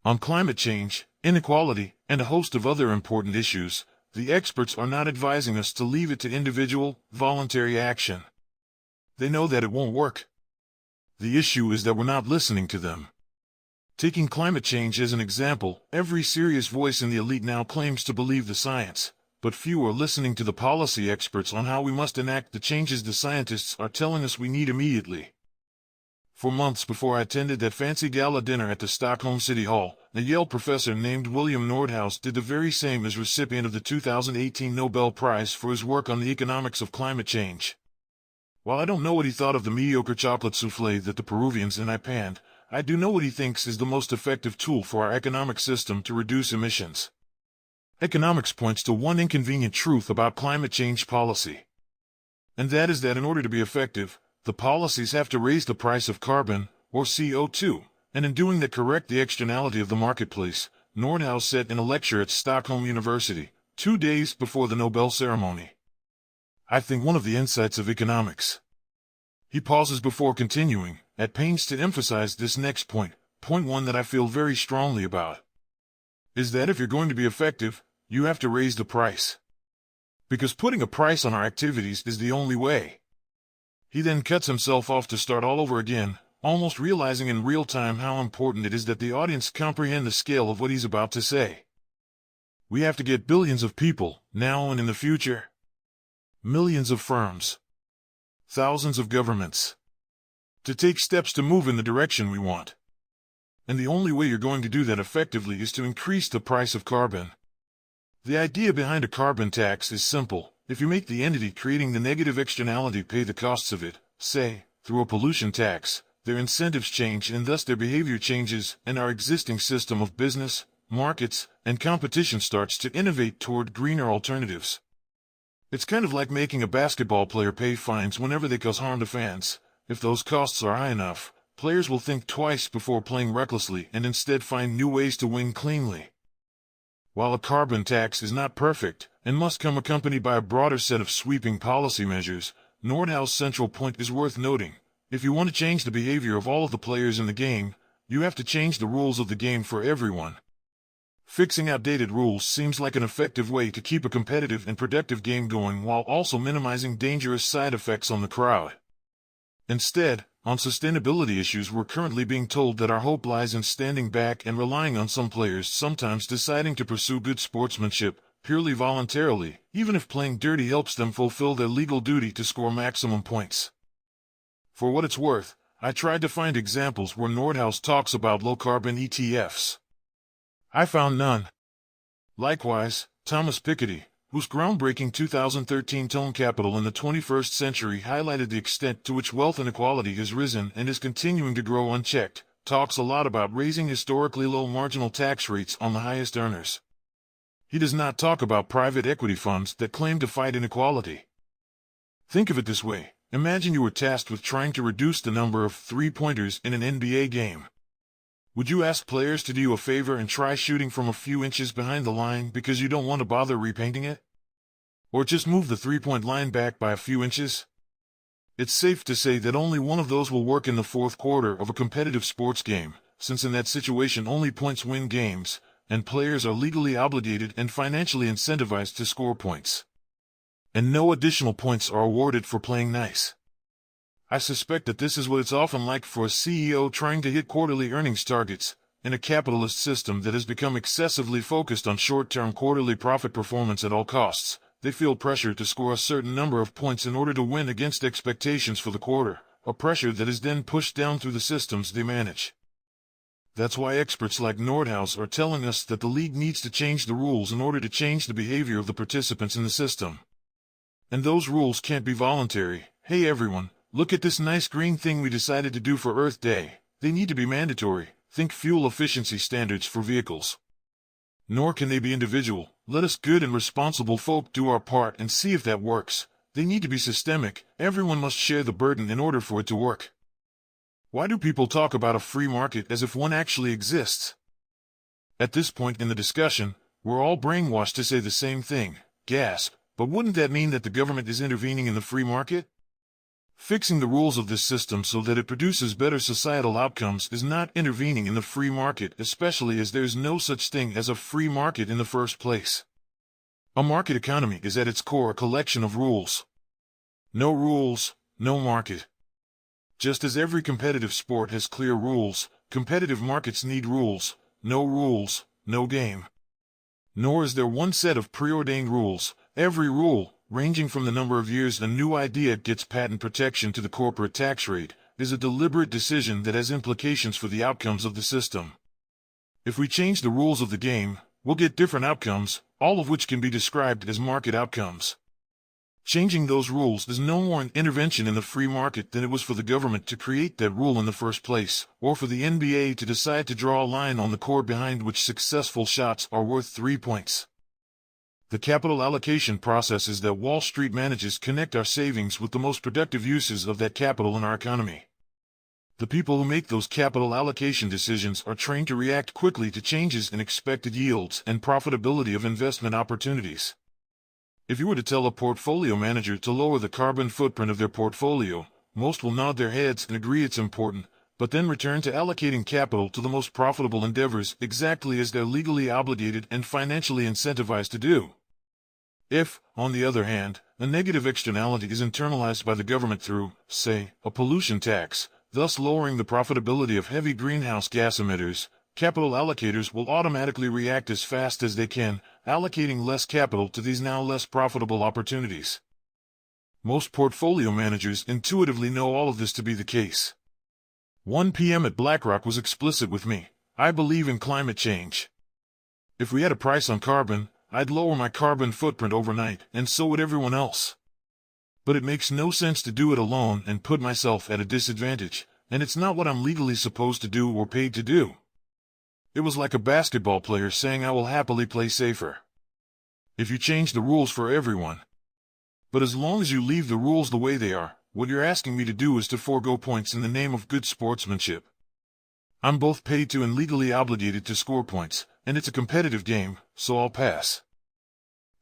On climate change, inequality, and a host of other important issues, the experts are not advising us to leave it to individual, voluntary action. They know that it won't work. The issue is that we're not listening to them. Taking climate change as an example, every serious voice in the elite now claims to believe the science, but few are listening to the policy experts on how we must enact the changes the scientists are telling us we need immediately. For months before I attended that fancy gala dinner at the Stockholm City Hall, a Yale professor named William Nordhaus did the very same as recipient of the 2018 Nobel Prize for his work on the economics of climate change. While I don't know what he thought of the mediocre chocolate soufflé that the Peruvians and I panned, I do know what he thinks is the most effective tool for our economic system to reduce emissions. Economics points to one inconvenient truth about climate change policy. And that is that in order to be effective, the policies have to raise the price of carbon, or CO2, and in doing that correct the externality of the marketplace, Nordhaus said in a lecture at Stockholm University, 2 days before the Nobel ceremony. I think one of the insights of economics. He pauses before continuing, at pains to emphasize this next point one that I feel very strongly about, is that if you're going to be effective, you have to raise the price. Because putting a price on our activities is the only way. He then cuts himself off to start all over again, almost realizing in real time how important it is that the audience comprehend the scale of what he's about to say. We have to get billions of people, now and in the future. Millions of firms. Thousands of governments. To take steps to move in the direction we want. And the only way you're going to do that effectively is to increase the price of carbon. The idea behind a carbon tax is simple. If you make the entity creating the negative externality pay the costs of it, say, through a pollution tax, their incentives change and thus their behavior changes, and our existing system of business, markets, and competition starts to innovate toward greener alternatives. It's kind of like making a basketball player pay fines whenever they cause harm to fans. If those costs are high enough, players will think twice before playing recklessly and instead find new ways to win cleanly. While a carbon tax is not perfect, and must come accompanied by a broader set of sweeping policy measures, Nordhaus' central point is worth noting. If you want to change the behavior of all of the players in the game, you have to change the rules of the game for everyone. Fixing outdated rules seems like an effective way to keep a competitive and productive game going while also minimizing dangerous side effects on the crowd. Instead, on sustainability issues we're currently being told that our hope lies in standing back and relying on some players sometimes deciding to pursue good sportsmanship, purely voluntarily, even if playing dirty helps them fulfill their legal duty to score maximum points. For what it's worth, I tried to find examples where Nordhaus talks about low-carbon ETFs. I found none. Likewise, Thomas Piketty, whose groundbreaking 2013 Tone Capital in the 21st Century highlighted the extent to which wealth inequality has risen and is continuing to grow unchecked, talks a lot about raising historically low marginal tax rates on the highest earners. He does not talk about private equity funds that claim to fight inequality. Think of it this way. Imagine you were tasked with trying to reduce the number of three-pointers in an NBA game. Would you ask players to do you a favor and try shooting from a few inches behind the line because you don't want to bother repainting it? Or just move the three-point line back by a few inches? It's safe to say that only one of those will work in the fourth quarter of a competitive sports game, since in that situation only points win games, and players are legally obligated and financially incentivized to score points. and no additional points are awarded for playing nice. I suspect that this is what it's often like for a CEO trying to hit quarterly earnings targets, in a capitalist system that has become excessively focused on short-term quarterly profit performance at all costs. They feel pressure to score a certain number of points in order to win against expectations for the quarter, a pressure that is then pushed down through the systems they manage. That's why experts like Nordhaus are telling us that the league needs to change the rules in order to change the behavior of the participants in the system. And those rules can't be voluntary. Hey everyone, look at this nice green thing we decided to do for Earth Day. They need to be mandatory. Think fuel efficiency standards for vehicles. Nor can they be individual. Let us good and responsible folk do our part and see if that works. They need to be systemic. Everyone must share the burden in order for it to work. Why do people talk about a free market as if one actually exists? At this point in the discussion, we're all brainwashed to say the same thing. Gasp. But wouldn't that mean that the government is intervening in the free market? Fixing the rules of this system so that it produces better societal outcomes is not intervening in the free market, especially as there's no such thing as a free market in the first place. A market economy is at its core a collection of rules. No rules, no market. Just as every competitive sport has clear rules, competitive markets need rules. No rules, no game. Nor is there one set of preordained rules. Every rule, ranging from the number of years a new idea gets patent protection to the corporate tax rate, is a deliberate decision that has implications for the outcomes of the system. If we change the rules of the game, we'll get different outcomes, all of which can be described as market outcomes. Changing those rules is no more an intervention in the free market than it was for the government to create that rule in the first place, or for the NBA to decide to draw a line on the court behind which successful shots are worth 3 points. The capital allocation processes that Wall Street manages connect our savings with the most productive uses of that capital in our economy. The people who make those capital allocation decisions are trained to react quickly to changes in expected yields and profitability of investment opportunities. If you were to tell a portfolio manager to lower the carbon footprint of their portfolio, most will nod their heads and agree it's important, but then return to allocating capital to the most profitable endeavors exactly as they're legally obligated and financially incentivized to do. If, on the other hand, a negative externality is internalized by the government through, say, a pollution tax, thus lowering the profitability of heavy greenhouse gas emitters, capital allocators will automatically react as fast as they can, allocating less capital to these now less profitable opportunities. Most portfolio managers intuitively know all of this to be the case. 1 p.m. at BlackRock was explicit with me. I believe in climate change. If we had a price on carbon, I'd lower my carbon footprint overnight, and so would everyone else. But it makes no sense to do it alone and put myself at a disadvantage, and it's not what I'm legally supposed to do or paid to do. It was like a basketball player saying I will happily play safer if you change the rules for everyone. But as long as you leave the rules the way they are, what you're asking me to do is to forego points in the name of good sportsmanship. I'm both paid to and legally obligated to score points, and it's a competitive game, so I'll pass.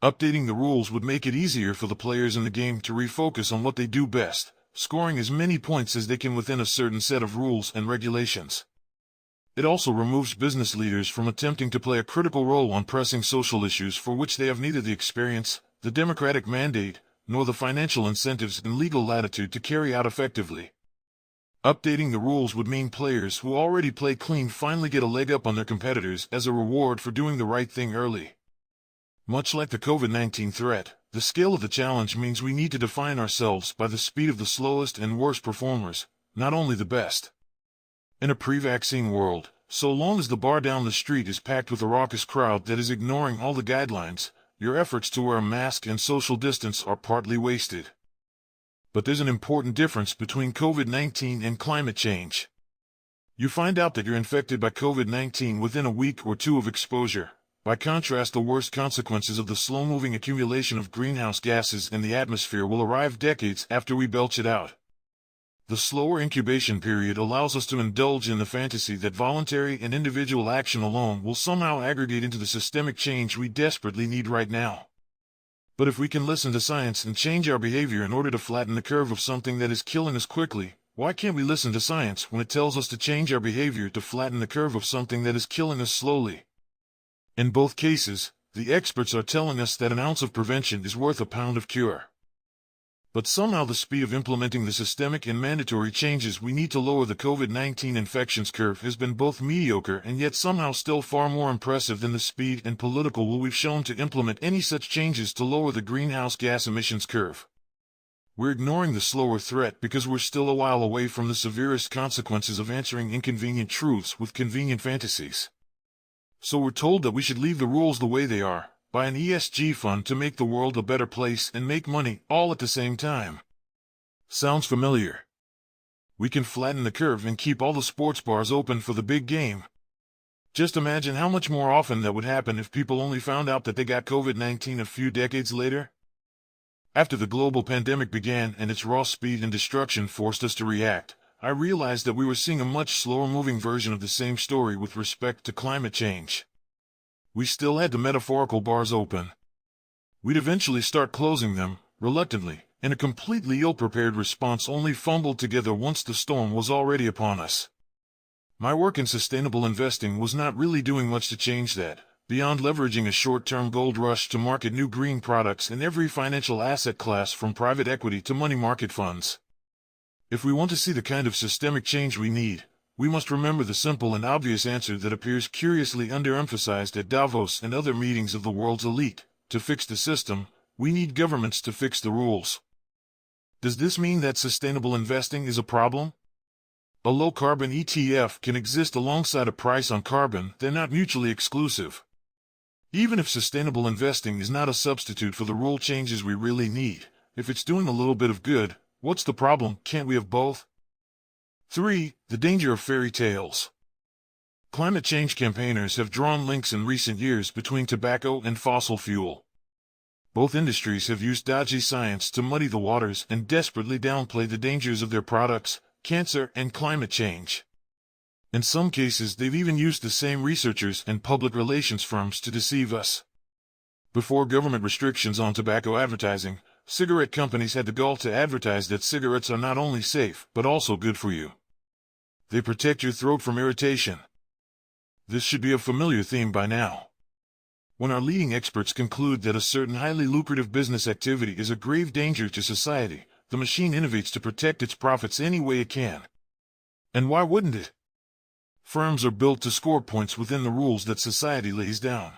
Updating the rules would make it easier for the players in the game to refocus on what they do best, scoring as many points as they can within a certain set of rules and regulations. It also removes business leaders from attempting to play a critical role on pressing social issues for which they have neither the experience, the democratic mandate, nor the financial incentives and legal latitude to carry out effectively. Updating the rules would mean players who already play clean finally get a leg up on their competitors as a reward for doing the right thing early. Much like the COVID-19 threat, the scale of the challenge means we need to define ourselves by the speed of the slowest and worst performers, not only the best. In a pre-vaccine world, so long as the bar down the street is packed with a raucous crowd that is ignoring all the guidelines, your efforts to wear a mask and social distance are partly wasted. But there's an important difference between COVID-19 and climate change. You find out that you're infected by COVID-19 within a week or two of exposure. By contrast, the worst consequences of the slow-moving accumulation of greenhouse gases in the atmosphere will arrive decades after we belch it out. The slower incubation period allows us to indulge in the fantasy that voluntary and individual action alone will somehow aggregate into the systemic change we desperately need right now. But if we can listen to science and change our behavior in order to flatten the curve of something that is killing us quickly, why can't we listen to science when it tells us to change our behavior to flatten the curve of something that is killing us slowly? In both cases, The experts are telling us that an ounce of prevention is worth a pound of cure. But somehow the speed of implementing the systemic and mandatory changes we need to lower the COVID-19 infections curve has been both mediocre and yet somehow still far more impressive than the speed and political will we've shown to implement any such changes to lower the greenhouse gas emissions curve. We're ignoring the slower threat because we're still a while away from the severest consequences of answering inconvenient truths with convenient fantasies. So we're told that we should leave the rules the way they are, buy an ESG fund to make the world a better place and make money all at the same time. Sounds familiar? We can flatten the curve and keep all the sports bars open for the big game. Just imagine how much more often that would happen if people only found out that they got COVID-19 a few decades later. After the global pandemic began and its raw speed and destruction forced us to react, I realized that we were seeing a much slower-moving version of the same story with respect to climate change. We still had the metaphorical bars open. We'd eventually start closing them, reluctantly, in a completely ill-prepared response only fumbled together once the storm was already upon us. My work in sustainable investing was not really doing much to change that, beyond leveraging a short-term gold rush to market new green products in every financial asset class from private equity to money market funds. If we want to see the kind of systemic change we need, we must remember the simple and obvious answer that appears curiously underemphasized at Davos and other meetings of the world's elite. To fix the system, we need governments to fix the rules. Does this mean that sustainable investing is a problem? A low-carbon ETF can exist alongside a price on carbon. They're not mutually exclusive. Even if sustainable investing is not a substitute for the rule changes we really need, if it's doing a little bit of good, what's the problem? Can't we have both? 3. The danger of fairy tales. Climate change campaigners have drawn links in recent years between tobacco and fossil fuel. Both industries have used dodgy science to muddy the waters and desperately downplay the dangers of their products, cancer and climate change. In some cases, they've even used the same researchers and public relations firms to deceive us. Before government restrictions on tobacco advertising, cigarette companies had the gall to advertise that cigarettes are not only safe, but also good for you. They protect your throat from irritation. This should be a familiar theme by now. When our leading experts conclude that a certain highly lucrative business activity is a grave danger to society, the machine innovates to protect its profits any way it can. And why wouldn't it? Firms are built to score points within the rules that society lays down.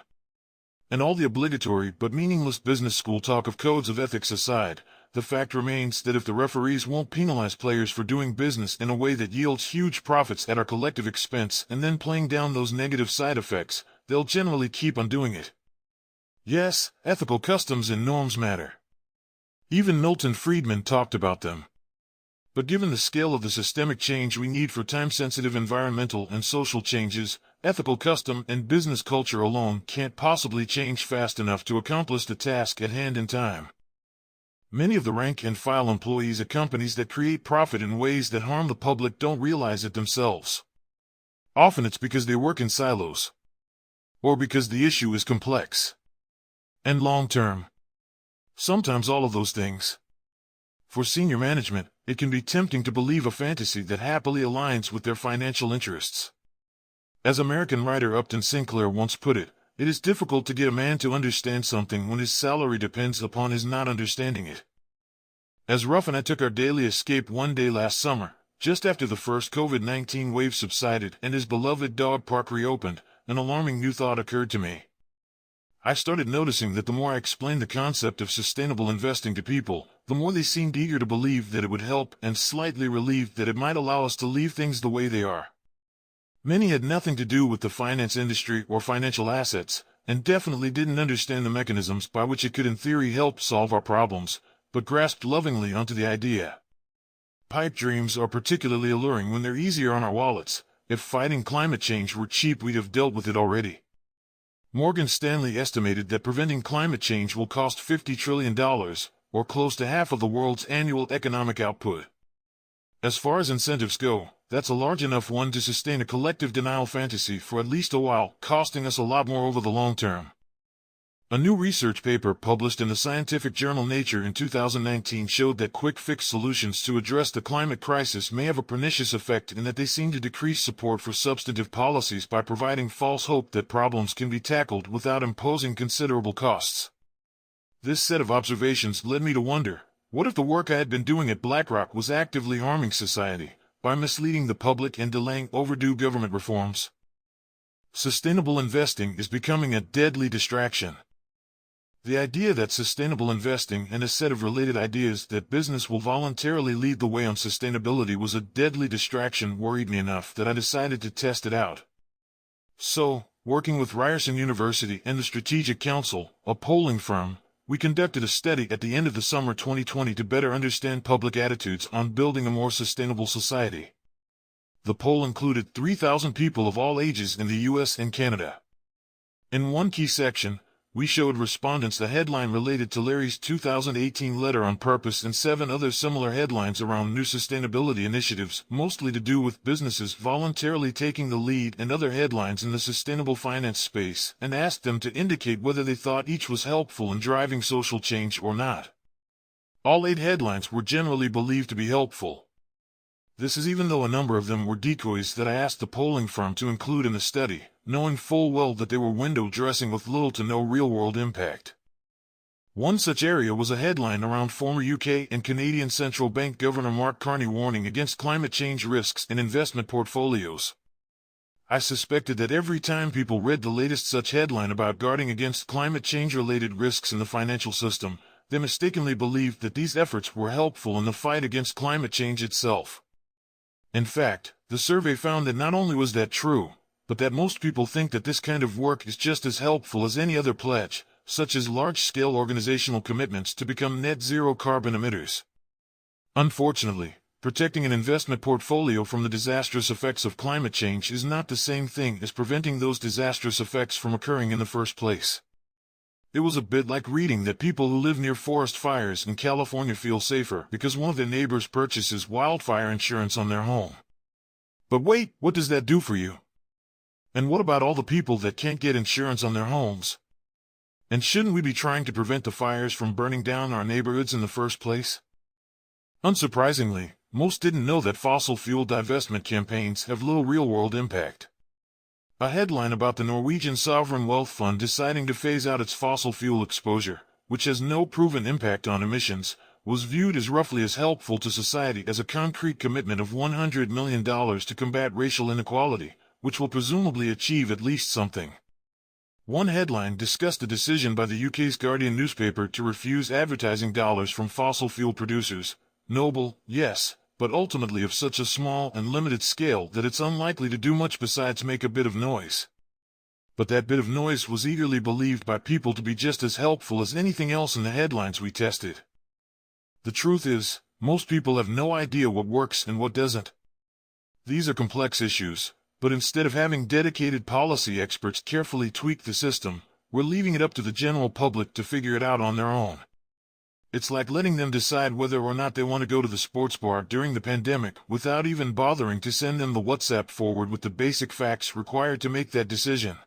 And all the obligatory but meaningless business school talk of codes of ethics aside, the fact remains that if the referees won't penalize players for doing business in a way that yields huge profits at our collective expense and then playing down those negative side effects, they'll generally keep on doing it. Yes, ethical customs and norms matter. Even Milton Friedman talked about them. But given the scale of the systemic change we need for time-sensitive environmental and social changes, ethical custom and business culture alone can't possibly change fast enough to accomplish the task at hand in time. Many of the rank-and-file employees at companies that create profit in ways that harm the public don't realize it themselves. Often it's because they work in silos. Or because the issue is complex. And long-term. Sometimes all of those things. For senior management, it can be tempting to believe a fantasy that happily aligns with their financial interests. As American writer Upton Sinclair once put it, it is difficult to get a man to understand something when his salary depends upon his not understanding it. As Ruff and I took our daily escape one day last summer, just after the first COVID-19 wave subsided and his beloved dog park reopened, an alarming new thought occurred to me. I started noticing that the more I explained the concept of sustainable investing to people, the more they seemed eager to believe that it would help and slightly relieved that it might allow us to leave things the way they are. Many had nothing to do with the finance industry or financial assets, and definitely didn't understand the mechanisms by which it could in theory help solve our problems, but grasped lovingly onto the idea. Pipe dreams are particularly alluring when they're easier on our wallets. If fighting climate change were cheap, we'd have dealt with it already. Morgan Stanley estimated that preventing climate change will cost $50 trillion, or close to half of the world's annual economic output. As far as incentives go, that's a large enough one to sustain a collective denial fantasy for at least a while, costing us a lot more over the long term. A new research paper published in the scientific journal Nature in 2019 showed that quick-fix solutions to address the climate crisis may have a pernicious effect in that they seem to decrease support for substantive policies by providing false hope that problems can be tackled without imposing considerable costs. This set of observations led me to wonder, what if the work I had been doing at BlackRock was actively harming society by misleading the public and delaying overdue government reforms? Sustainable investing is becoming a deadly distraction. The idea that sustainable investing and a set of related ideas that business will voluntarily lead the way on sustainability was a deadly distraction worried me enough that I decided to test it out. So, working with Ryerson University and the Strategic Council, a polling firm, we conducted a study at the end of the summer 2020 to better understand public attitudes on building a more sustainable society. The poll included 3,000 people of all ages in the US and Canada. In one key section, we showed respondents a headline related to Larry's 2018 letter on purpose and 7 other similar headlines around new sustainability initiatives, mostly to do with businesses voluntarily taking the lead, and other headlines in the sustainable finance space, and asked them to indicate whether they thought each was helpful in driving social change or not. All 8 headlines were generally believed to be helpful. This is even though a number of them were decoys that I asked the polling firm to include in the study, knowing full well that they were window dressing with little to no real-world impact. One such area was a headline around former UK and Canadian Central Bank Governor Mark Carney warning against climate change risks in investment portfolios. I suspected that every time people read the latest such headline about guarding against climate change-related risks in the financial system, they mistakenly believed that these efforts were helpful in the fight against climate change itself. In fact, the survey found that not only was that true, but that most people think that this kind of work is just as helpful as any other pledge, such as large-scale organizational commitments to become net zero carbon emitters. Unfortunately, protecting an investment portfolio from the disastrous effects of climate change is not the same thing as preventing those disastrous effects from occurring in the first place. It was a bit like reading that people who live near forest fires in California feel safer because one of their neighbors purchases wildfire insurance on their home. But wait, what does that do for you? And what about all the people that can't get insurance on their homes? And shouldn't we be trying to prevent the fires from burning down our neighborhoods in the first place? Unsurprisingly, most didn't know that fossil fuel divestment campaigns have little real-world impact. A headline about the Norwegian Sovereign Wealth Fund deciding to phase out its fossil fuel exposure, which has no proven impact on emissions, was viewed as roughly as helpful to society as a concrete commitment of $100 million to combat racial inequality, which will presumably achieve at least something. One headline discussed a decision by the UK's Guardian newspaper to refuse advertising dollars from fossil fuel producers. Noble, yes, but ultimately of such a small and limited scale that it's unlikely to do much besides make a bit of noise. But that bit of noise was eagerly believed by people to be just as helpful as anything else in the headlines we tested. The truth is, most people have no idea what works and what doesn't. These are complex issues, but instead of having dedicated policy experts carefully tweak the system, we're leaving it up to the general public to figure it out on their own. It's like letting them decide whether or not they want to go to the sports bar during the pandemic without even bothering to send them the WhatsApp forward with the basic facts required to make that decision.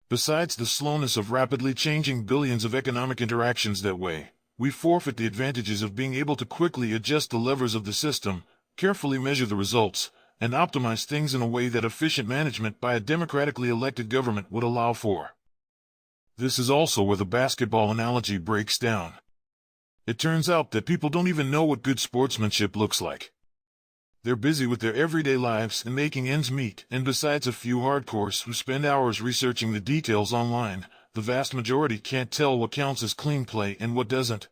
Besides the slowness of rapidly changing billions of economic interactions that way, we forfeit the advantages of being able to quickly adjust the levers of the system, carefully measure the results, and optimize things in a way that efficient management by a democratically elected government would allow for. This is also where the basketball analogy breaks down. It turns out that people don't even know what good sportsmanship looks like. They're busy with their everyday lives and making ends meet, and besides a few hardcores who spend hours researching the details online, the vast majority can't tell what counts as clean play and what doesn't.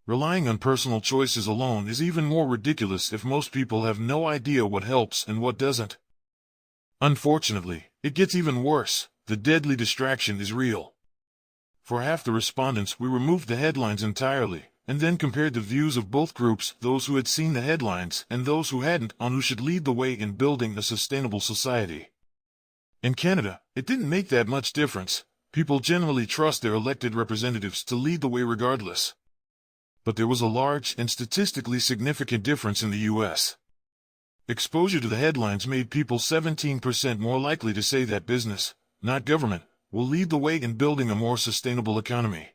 Relying on personal choices alone is even more ridiculous if most people have no idea what helps and what doesn't. Unfortunately, it gets even worse. The deadly distraction is real. For half the respondents, we removed the headlines entirely, and then compared the views of both groups, those who had seen the headlines and those who hadn't, on who should lead the way in building a sustainable society. In Canada, it didn't make that much difference. People generally trust their elected representatives to lead the way regardless. But there was a large and statistically significant difference in the US. Exposure to the headlines made people 17% more likely to say that business, not government, will lead the way in building a more sustainable economy.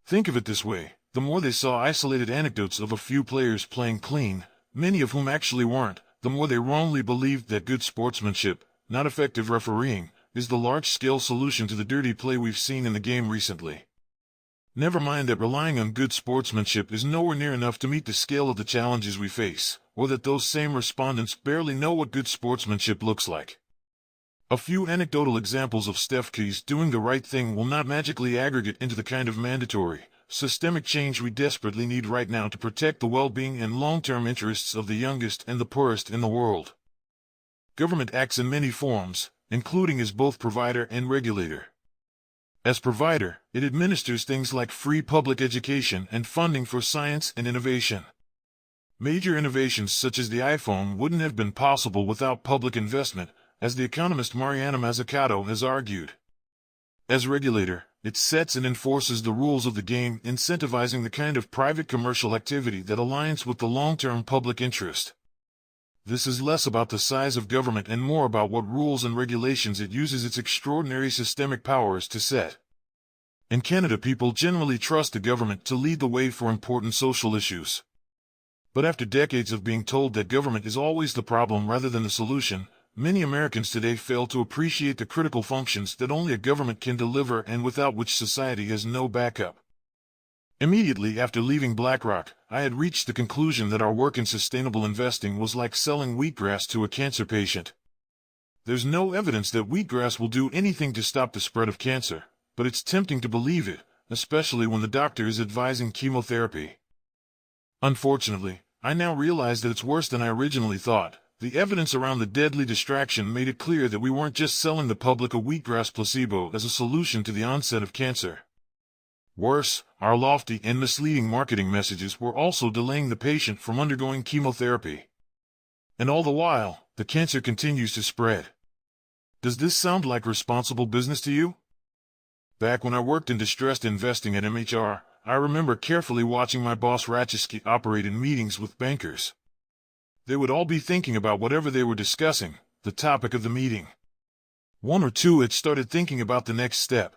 Think of it this way: the more they saw isolated anecdotes of a few players playing clean, many of whom actually weren't, the more they wrongly believed that good sportsmanship, not effective refereeing, is the large-scale solution to the dirty play we've seen in the game recently. Never mind that relying on good sportsmanship is nowhere near enough to meet the scale of the challenges we face, or that those same respondents barely know what good sportsmanship looks like. A few anecdotal examples of Steph Curry's doing the right thing will not magically aggregate into the kind of mandatory, systemic change we desperately need right now to protect the well-being and long-term interests of the youngest and the poorest in the world. Government acts in many forms, including as both provider and regulator. As provider, it administers things like free public education and funding for science and innovation. Major innovations such as the iPhone wouldn't have been possible without public investment, as the economist Mariana Mazzucato has argued. As regulator, it sets and enforces the rules of the game, incentivizing the kind of private commercial activity that aligns with the long-term public interest. This is less about the size of government and more about what rules and regulations it uses its extraordinary systemic powers to set. In Canada, people generally trust the government to lead the way for important social issues. But after decades of being told that government is always the problem rather than the solution, many Americans today fail to appreciate the critical functions that only a government can deliver and without which society has no backup. Immediately after leaving BlackRock, I had reached the conclusion that our work in sustainable investing was like selling wheatgrass to a cancer patient. There's no evidence that wheatgrass will do anything to stop the spread of cancer, but it's tempting to believe it, especially when the doctor is advising chemotherapy. Unfortunately, I now realize that it's worse than I originally thought. The evidence around the deadly distraction made it clear that we weren't just selling the public a wheatgrass placebo as a solution to the onset of cancer. Worse, our lofty and misleading marketing messages were also delaying the patient from undergoing chemotherapy. And all the while, the cancer continues to spread. Does this sound like responsible business to you? Back when I worked in distressed investing at MHR, I remember carefully watching my boss Ratchesky operate in meetings with bankers. They would all be thinking about whatever they were discussing, the topic of the meeting. One or two had started thinking about the next step.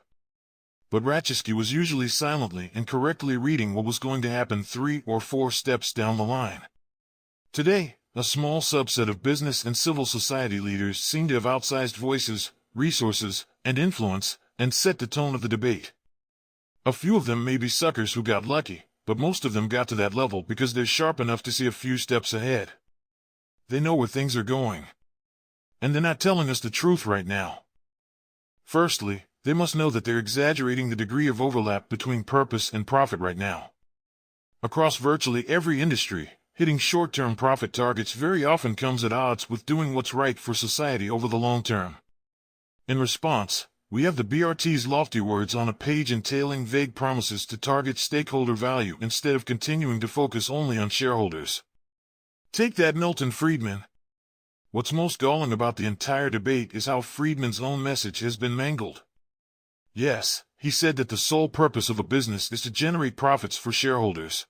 But Ratchesky was usually silently and correctly reading what was going to happen 3 or 4 steps down the line. Today, a small subset of business and civil society leaders seem to have outsized voices, resources, and influence, and set the tone of the debate. A few of them may be suckers who got lucky, but most of them got to that level because they're sharp enough to see a few steps ahead. They know where things are going. And they're not telling us the truth right now. Firstly, they must know that they're exaggerating the degree of overlap between purpose and profit right now. Across virtually every industry, hitting short-term profit targets very often comes at odds with doing what's right for society over the long term. In response, we have the BRT's lofty words on a page entailing vague promises to target stakeholder value instead of continuing to focus only on shareholders. Take that Milton Friedman. What's most galling about the entire debate is how Friedman's own message has been mangled. Yes, he said that the sole purpose of a business is to generate profits for shareholders.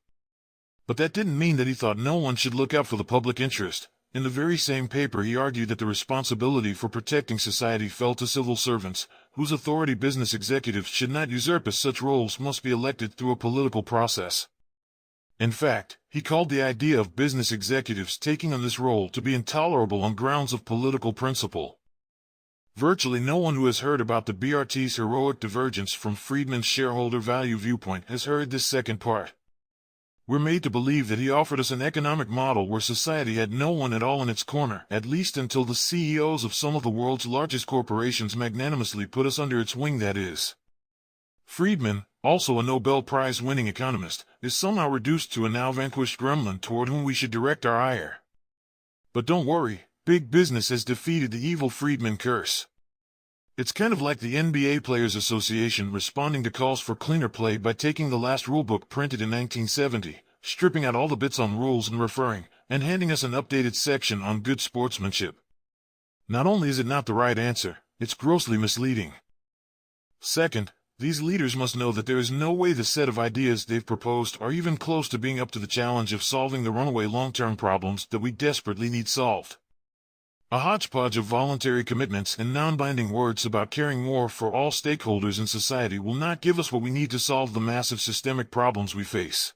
But that didn't mean that he thought no one should look out for the public interest. In the very same paper, he argued that the responsibility for protecting society fell to civil servants, whose authority business executives should not usurp, as such roles must be elected through a political process. In fact, he called the idea of business executives taking on this role to be intolerable on grounds of political principle. Virtually no one who has heard about the BRT's heroic divergence from Friedman's shareholder value viewpoint has heard this second part. We're made to believe that he offered us an economic model where society had no one at all in its corner, at least until the CEOs of some of the world's largest corporations magnanimously put us under its wing, that is. Friedman, also a Nobel Prize-winning economist, is somehow reduced to a now-vanquished gremlin toward whom we should direct our ire. But don't worry, big business has defeated the evil Friedman curse. It's kind of like the NBA Players Association responding to calls for cleaner play by taking the last rulebook printed in 1970, stripping out all the bits on rules and referring, and handing us an updated section on good sportsmanship. Not only is it not the right answer, it's grossly misleading. Second, these leaders must know that there is no way the set of ideas they've proposed are even close to being up to the challenge of solving the runaway long-term problems that we desperately need solved. A hodgepodge of voluntary commitments and non-binding words about caring more for all stakeholders in society will not give us what we need to solve the massive systemic problems we face.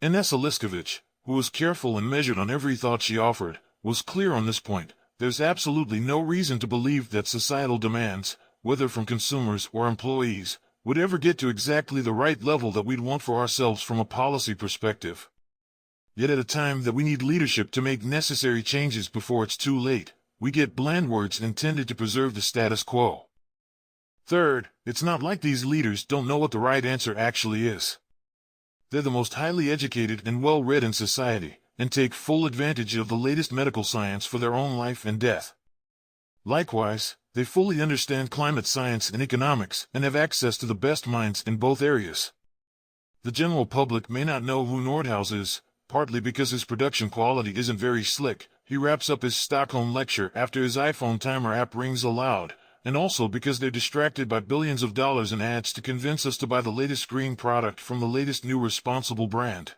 Inessa Liskovich, who was careful and measured on every thought she offered, was clear on this point. There's absolutely no reason to believe that societal demands, whether from consumers or employees, would ever get to exactly the right level that we'd want for ourselves from a policy perspective. Yet at a time that we need leadership to make necessary changes before it's too late, we get bland words intended to preserve the status quo. Third, it's not like these leaders don't know what the right answer actually is. They're the most highly educated and well-read in society, and take full advantage of the latest medical science for their own life and death. Likewise, they fully understand climate science and economics and have access to the best minds in both areas. The general public may not know who Nordhaus is, partly because his production quality isn't very slick. He wraps up his Stockholm lecture after his iPhone timer app rings aloud, and also because they're distracted by billions of dollars in ads to convince us to buy the latest green product from the latest new responsible brand.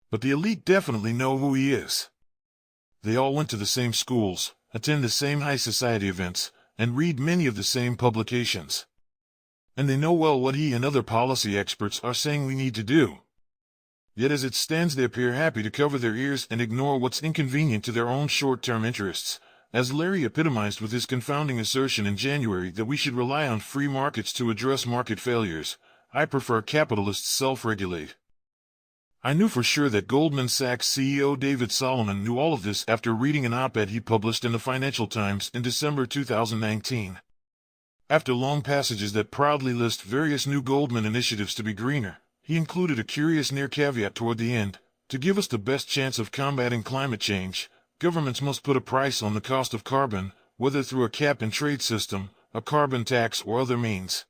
But the elite definitely know who he is. They all went to the same schools, attend the same high society events, and read many of the same publications. And they know well what he and other policy experts are saying we need to do. Yet as it stands they appear happy to cover their ears and ignore what's inconvenient to their own short-term interests, as Larry epitomized with his confounding assertion in January that we should rely on free markets to address market failures. I prefer capitalists self-regulate. I knew for sure that Goldman Sachs CEO David Solomon knew all of this after reading an op-ed he published in the Financial Times in December 2019. After long passages that proudly list various new Goldman initiatives to be greener, he included a curious near caveat toward the end: to give us the best chance of combating climate change, governments must put a price on the cost of carbon, whether through a cap-and-trade system, a carbon tax, or other means.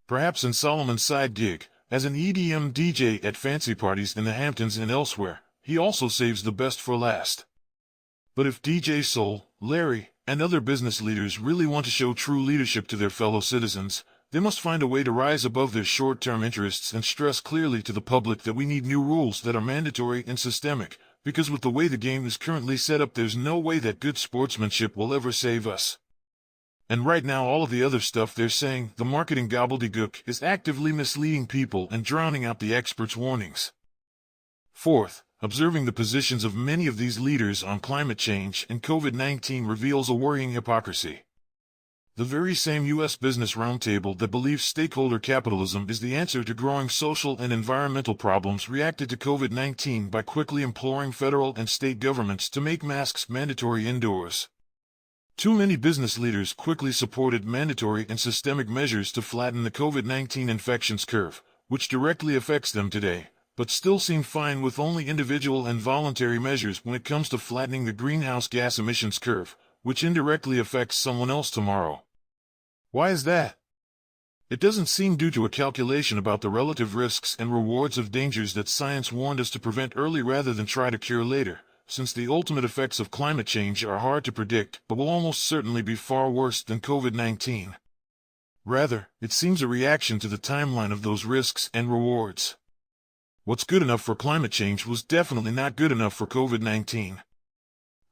Perhaps in Solomon's side gig, as an EDM DJ at fancy parties in the Hamptons and elsewhere, he also saves the best for last. But if DJ Soul, Larry, and other business leaders really want to show true leadership to their fellow citizens, they must find a way to rise above their short-term interests and stress clearly to the public that we need new rules that are mandatory and systemic, because with the way the game is currently set up there's no way that good sportsmanship will ever save us. And right now all of the other stuff they're saying, the marketing gobbledygook, is actively misleading people and drowning out the experts' warnings. Fourth, observing the positions of many of these leaders on climate change and COVID-19 reveals a worrying hypocrisy. The very same U.S. Business Roundtable that believes stakeholder capitalism is the answer to growing social and environmental problems reacted to COVID-19 by quickly imploring federal and state governments to make masks mandatory indoors. Too many business leaders quickly supported mandatory and systemic measures to flatten the COVID-19 infections curve, which directly affects them today, but still seem fine with only individual and voluntary measures when it comes to flattening the greenhouse gas emissions curve, which indirectly affects someone else tomorrow. Why is that? It doesn't seem due to a calculation about the relative risks and rewards of dangers that science warned us to prevent early rather than try to cure later, since the ultimate effects of climate change are hard to predict but will almost certainly be far worse than COVID-19. Rather, it seems a reaction to the timeline of those risks and rewards. What's good enough for climate change was definitely not good enough for COVID-19.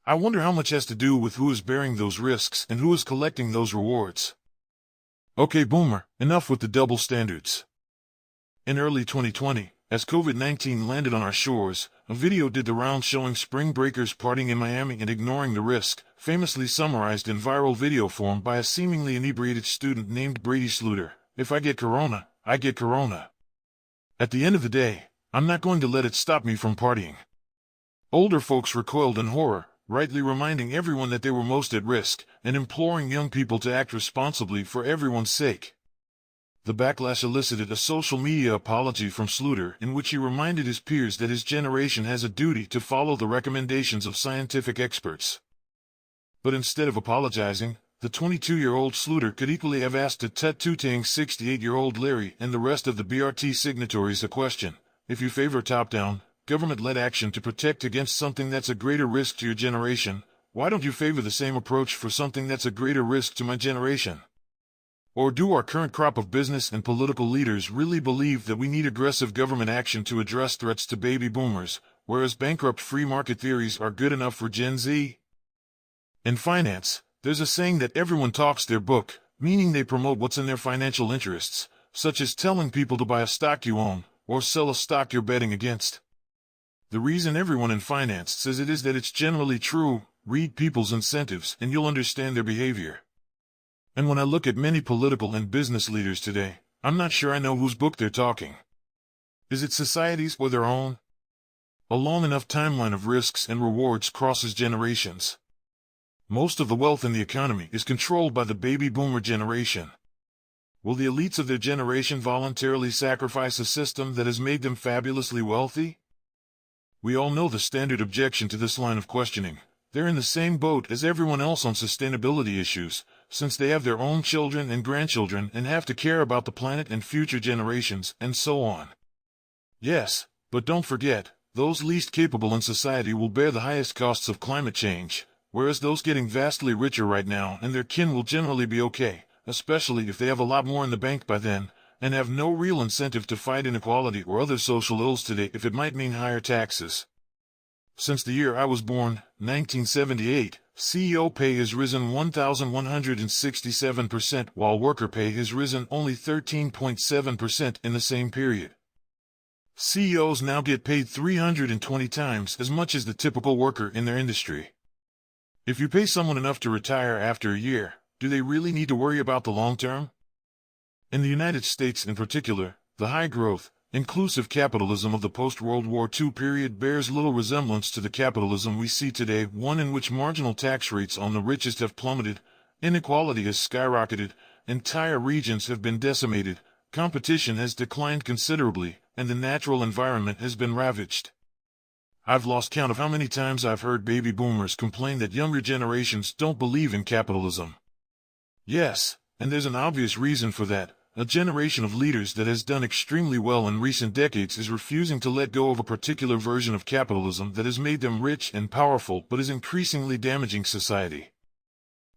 I wonder how much has to do with who is bearing those risks and who is collecting those rewards. Okay, boomer, enough with the double standards. In early 2020, as COVID-19 landed on our shores, a video did the rounds showing spring breakers partying in Miami and ignoring the risk, famously summarized in viral video form by a seemingly inebriated student named Brady Sluter: "If I get corona, I get corona. At the end of the day, I'm not going to let it stop me from partying." Older folks recoiled in horror, rightly reminding everyone that they were most at risk, and imploring young people to act responsibly for everyone's sake. The backlash elicited a social media apology from Sluter in which he reminded his peers that his generation has a duty to follow the recommendations of scientific experts. But instead of apologizing, the 22-year-old Sluter could equally have asked a tut-tooting 68-year-old Larry and the rest of the BRT signatories a question: if you favor top-down, government-led action to protect against something that's a greater risk to your generation, why don't you favor the same approach for something that's a greater risk to my generation? Or do our current crop of business and political leaders really believe that we need aggressive government action to address threats to baby boomers, whereas bankrupt free market theories are good enough for Gen Z? In finance, there's a saying that everyone talks their book, meaning they promote what's in their financial interests, such as telling people to buy a stock you own, or sell a stock you're betting against. The reason everyone in finance says it is that it's generally true. Read people's incentives and you'll understand their behavior. And when I look at many political and business leaders today, I'm not sure I know whose book they're talking. Is it society's or their own? A long enough timeline of risks and rewards crosses generations. Most of the wealth in the economy is controlled by the baby boomer generation. Will the elites of their generation voluntarily sacrifice a system that has made them fabulously wealthy? We all know the standard objection to this line of questioning. They're in the same boat as everyone else on sustainability issues, since they have their own children and grandchildren and have to care about the planet and future generations, and so on. Yes, but don't forget, those least capable in society will bear the highest costs of climate change, whereas those getting vastly richer right now and their kin will generally be okay, especially if they have a lot more in the bank by then, and have no real incentive to fight inequality or other social ills today if it might mean higher taxes. Since the year I was born, 1978, CEO pay has risen 1,167%, while worker pay has risen only 13.7% in the same period. CEOs now get paid 320 times as much as the typical worker in their industry. If you pay someone enough to retire after a year, do they really need to worry about the long term? In the United States in particular, the high-growth, inclusive capitalism of the post-World War II period bears little resemblance to the capitalism we see today, one in which marginal tax rates on the richest have plummeted, inequality has skyrocketed, entire regions have been decimated, competition has declined considerably, and the natural environment has been ravaged. I've lost count of how many times I've heard baby boomers complain that younger generations don't believe in capitalism. Yes, and there's an obvious reason for that. A generation of leaders that has done extremely well in recent decades is refusing to let go of a particular version of capitalism that has made them rich and powerful but is increasingly damaging society.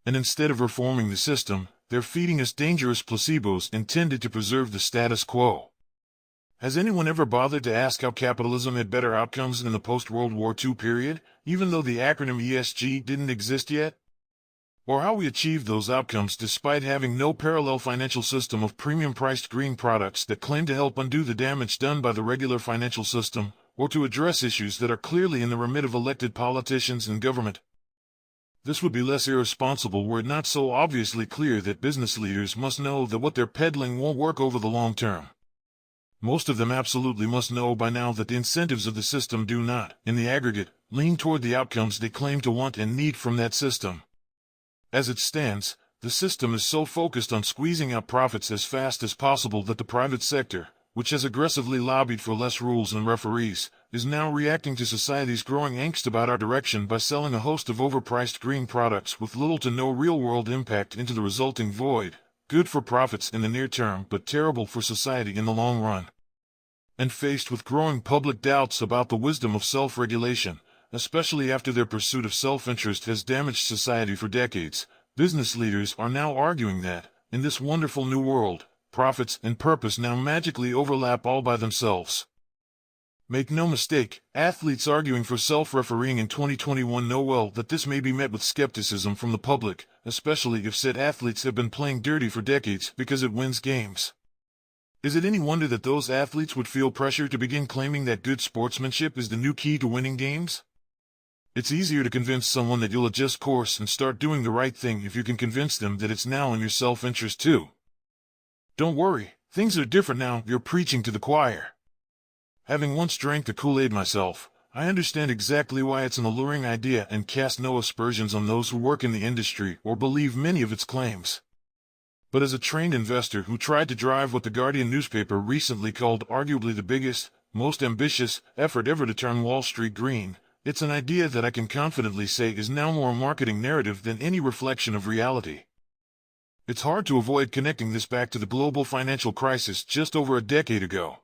And instead of reforming the system, they're feeding us dangerous placebos intended to preserve the status quo. Has anyone ever bothered to ask how capitalism had better outcomes in the post-World War II period, even though the acronym ESG didn't exist yet? Or how we achieved those outcomes despite having no parallel financial system of premium-priced green products that claim to help undo the damage done by the regular financial system, or to address issues that are clearly in the remit of elected politicians and government. This would be less irresponsible were it not so obviously clear that business leaders must know that what they're peddling won't work over the long term. Most of them absolutely must know by now that the incentives of the system do not, in the aggregate, lean toward the outcomes they claim to want and need from that system. As it stands, the system is so focused on squeezing out profits as fast as possible that the private sector, which has aggressively lobbied for less rules and referees, is now reacting to society's growing angst about our direction by selling a host of overpriced green products with little to no real-world impact into the resulting void, good for profits in the near term but terrible for society in the long run. And faced with growing public doubts about the wisdom of self-regulation, especially after their pursuit of self-interest has damaged society for decades, business leaders are now arguing that, in this wonderful new world, profits and purpose now magically overlap all by themselves. Make no mistake, athletes arguing for self-refereeing in 2021 know well that this may be met with skepticism from the public, especially if said athletes have been playing dirty for decades because it wins games. Is it any wonder that those athletes would feel pressure to begin claiming that good sportsmanship is the new key to winning games? It's easier to convince someone that you'll adjust course and start doing the right thing if you can convince them that it's now in your self-interest too. Don't worry, things are different now, you're preaching to the choir. Having once drank the Kool-Aid myself, I understand exactly why it's an alluring idea and cast no aspersions on those who work in the industry or believe many of its claims. But as a trained investor who tried to drive what the Guardian newspaper recently called arguably the biggest, most ambitious effort ever to turn Wall Street green, it's an idea that I can confidently say is now more a marketing narrative than any reflection of reality. It's hard to avoid connecting this back to the global financial crisis just over a decade ago.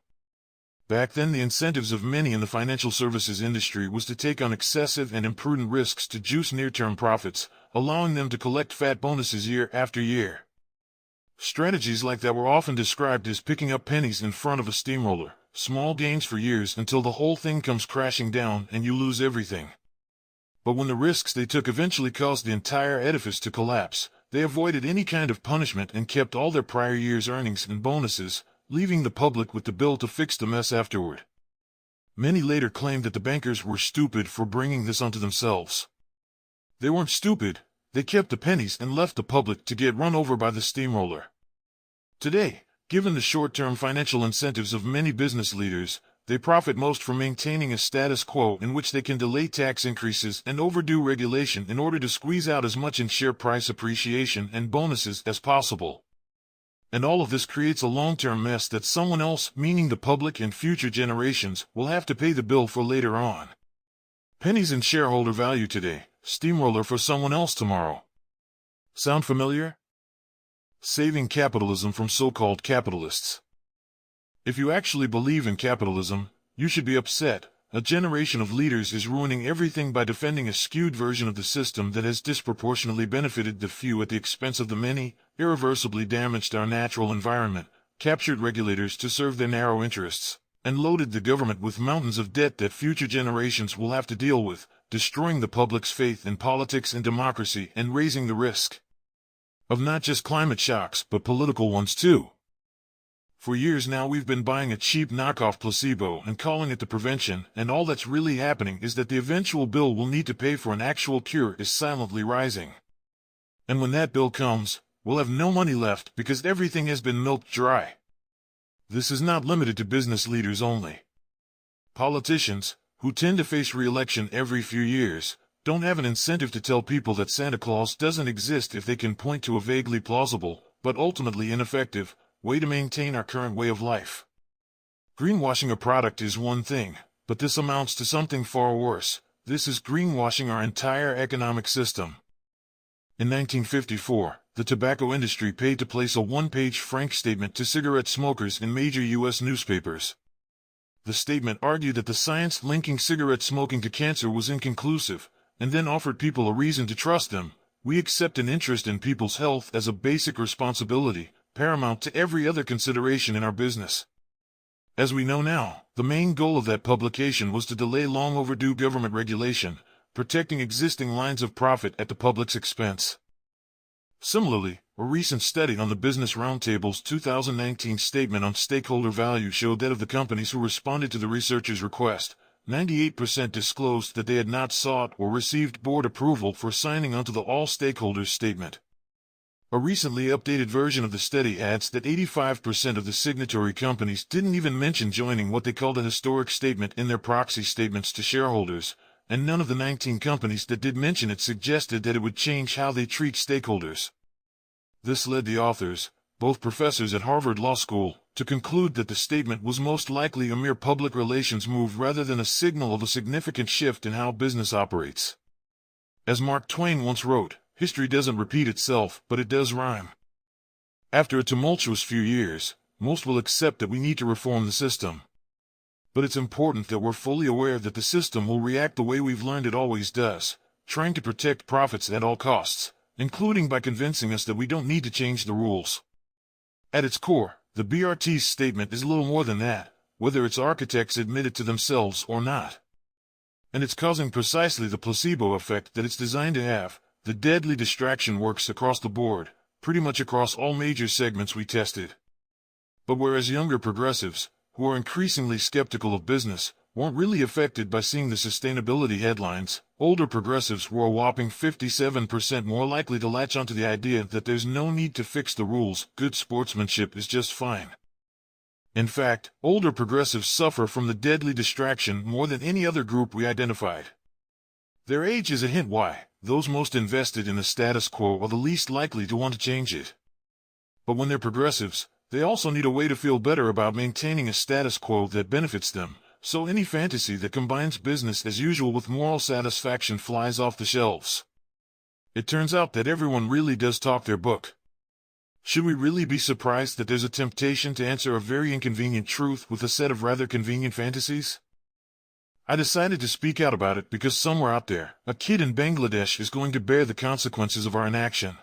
Back then, the incentives of many in the financial services industry was to take on excessive and imprudent risks to juice near-term profits, allowing them to collect fat bonuses year after year. Strategies like that were often described as picking up pennies in front of a steamroller. Small gains for years until the whole thing comes crashing down and you lose everything. But when the risks they took eventually caused the entire edifice to collapse, they avoided any kind of punishment and kept all their prior year's earnings and bonuses, leaving the public with the bill to fix the mess afterward. Many later claimed that the bankers were stupid for bringing this onto themselves. They weren't stupid, they kept the pennies and left the public to get run over by the steamroller. Today, given the short-term financial incentives of many business leaders, they profit most from maintaining a status quo in which they can delay tax increases and overdo regulation in order to squeeze out as much in share price appreciation and bonuses as possible. And all of this creates a long-term mess that someone else, meaning the public and future generations, will have to pay the bill for later on. Pennies in shareholder value today, steamroller for someone else tomorrow. Sound familiar? Saving capitalism from so-called capitalists. If you actually believe in capitalism, you should be upset. A generation of leaders is ruining everything by defending a skewed version of the system that has disproportionately benefited the few at the expense of the many, irreversibly damaged our natural environment, captured regulators to serve their narrow interests, and loaded the government with mountains of debt that future generations will have to deal with, destroying the public's faith in politics and democracy and raising the risk of not just climate shocks but political ones too. For years now we've been buying a cheap knockoff placebo and calling it the prevention, and all that's really happening is that the eventual bill we'll need to pay for an actual cure is silently rising. And when that bill comes, we'll have no money left because everything has been milked dry. This is not limited to business leaders only. Politicians, who tend to face re-election every few years, don't have an incentive to tell people that Santa Claus doesn't exist if they can point to a vaguely plausible, but ultimately ineffective, way to maintain our current way of life. Greenwashing a product is one thing, but this amounts to something far worse. This is greenwashing our entire economic system. In 1954, the tobacco industry paid to place a one-page frank statement to cigarette smokers in major U.S. newspapers. The statement argued that the science linking cigarette smoking to cancer was inconclusive, and then offered people a reason to trust them. We accept an interest in people's health as a basic responsibility, paramount to every other consideration in our business. As we know now, the main goal of that publication was to delay long overdue government regulation, protecting existing lines of profit at the public's expense. Similarly, a recent study on the Business Roundtable's 2019 statement on stakeholder value showed that of the companies who responded to the researchers' request, 98% disclosed that they had not sought or received board approval for signing onto the All Stakeholders statement. A recently updated version of the study adds that 85% of the signatory companies didn't even mention joining what they called a historic statement in their proxy statements to shareholders, and none of the 19 companies that did mention it suggested that it would change how they treat stakeholders. This led the authors, both professors at Harvard Law School, to conclude that the statement was most likely a mere public relations move rather than a signal of a significant shift in how business operates. As Mark Twain once wrote, history doesn't repeat itself, but it does rhyme. After a tumultuous few years, most will accept that we need to reform the system. But it's important that we're fully aware that the system will react the way we've learned it always does, trying to protect profits at all costs, including by convincing us that we don't need to change the rules. At its core, the BRT's statement is little more than that, whether its architects admit it to themselves or not. And it's causing precisely the placebo effect that it's designed to have. The deadly distraction works across the board, pretty much across all major segments we tested. But whereas younger progressives, who are increasingly skeptical of business, weren't really affected by seeing the sustainability headlines, older progressives were a whopping 57% more likely to latch onto the idea that there's no need to fix the rules, good sportsmanship is just fine. In fact, older progressives suffer from the deadly distraction more than any other group we identified. Their age is a hint why. Those most invested in the status quo are the least likely to want to change it. But when they're progressives, they also need a way to feel better about maintaining a status quo that benefits them, so any fantasy that combines business as usual with moral satisfaction flies off the shelves. It turns out that everyone really does talk their book. Should we really be surprised that there's a temptation to answer a very inconvenient truth with a set of rather convenient fantasies? I decided to speak out about it because somewhere out there, a kid in Bangladesh is going to bear the consequences of our inaction.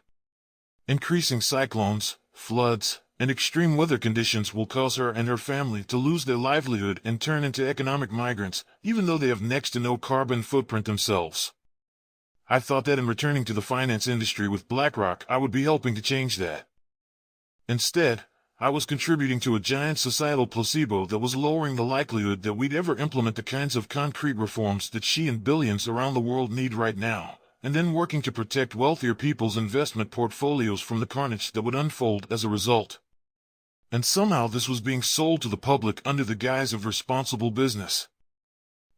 Increasing cyclones, floods, and extreme weather conditions will cause her and her family to lose their livelihood and turn into economic migrants, even though they have next to no carbon footprint themselves. I thought that in returning to the finance industry with BlackRock, I would be helping to change that. Instead, I was contributing to a giant societal placebo that was lowering the likelihood that we'd ever implement the kinds of concrete reforms that she and billions around the world need right now, and then working to protect wealthier people's investment portfolios from the carnage that would unfold as a result. And somehow this was being sold to the public under the guise of responsible business.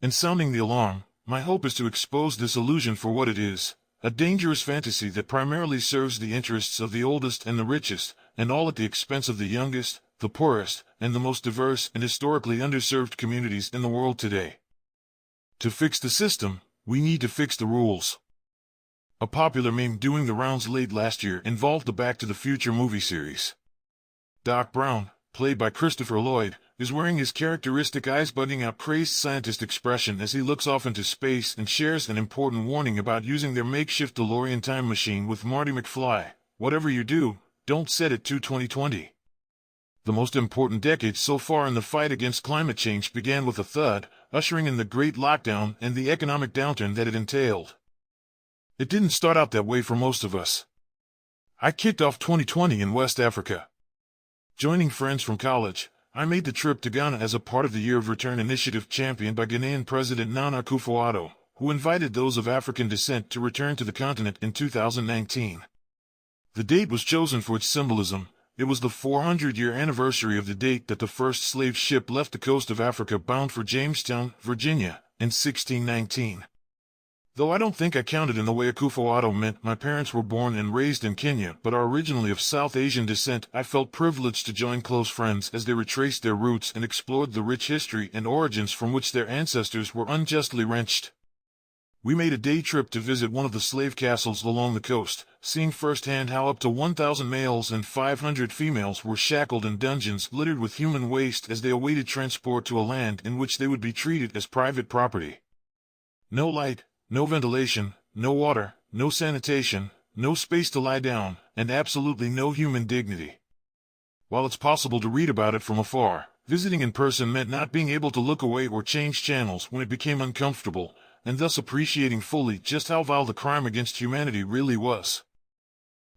In sounding the alarm, my hope is to expose this illusion for what it is, a dangerous fantasy that primarily serves the interests of the oldest and the richest, and all at the expense of the youngest, the poorest, and the most diverse and historically underserved communities in the world today. To fix the system, we need to fix the rules. A popular meme doing the rounds late last year involved the Back to the Future movie series. Doc Brown, played by Christopher Lloyd, is wearing his characteristic eyes-bugging-out crazed scientist expression as he looks off into space and shares an important warning about using their makeshift DeLorean time machine with Marty McFly. Whatever you do, don't set it to 2020. The most important decade so far in the fight against climate change began with a thud, ushering in the Great Lockdown and the economic downturn that it entailed. It didn't start out that way for most of us. I kicked off 2020 in West Africa. Joining friends from college, I made the trip to Ghana as a part of the Year of Return initiative championed by Ghanaian President Nana Akufo-Addo, who invited those of African descent to return to the continent in 2019. The date was chosen for its symbolism. It was the 400-year anniversary of the date that the first slave ship left the coast of Africa bound for Jamestown, Virginia, in 1619. Though I don't think I counted in the way Akufo-Addo meant. My parents were born and raised in Kenya but are originally of South Asian descent. I felt privileged to join close friends as they retraced their roots and explored the rich history and origins from which their ancestors were unjustly wrenched. We made a day trip to visit one of the slave castles along the coast, seeing firsthand how up to 1,000 males and 500 females were shackled in dungeons littered with human waste as they awaited transport to a land in which they would be treated as private property. No light, no ventilation, no water, no sanitation, no space to lie down, and absolutely no human dignity. While it's possible to read about it from afar, visiting in person meant not being able to look away or change channels when it became uncomfortable, and thus appreciating fully just how vile the crime against humanity really was.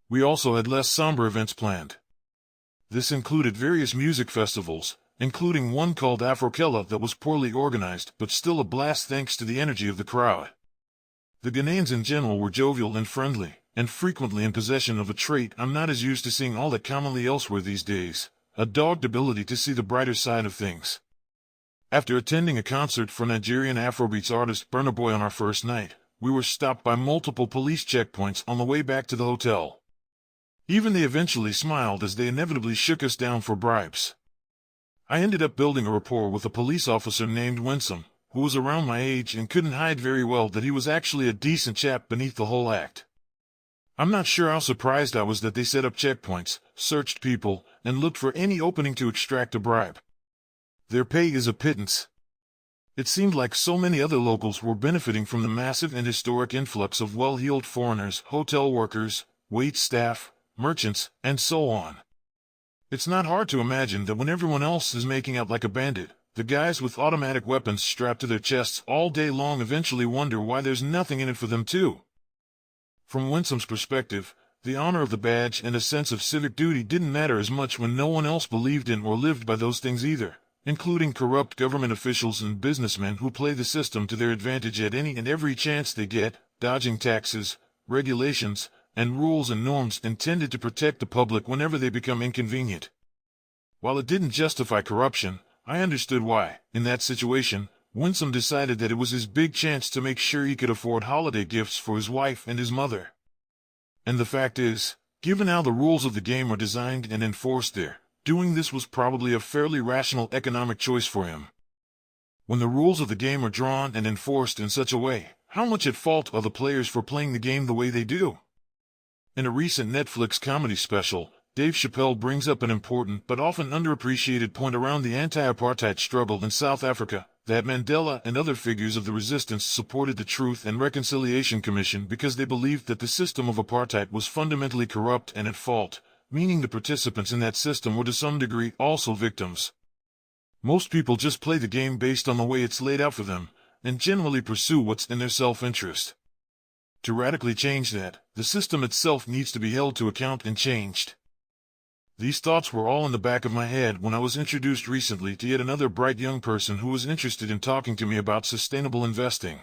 We also had less somber events planned. This included various music festivals, including one called Afrokella that was poorly organized but still a blast thanks to the energy of the crowd. The Ghanaians in general were jovial and friendly, and frequently in possession of a trait I'm not as used to seeing all that commonly elsewhere these days, a dogged ability to see the brighter side of things. After attending a concert for Nigerian Afrobeats artist Burna Boy on our first night, we were stopped by multiple police checkpoints on the way back to the hotel. Even they eventually smiled as they inevitably shook us down for bribes. I ended up building a rapport with a police officer named Winsome, who was around my age and couldn't hide very well that he was actually a decent chap beneath the whole act. I'm not sure how surprised I was that they set up checkpoints, searched people, and looked for any opening to extract a bribe. Their pay is a pittance. It seemed like so many other locals were benefiting from the massive and historic influx of well-heeled foreigners, hotel workers, wait staff, merchants, and so on. It's not hard to imagine that when everyone else is making out like a bandit, the guys with automatic weapons strapped to their chests all day long eventually wonder why there's nothing in it for them too. From Winsome's perspective, the honor of the badge and a sense of civic duty didn't matter as much when no one else believed in or lived by those things either, including corrupt government officials and businessmen who play the system to their advantage at any and every chance they get, dodging taxes, regulations, and rules and norms intended to protect the public whenever they become inconvenient. While it didn't justify corruption, I understood why. In that situation, Winsome decided that it was his big chance to make sure he could afford holiday gifts for his wife and his mother. And the fact is, given how the rules of the game are designed and enforced there, doing this was probably a fairly rational economic choice for him. When the rules of the game are drawn and enforced in such a way, how much at fault are the players for playing the game the way they do? In a recent Netflix comedy special, Dave Chappelle brings up an important but often underappreciated point around the anti-apartheid struggle in South Africa, that Mandela and other figures of the resistance supported the Truth and Reconciliation Commission because they believed that the system of apartheid was fundamentally corrupt and at fault, meaning the participants in that system were to some degree also victims. Most people just play the game based on the way it's laid out for them, and generally pursue what's in their self-interest. To radically change that, the system itself needs to be held to account and changed. These thoughts were all in the back of my head when I was introduced recently to yet another bright young person who was interested in talking to me about sustainable investing.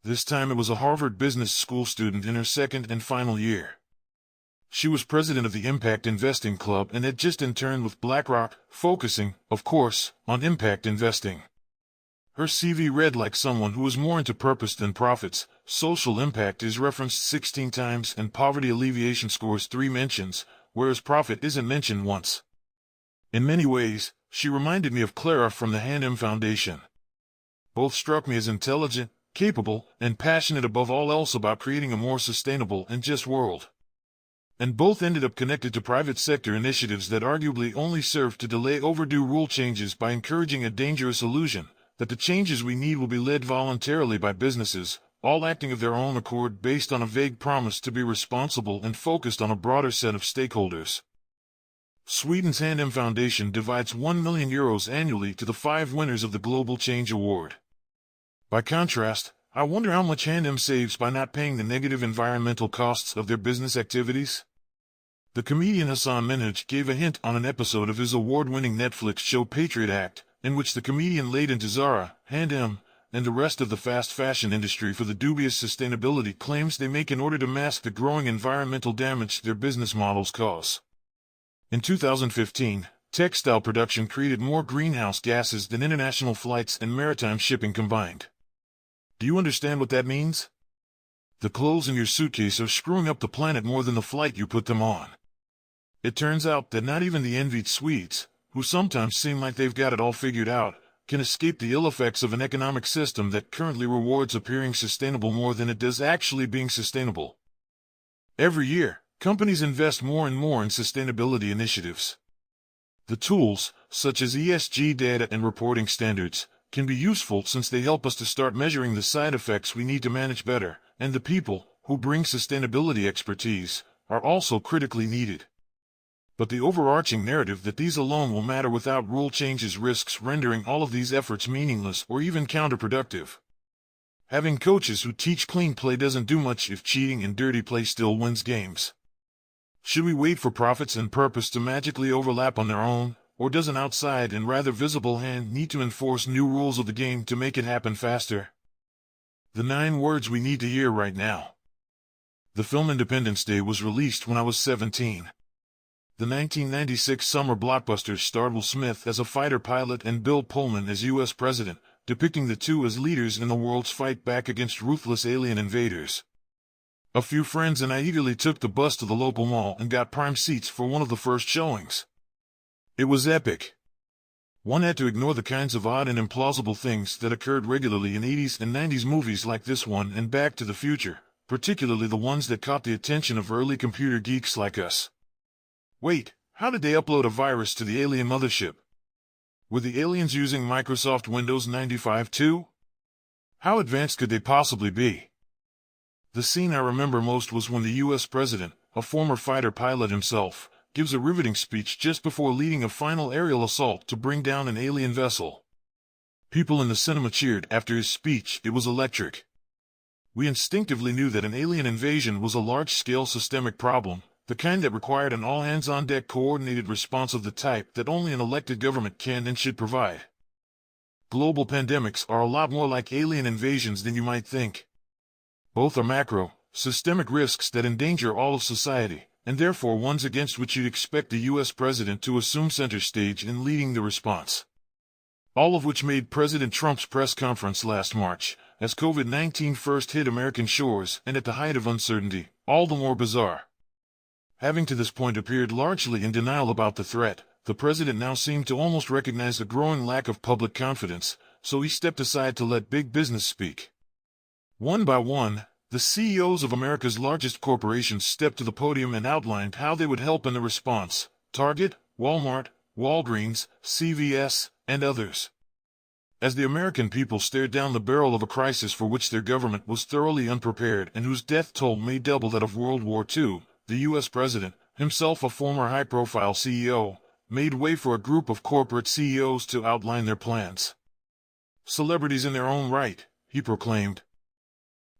This time it was a Harvard Business School student in her second and final year. She was president of the Impact Investing Club and had just interned with BlackRock, focusing, of course, on impact investing. Her CV read like someone who was more into purpose than profits. Social impact is referenced 16 times and poverty alleviation scores 3 mentions, whereas profit isn't mentioned once. In many ways, she reminded me of Clara from the Hand Foundation. Both struck me as intelligent, capable, and passionate above all else about creating a more sustainable and just world. And both ended up connected to private sector initiatives that arguably only served to delay overdue rule changes by encouraging a dangerous illusion that the changes we need will be led voluntarily by businesses, all acting of their own accord based on a vague promise to be responsible and focused on a broader set of stakeholders. Sweden's Hand Foundation divides €1 million annually to the 5 winners of the Global Change Award. By contrast, I wonder how much Hand saves by not paying the negative environmental costs of their business activities. The comedian Hassan Minhaj gave a hint on an episode of his award-winning Netflix show Patriot Act, in which the comedian laid into Zara, Hand and the rest of the fast fashion industry for the dubious sustainability claims they make in order to mask the growing environmental damage their business models cause. In 2015, textile production created more greenhouse gases than international flights and maritime shipping combined. Do you understand what that means? The clothes in your suitcase are screwing up the planet more than the flight you put them on. It turns out that not even the envied Swedes, who sometimes seem like they've got it all figured out, can escape the ill effects of an economic system that currently rewards appearing sustainable more than it does actually being sustainable. Every year, companies invest more and more in sustainability initiatives. The tools, such as ESG data and reporting standards, can be useful since they help us to start measuring the side effects we need to manage better, and the people, who bring sustainability expertise, are also critically needed. But the overarching narrative that these alone will matter without rule changes risks rendering all of these efforts meaningless or even counterproductive. Having coaches who teach clean play doesn't do much if cheating and dirty play still wins games. Should we wait for profits and purpose to magically overlap on their own, or does an outside and rather visible hand need to enforce new rules of the game to make it happen faster? The 9 words we need to hear right now. The film Independence Day was released when I was 17. The 1996 summer blockbuster starred Will Smith as a fighter pilot and Bill Pullman as U.S. President, depicting the two as leaders in the world's fight back against ruthless alien invaders. A few friends and I eagerly took the bus to the local mall and got prime seats for one of the first showings. It was epic. One had to ignore the kinds of odd and implausible things that occurred regularly in 80s and 90s movies like this one and Back to the Future, particularly the ones that caught the attention of early computer geeks like us. Wait, how did they upload a virus to the alien mothership? Were the aliens using Microsoft Windows 95 too? How advanced could they possibly be? The scene I remember most was when the U.S. President, a former fighter pilot himself, gives a riveting speech just before leading a final aerial assault to bring down an alien vessel. People in the cinema cheered after his speech. It was electric. We instinctively knew that an alien invasion was a large-scale systemic problem, the kind that required an all-hands-on-deck coordinated response of the type that only an elected government can and should provide. Global pandemics are a lot more like alien invasions than you might think. Both are macro, systemic risks that endanger all of society, and therefore ones against which you'd expect the U.S. President to assume center stage in leading the response. All of which made President Trump's press conference last March, as COVID-19 first hit American shores and at the height of uncertainty, all the more bizarre. Having to this point appeared largely in denial about the threat, the president now seemed to almost recognize a growing lack of public confidence, so he stepped aside to let big business speak. One by one, the CEOs of America's largest corporations stepped to the podium and outlined how they would help in the response: Target, Walmart, Walgreens, CVS, and others. As the American people stared down the barrel of a crisis for which their government was thoroughly unprepared and whose death toll may double that of World War II, the U.S. President, himself a former high-profile CEO, made way for a group of corporate CEOs to outline their plans. Celebrities in their own right, he proclaimed.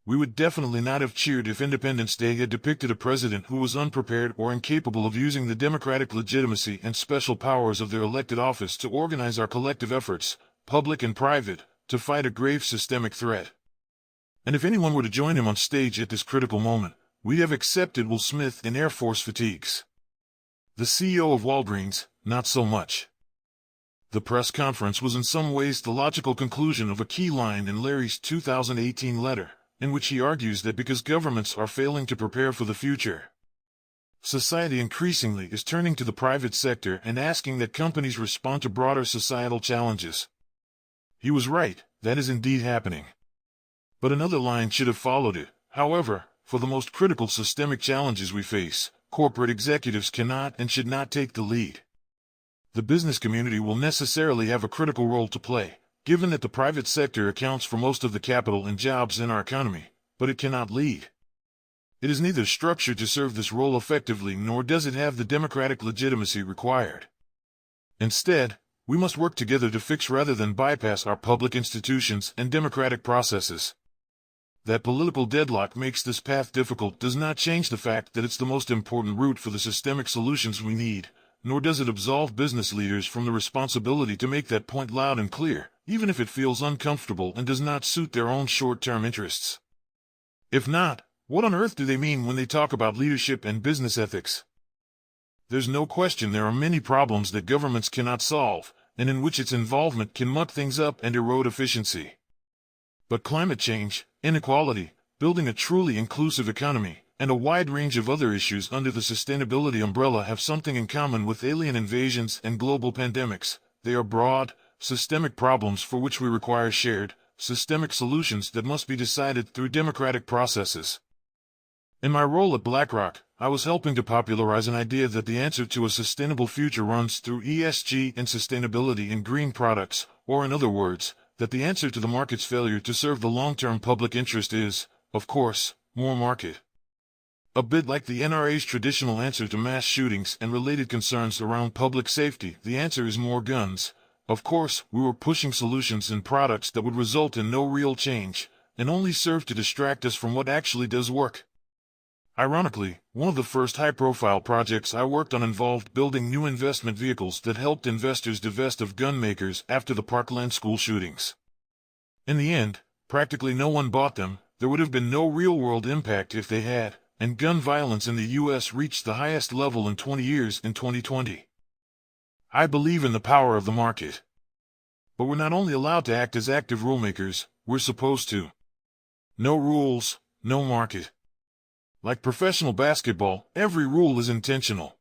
We would definitely not have cheered if Independence Day had depicted a president who was unprepared or incapable of using the democratic legitimacy and special powers of their elected office to organize our collective efforts, public and private, to fight a grave systemic threat. And if anyone were to join him on stage at this critical moment, we'd have accepted Will Smith in Air Force fatigues. The CEO of Walgreens, not so much. The press conference was in some ways the logical conclusion of a key line in Larry's 2018 letter, in which he argues that because governments are failing to prepare for the future, society increasingly is turning to the private sector and asking that companies respond to broader societal challenges. He was right, that is indeed happening. But another line should have followed it. However, for the most critical systemic challenges we face, corporate executives cannot and should not take the lead. The business community will necessarily have a critical role to play, given that the private sector accounts for most of the capital and jobs in our economy, but it cannot lead. It is neither structured to serve this role effectively nor does it have the democratic legitimacy required. Instead, we must work together to fix rather than bypass our public institutions and democratic processes. That political deadlock makes this path difficult does not change the fact that it's the most important route for the systemic solutions we need, nor does it absolve business leaders from the responsibility to make that point loud and clear, even if it feels uncomfortable and does not suit their own short-term interests. If not, what on earth do they mean when they talk about leadership and business ethics? There's no question there are many problems that governments cannot solve, and in which its involvement can muck things up and erode efficiency. But climate change, inequality, building a truly inclusive economy, and a wide range of other issues under the sustainability umbrella have something in common with alien invasions and global pandemics. They are broad, systemic problems for which we require shared, systemic solutions that must be decided through democratic processes. In my role at BlackRock, I was helping to popularize an idea that the answer to a sustainable future runs through ESG and sustainability in green products, or in other words, that the answer to the market's failure to serve the long-term public interest is, of course, more market. A bit like the NRA's traditional answer to mass shootings and related concerns around public safety, the answer is more guns. Of course, we were pushing solutions and products that would result in no real change, and only serve to distract us from what actually does work. Ironically, one of the first high-profile projects I worked on involved building new investment vehicles that helped investors divest of gun makers after the Parkland school shootings. In the end, practically no one bought them. There would have been no real-world impact if they had, and gun violence in the U.S. reached the highest level in 20 years in 2020. I believe in the power of the market. But we're not only allowed to act as active rulemakers, we're supposed to. No rules, no market. Like professional basketball, every rule is intentional.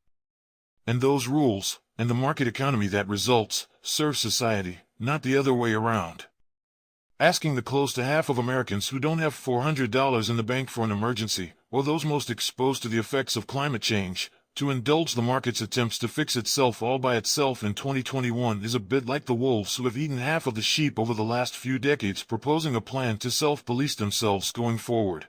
And those rules, and the market economy that results, serve society, not the other way around. Asking the close to half of Americans who don't have $400 in the bank for an emergency, or those most exposed to the effects of climate change, to indulge the market's attempts to fix itself all by itself in 2021 is a bit like the wolves who have eaten half of the sheep over the last few decades proposing a plan to self-police themselves going forward.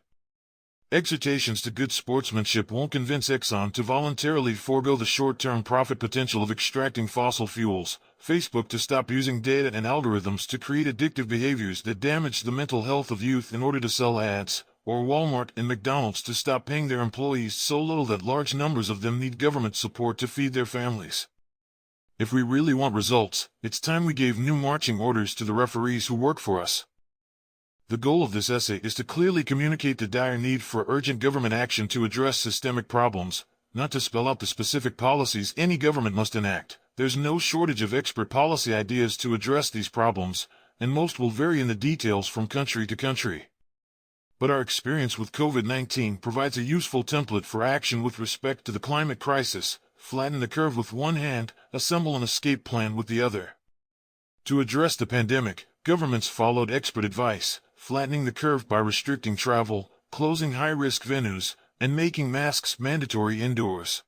Exhortations to good sportsmanship won't convince Exxon to voluntarily forego the short-term profit potential of extracting fossil fuels, Facebook to stop using data and algorithms to create addictive behaviors that damage the mental health of youth in order to sell ads, or Walmart and McDonald's to stop paying their employees so little that large numbers of them need government support to feed their families. If we really want results, it's time we gave new marching orders to the referees who work for us. The goal of this essay is to clearly communicate the dire need for urgent government action to address systemic problems, not to spell out the specific policies any government must enact. There's no shortage of expert policy ideas to address these problems, and most will vary in the details from country to country. But our experience with COVID-19 provides a useful template for action with respect to the climate crisis. Flatten the curve with one hand, assemble an escape plan with the other. To address the pandemic, governments followed expert advice, flattening the curve by restricting travel, closing high-risk venues, and making masks mandatory indoors.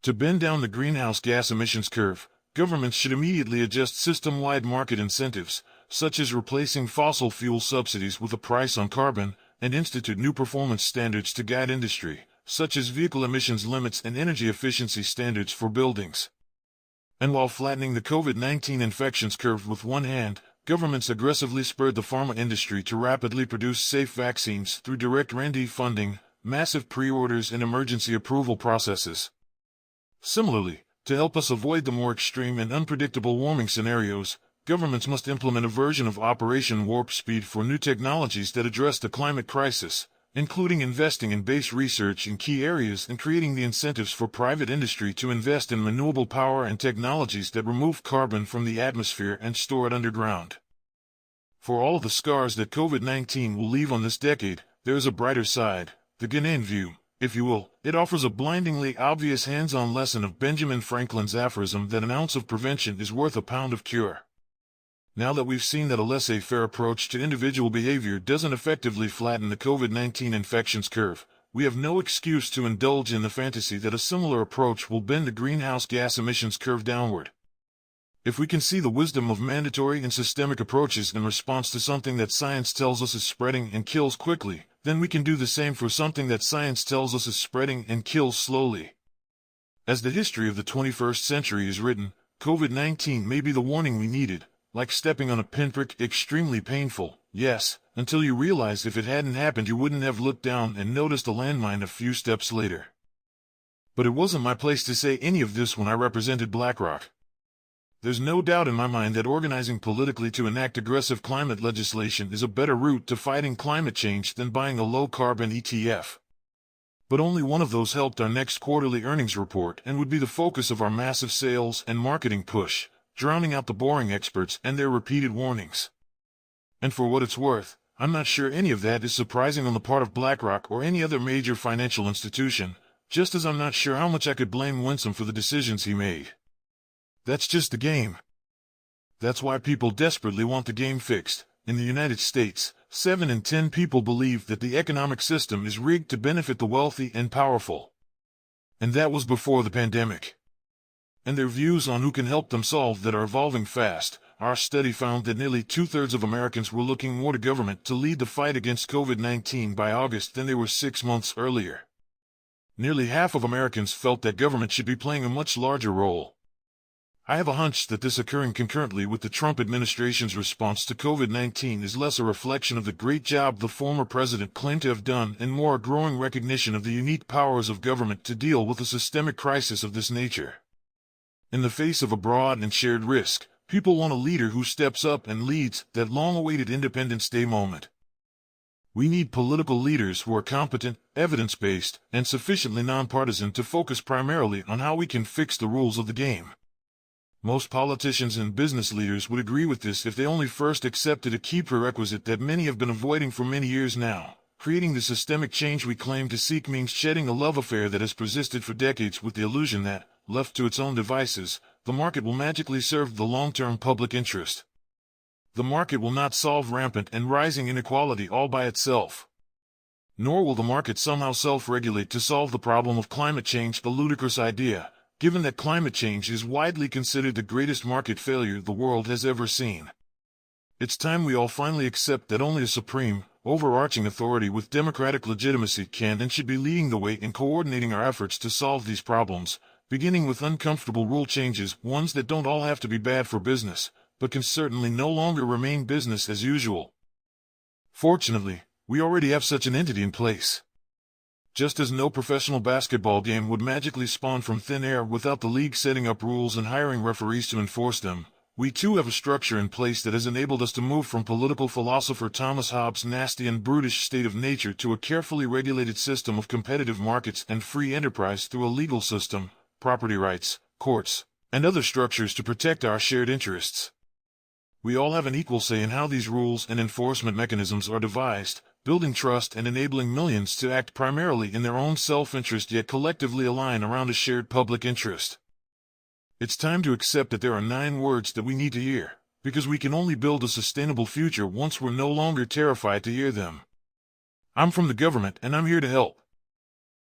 To bend down the greenhouse gas emissions curve, governments should immediately adjust system-wide market incentives, such as replacing fossil fuel subsidies with a price on carbon, and institute new performance standards to guide industry, such as vehicle emissions limits and energy efficiency standards for buildings. And while flattening the COVID-19 infections curve with one hand, governments aggressively spurred the pharma industry to rapidly produce safe vaccines through direct R&D funding, massive pre-orders and emergency approval processes. Similarly, to help us avoid the more extreme and unpredictable warming scenarios, governments must implement a version of Operation Warp Speed for new technologies that address the climate crisis, including investing in base research in key areas and creating the incentives for private industry to invest in renewable power and technologies that remove carbon from the atmosphere and store it underground. For all of the scars that COVID-19 will leave on this decade, there is a brighter side, the Ghanaian view, if you will. It offers a blindingly obvious hands-on lesson of Benjamin Franklin's aphorism that an ounce of prevention is worth a pound of cure. Now that we've seen that a laissez-faire approach to individual behavior doesn't effectively flatten the COVID-19 infections curve, we have no excuse to indulge in the fantasy that a similar approach will bend the greenhouse gas emissions curve downward. If we can see the wisdom of mandatory and systemic approaches in response to something that science tells us is spreading and kills quickly, then we can do the same for something that science tells us is spreading and kills slowly. As the history of the 21st century is written, COVID-19 may be the warning we needed, like stepping on a pinprick, extremely painful, yes, until you realize if it hadn't happened you wouldn't have looked down and noticed a landmine a few steps later. But it wasn't my place to say any of this when I represented BlackRock. There's no doubt in my mind that organizing politically to enact aggressive climate legislation is a better route to fighting climate change than buying a low-carbon ETF. But only one of those helped our next quarterly earnings report and would be the focus of our massive sales and marketing push, drowning out the boring experts and their repeated warnings. And for what it's worth, I'm not sure any of that is surprising on the part of BlackRock or any other major financial institution, just as I'm not sure how much I could blame Winsome for the decisions he made. That's just the game. That's why people desperately want the game fixed. In the United States, 7 in 10 people believe that the economic system is rigged to benefit the wealthy and powerful. And that was before the pandemic. And their views on who can help them solve that are evolving fast. Our study found that nearly 2/3 of Americans were looking more to government to lead the fight against COVID-19 by August than they were 6 months earlier. Nearly half of Americans felt that government should be playing a much larger role. I have a hunch that this occurring concurrently with the Trump administration's response to COVID-19 is less a reflection of the great job the former president claimed to have done and more a growing recognition of the unique powers of government to deal with a systemic crisis of this nature. In the face of a broad and shared risk, people want a leader who steps up and leads that long-awaited Independence Day moment. We need political leaders who are competent, evidence-based, and sufficiently nonpartisan to focus primarily on how we can fix the rules of the game. Most politicians and business leaders would agree with this if they only first accepted a key prerequisite that many have been avoiding for many years now. Creating the systemic change we claim to seek means shedding a love affair that has persisted for decades with the illusion that, left to its own devices, the market will magically serve the long-term public interest. The market will not solve rampant and rising inequality all by itself. Nor will the market somehow self-regulate to solve the problem of climate change, a ludicrous idea, given that climate change is widely considered the greatest market failure the world has ever seen. It's time we all finally accept that only a supreme, overarching authority with democratic legitimacy can and should be leading the way in coordinating our efforts to solve these problems, beginning with uncomfortable rule changes, ones that don't all have to be bad for business, but can certainly no longer remain business as usual. Fortunately, we already have such an entity in place. Just as no professional basketball game would magically spawn from thin air without the league setting up rules and hiring referees to enforce them, we too have a structure in place that has enabled us to move from political philosopher Thomas Hobbes' nasty and brutish state of nature to a carefully regulated system of competitive markets and free enterprise through a legal system, property rights, courts, and other structures to protect our shared interests. We all have an equal say in how these rules and enforcement mechanisms are devised, building trust and enabling millions to act primarily in their own self-interest yet collectively align around a shared public interest. It's time to accept that there are 9 words that we need to hear, because we can only build a sustainable future once we're no longer terrified to hear them. I'm from the government and I'm here to help.